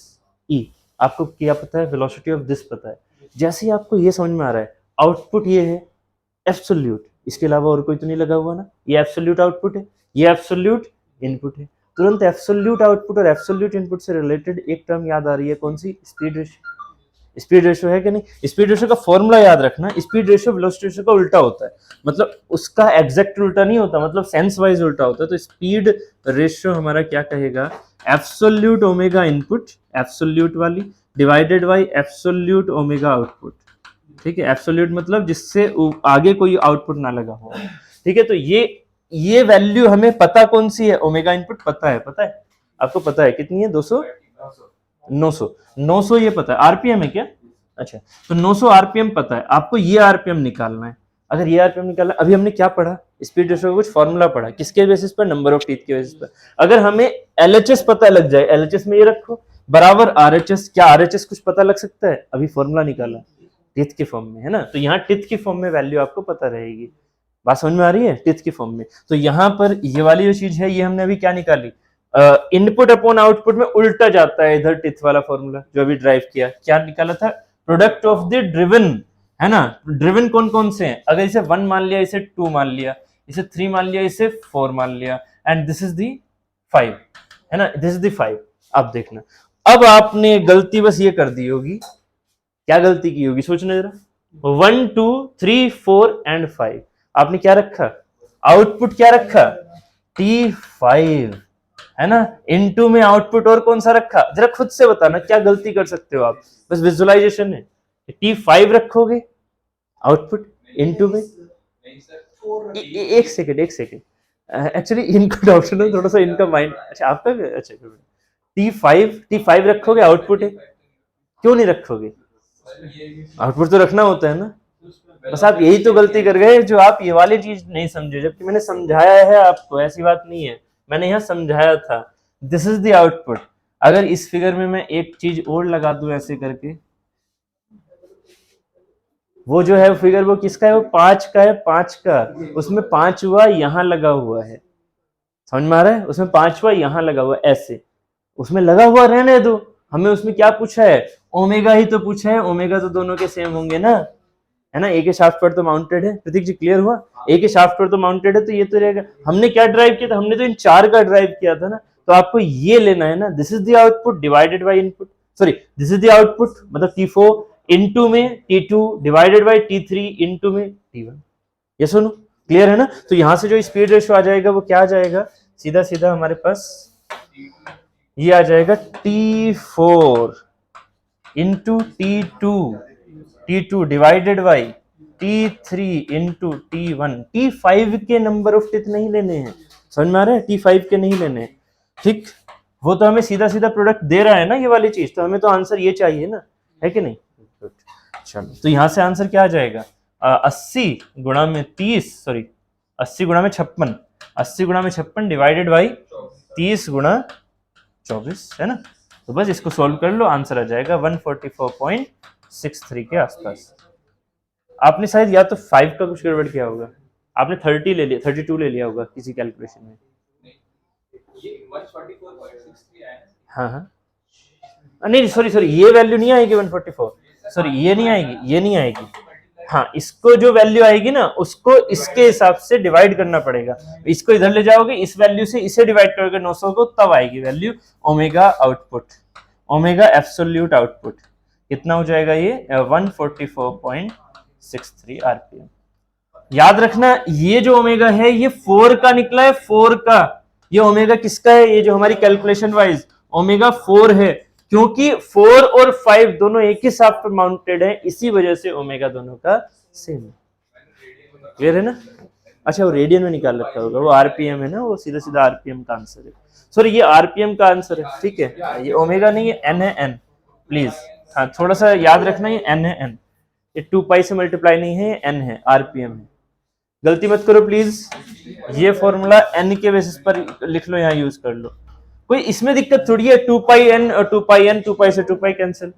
E। आपको क्या पता है, वेलोसिटी ऑफ दिस पता है। जैसे ही आपको ये समझ में आ रहा है आउटपुट ये है एब्सोल्यूट, इसके अलावा और कोई तो नहीं लगा हुआ ना, ये एब्सोल्यूट आउटपुट है, ये एब्सोल्यूट इनपुट है। तुरंत एब्सोल्यूट आउटपुट और एब्सोल्यूट इनपुट से रिलेटेड एक टर्म याद आ रही है, कौन सी, स्पीड रेशियो। स्पीड रेशियो है कि नहीं, स्पीड रेशियो का फॉर्मूला याद रखना, स्पीड रेशियो वेलोसिटी रेशियो का उल्टा होता है, मतलब उसका एग्जैक्ट उल्टा नहीं होता, मतलब सेंस वाइज उल्टा होता है। तो स्पीड रेशियो हमारा क्या कहेगा, एब्सोल्यूट ओमेगा इनपुट, एब्सोल्यूट वाली, divided by absolute omega output. ठीक है, एब्सोल्यूट मतलब जिससे आगे कोई आउटपुट ना लगा हो। ठीक है, तो ये वैल्यू हमें पता कौन सी है, ओमेगा इनपुट पता है आपको पता है कितनी है, 900 ये पता है। आरपीएम है क्या, अच्छा, तो 900 आरपीएम पता है आपको, ये आरपीएम निकालना है। अगर ये आरपीएम निकालना, अभी हमने क्या पढ़ा, स्पीड रेशियो का कुछ फॉर्मूला पढ़ा, किसके बेसिस पर, नंबर ऑफ टीथ के बेसिस पर। अगर हमें एलएचएस पता लग जाए, एलएचएस में ये रखो बराबर आरएचएस, क्या आरएचएस कुछ पता लग सकता है, अभी फॉर्मूला निकाला टिथ के फॉर्म में है ना, तो यहाँ टिथ की फॉर्म में वैल्यू आपको पता रहेगी। बात समझ में आ रही है, टिथ की फॉर्म में। तो यहाँ पर ये वाली जो चीज है, ये हमने अभी क्या निकाली, इनपुट अपॉन आउटपुट में उल्टा जाता है इधर टिथ वाला फॉर्मूला जो अभी ड्राइव किया, क्या निकाला था, प्रोडक्ट ऑफ द ड्रिवन, है ना। ड्रिवन कौन कौन से हैं, अगर इसे 1 मान लिया, इसे 2 मान लिया, इसे 3 मान लिया, इसे 4 मान लिया, एंड दिस इज द 5, है ना, दिस इज द 5। अब देखना, अब आपने गलती बस ये कर दी होगी, क्या गलती की होगी, सोचना जरा, 1 2 3 4 एंड 5, आपने क्या रखा, आउटपुट क्या रखा, T5, है ना, इनटू में आउटपुट और कौन सा रखा, जरा खुद से बताना क्या गलती कर सकते हो आप, बस विजुअलाइजेशन है। T5 रखोगे आउटपुट इनटू में, एक सेकंड एक्चुअली इनका डाउट है थोड़ा सा, इनका माइंड, अच्छा आपका, अच्छा T5 रखोगे आउटपुट है, क्यों नहीं रखोगे, आउटपुट तो रखना होता है ना। बस आप यही तो गलती कर गए जो आप ये वाली चीज नहीं समझे, जबकि मैंने समझाया है आपको, ऐसी बात नहीं है, मैंने यहाँ समझाया था, दिस इज द आउटपुट। अगर इस फिगर में मैं एक चीज और लगा दूं ऐसे करके, वो जो है फिगर वो किसका है, वो 5 का है, 5 का, उसमें 5वां यहाँ लगा हुआ है, समझ में आ रहा है, उसमें 5वां यहाँ लगा हुआ है, ऐसे उसमें लगा हुआ रहने दो, हमें उसमें क्या पूछा है, ओमेगा ही तो पूछा है, ओमेगा तो दोनों के सेम होंगे ना, है ना, एक के शाफ्ट पर तो माउंटेड है, प्रतीक जी क्लियर हुआ, एक के शाफ्ट पर तो माउंटेड है, तो ये तो रहेगा। हमने क्या ड्राइव किया था, हमने तो इन 4 का ड्राइव किया था ना, तो आपको ये लेना है ना, this is the output divided by input, sorry this is the output मतलब T4 इनटू में T2 divided by T3 into में T1, ये सुनो क्लियर है ना। तो यहां से जो स्पीड रेशियो आ जाएगा वो क्या आ जाएगा, सीधा सीधा हमारे पास ये आ जाएगा T4 into T2 divided by T3 into T1। T5 के नंबर ऑफ टिथ नहीं लेने हैं, समझ में आ रहा है, T5 के नहीं लेने हैं, ठीक, वो तो हमें सीधा सीधा प्रोडक्ट दे रहा है ना ये वाली चीज, तो हमें तो आंसर ये चाहिए ना, है कि नहीं। चलो तो यहां से आंसर क्या आ जाएगा, 80 गुणा में 30, सॉरी 80 गुणा में 56, 80 गुणा में 56 डिवाइडेड बाई 30 गुणा 24, है ना। तो बस इसको सॉल्व कर लो, आंसर आ जाएगा 144.63 के आसपास। आपने शायद या तो 5 का कुछ गड़बड़ किया होगा, आपने 30 ले लिया, 32 ले लिया होगा किसी कैलकुलेशन में। ये 144.63 आया है। हाँ नहीं सॉरी ये वैल्यू नहीं आएगी 144, सॉरी ये नहीं आएगी, हाँ इसको जो वैल्यू आएगी ना उसको इसके हिसाब से डिवाइड करना पड़ेगा, इसको इधर ले जाओगे, इस वैल्यू से इसे डिवाइड करोगे 900 को, तब आएगी value omega output, omega absolute output कितना हो जाएगा, ये 144.63 आरपीएम। याद रखना ये जो ओमेगा है ये 4 का निकला है, 4 का, ये ओमेगा किसका है, ये जो हमारी कैलकुलेशन वाइज ओमेगा 4 है, क्योंकि 4 और 5 दोनों एक ही शाफ्ट पर माउंटेड है, इसी वजह से ओमेगा दोनों का सेम है, क्लियर है ना। अच्छा वो रेडियन में निकाल रखा होगा, वो आरपीएम है ना, वो सीधा सीधा आरपीएम का आंसर है। सॉरी ये आरपीएम का आंसर है, ठीक है, ये ओमेगा नहीं है, एन है, एन प्लीज। हाँ थोड़ा सा याद रखना, ये एन है, एन, ये 2 पाई से मल्टीप्लाई नहीं है, ये एन है, आरपीएम है, गलती मत करो प्लीज। ये फॉर्मूला एन के बेसिस पर लिख लो, यहाँ यूज कर लो, कोई इसमें दिक्कत थोड़ी है। 2 पाई एन और 2 पाई एन, 2 पाई से 2 पाई कैंसिल,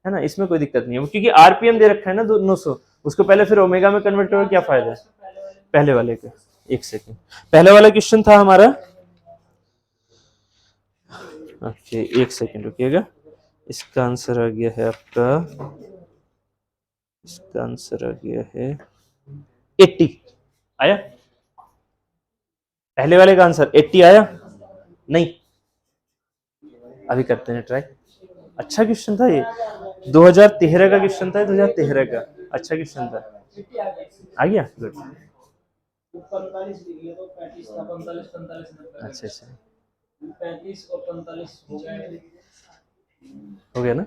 है ना, इसमें कोई दिक्कत नहीं है, क्योंकि आरपीएम दे रखा है ना 900, उसको पहले फिर ओमेगा में कन्वर्ट करो, क्या फायदा है पहले वाले का। एक सेकेंड, पहले वाला क्वेश्चन था हमारा, ओके एक सेकेंड रुकिएगा, इसका आंसर आ गया है आपका, इसका आंसर आ गया है 80 आया, पहले वाले का आंसर 80 आया नहीं, अभी करते हैं ट्राई। अच्छा क्वेश्चन था ये, 2013 का क्वेश्चन था, 2013 का अच्छा क्वेश्चन था, आ गया गुड। 45 डिग्री तो 35 था, 45 45 90। अच्छा अच्छा 35 और 45 हो गया ना,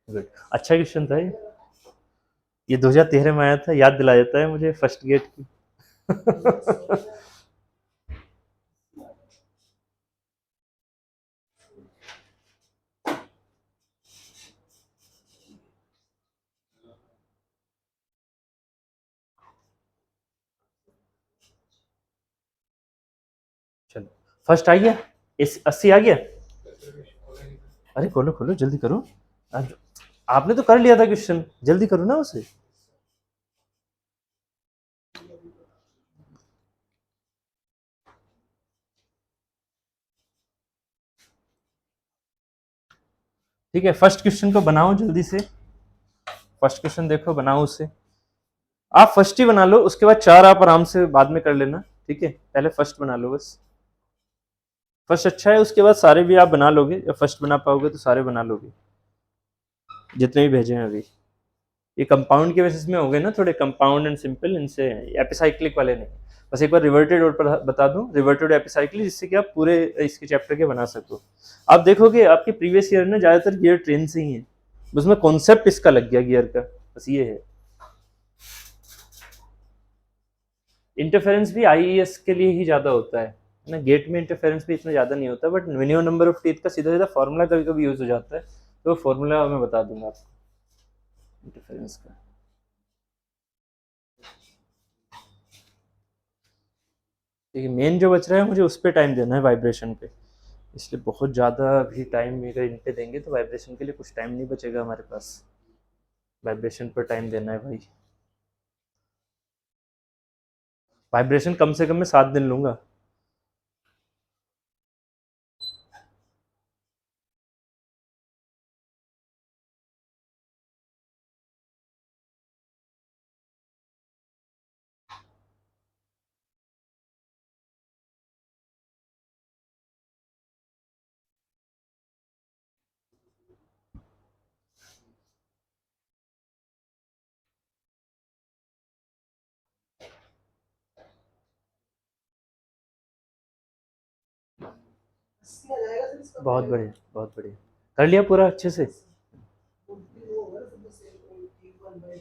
गुड, अच्छा क्वेश्चन था ये 2013 में आया था, याद दिला देता है मुझे फर्स्ट गेट की। चलो फर्स्ट आ गया, इस 80 आ गया, अरे खोलो खोलो जल्दी करो, आपने तो कर लिया था क्वेश्चन, जल्दी करो ना उसे। ठीक है फर्स्ट क्वेश्चन को बनाओ जल्दी से, फर्स्ट क्वेश्चन देखो बनाओ उसे, आप फर्स्ट ही बना लो, उसके बाद 4 आप आराम से बाद में कर लेना, ठीक है, पहले फर्स्ट बना लो बस, फर्स्ट अच्छा है, उसके बाद सारे भी आप बना लोगे, या फर्स्ट बना पाओगे तो सारे बना लोगे जितने भी भेजे हैं अभी। ये कंपाउंड के बेसिस में हो गए ना थोड़े, कंपाउंड एंड सिंपल, इनसे एपिसाइक्लिक वाले नहीं। बस एक बार रिवर्टेड और बता दूं, रिवर्टेड एपिसाइक्लिक, जिससे कि आप पूरे इसके चैप्टर के बना सको। आप देखोगे आपके प्रीवियस ईयर में ज्यादातर गियर ट्रेन से ही है, उसमें कॉन्सेप्ट इसका लग गया गियर का, बस ये है। इंटरफेरेंस भी आईईएस के लिए ही ज्यादा होता है ना, गेट में इंटरफेरेंस भी इतना ज्यादा नहीं होता, but minimum number of teeth का सीधा सीधा फॉर्मूला कभी कभी यूज हो जाता है, तो फॉर्मूला मैं बता दूंगा आपको इंटरफेरेंस का। देखिए मेन जो बच रहा है मुझे उस पर टाइम देना है, वाइब्रेशन पे, इसलिए बहुत ज़्यादा भी टाइम अगर इन पे देंगे तो वाइब्रेशन के लिए कुछ टाइम नहीं बचेगा हमारे पास, वाइब्रेशन पर टाइम देना है भाई। वाइब्रेशन कम से कम मैं 7 दिन लूंगा। आ जाएगा सर इसका। बहुत बढ़िया बहुत बढ़िया, कर लिया पूरा अच्छे से।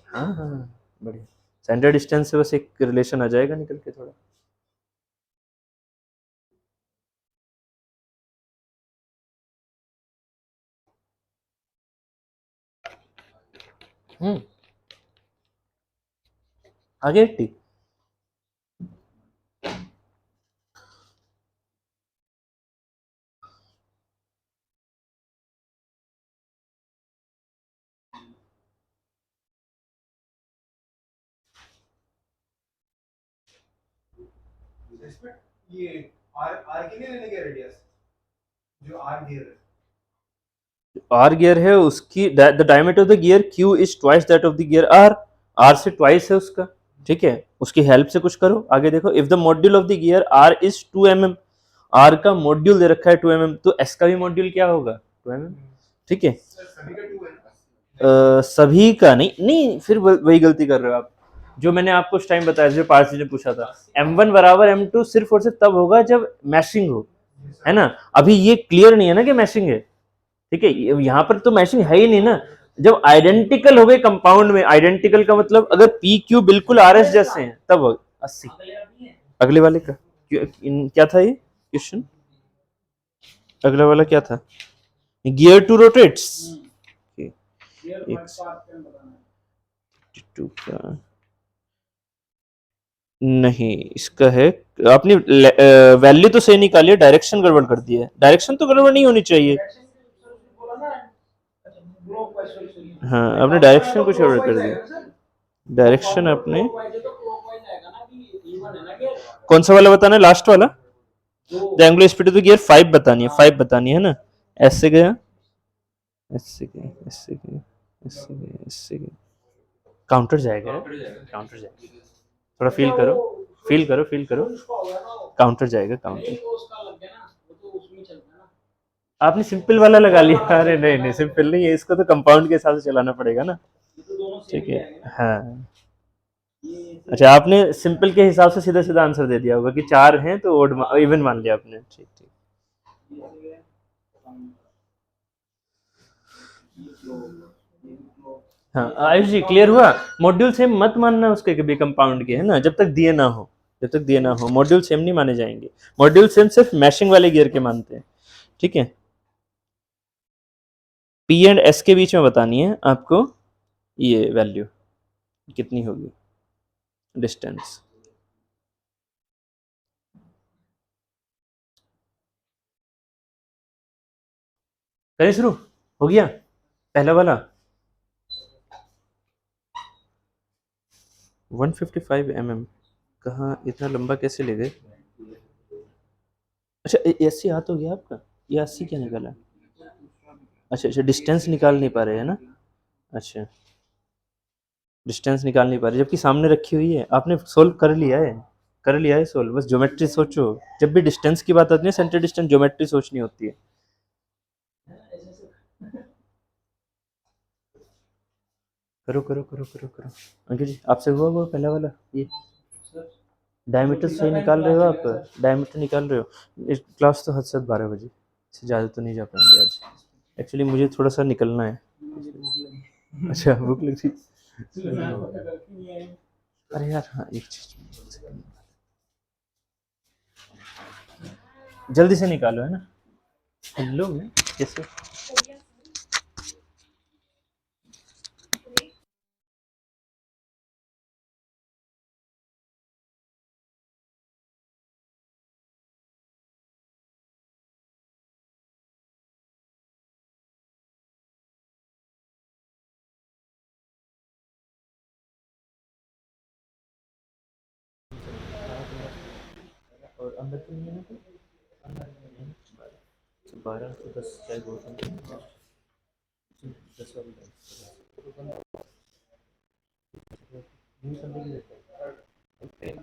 हाँ हाँ बढ़िया, सेंटर डिस्टेंस से बस एक रिलेशन आ जाएगा निकल के थोड़ा। आगे 80 इसमें ये आर आर के लिए लेने के रेडियस, जो आर गियर है, आर गियर है उसकी, the diameter of the gear Q is twice that of the gear R, R से ट्वाइस है उसका, ठीक है, उसकी हेल्प से कुछ करो। आगे देखो, if the module of the gear R is 2 mm, R का मॉड्यूल दे रखा है 2 mm, तो एस का भी मॉड्यूल क्या होगा 2 mm, ठीक है। सभी का 2 है ना? सभी का नहीं, नहीं फिर वही गलती कर रहे हो आप जो मैंने आपको उस टाइम बताया, जो पार्सी ने पूछा था, m1 बराबर m2 सिर्फ और सिर्फ तब होगा जब मैशिंग हो, है ना। अभी ये क्लियर नहीं है ना कि मैशिंग है, ठीक है, यहाँ पर तो मैशिंग है ही नहीं ना। जब आइडेंटिकल हो गए कंपाउंड में, आइडेंटिकल का मतलब अगर पी क्यू बिल्कुल आर एस जैसे हैं तब 80। अगले अभी है अगले वाले का क्या था ये क्वेश्चन? अगला वाला क्या था? Gear to rotates. गियर एक 5 का आपको बताना है 52 का नहीं, इसका है। आपने वैल्यू तो सही निकाली है, डायरेक्शन गड़बड़ कर दी है। डायरेक्शन तो गड़बड़ नहीं होनी चाहिए। डायरेक्शन सर उसने बोला ना अच्छा ब्लॉक वाइज सॉरी हाँ, आपने डायरेक्शन कुछ गड़बड़ कर दिया। डायरेक्शन आपने क्लॉकवाइज है तो क्लॉकवाइज आएगा ना कि इवन है ना गियर कौन सा वाला बताना है? लास्ट वाला जो the angular speed of the gear 5 बतानी है, 5 बतानी है ना। ऐसे गया, ऐसे गया, ऐसे गया, ऐसे गया, ऐसे गया, काउंटर जाएगा, काउंटर जाएगा। थोड़ा फील करो, फील करो, फील करो, उसका होगा ना काउंटर जाएगा, नहीं काउंटर। तो उसका लग गया ना वो तो उसमें चलता है ना आपने सिंपल वाला लगा लिया। अरे नहीं नहीं, सिंपल नहीं है, इसको तो कंपाउंड के हिसाब से चलाना पड़ेगा ना। ये तो दोनों सेम ठीक ही है, आएंगे ना हाँ। ये अच्छा, आपने सिंपल के हिसाब से सीधा सीधा आंसर दे दिया होगा कि 4 हैं तो ओड इवन मान लिया आपने। ठीक ठीक। हाँ आयुष जी, क्लियर हुआ? मॉड्यूल सेम मत मानना उसके कभी कंपाउंड के, है ना, जब तक दिए ना हो। जब तक दिए ना हो मॉड्यूल सेम नहीं माने जाएंगे। मॉड्यूल सेम सिर्फ मैशिंग वाले गियर के मानते हैं। ठीक है, पी एंड एस के बीच में बतानी है आपको ये वैल्यू कितनी होगी, डिस्टेंस। करें शुरू? हो गया पहला वाला 155 mm। कहाँ इतना लंबा कैसे ले गए? अच्छा, 80 हाथ हो गया आपका, ये 80 क्या निकाला? अच्छा अच्छा, डिस्टेंस निकाल नहीं पा रहे हैं ना। अच्छा, डिस्टेंस निकाल नहीं पा रहे जबकि सामने रखी हुई है। आपने सोल्व कर लिया है, कर लिया है सोल्व। बस ज्योमेट्री सोचो। जब भी डिस्टेंस की बात आती है, सेंटर डिस्टेंस, ज्योमेट्री सोचनी होती है। करो करो करो करो करो। अंकित जी, आपसे हुआ वो पहला वाला ये डायमीटर सही निकाल रहे हो आप? डायमीटर निकाल रहे हो? इस क्लास तो हद से 12 बजे, इससे ज़्यादा तो नहीं जा पाएंगे आज। एक्चुअली मुझे थोड़ा सा निकलना है। अच्छा, भूख लगी। अरे यार हाँ, एक चीज जल्दी से निकालो, है ना। हेलो में कैसे? और अंदर तो नहीं है ना कोई? 12 तो 10 चाहे बहुत हैं। 10 वाली नहीं करने की देता है।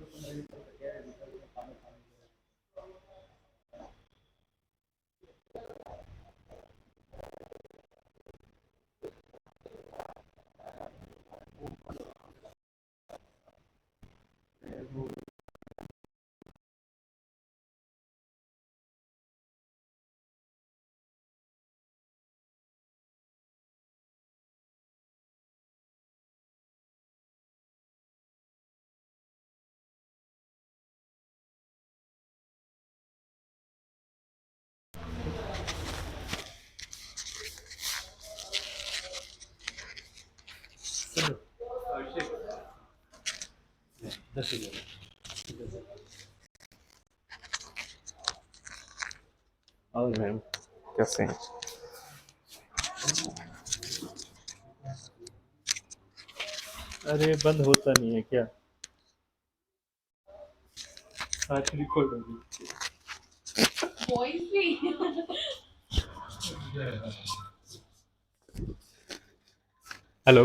और मैम कैसे हैं? अरे बंद होता नहीं है क्या? आज रिकॉर्ड होगी। वॉइस भी हेलो।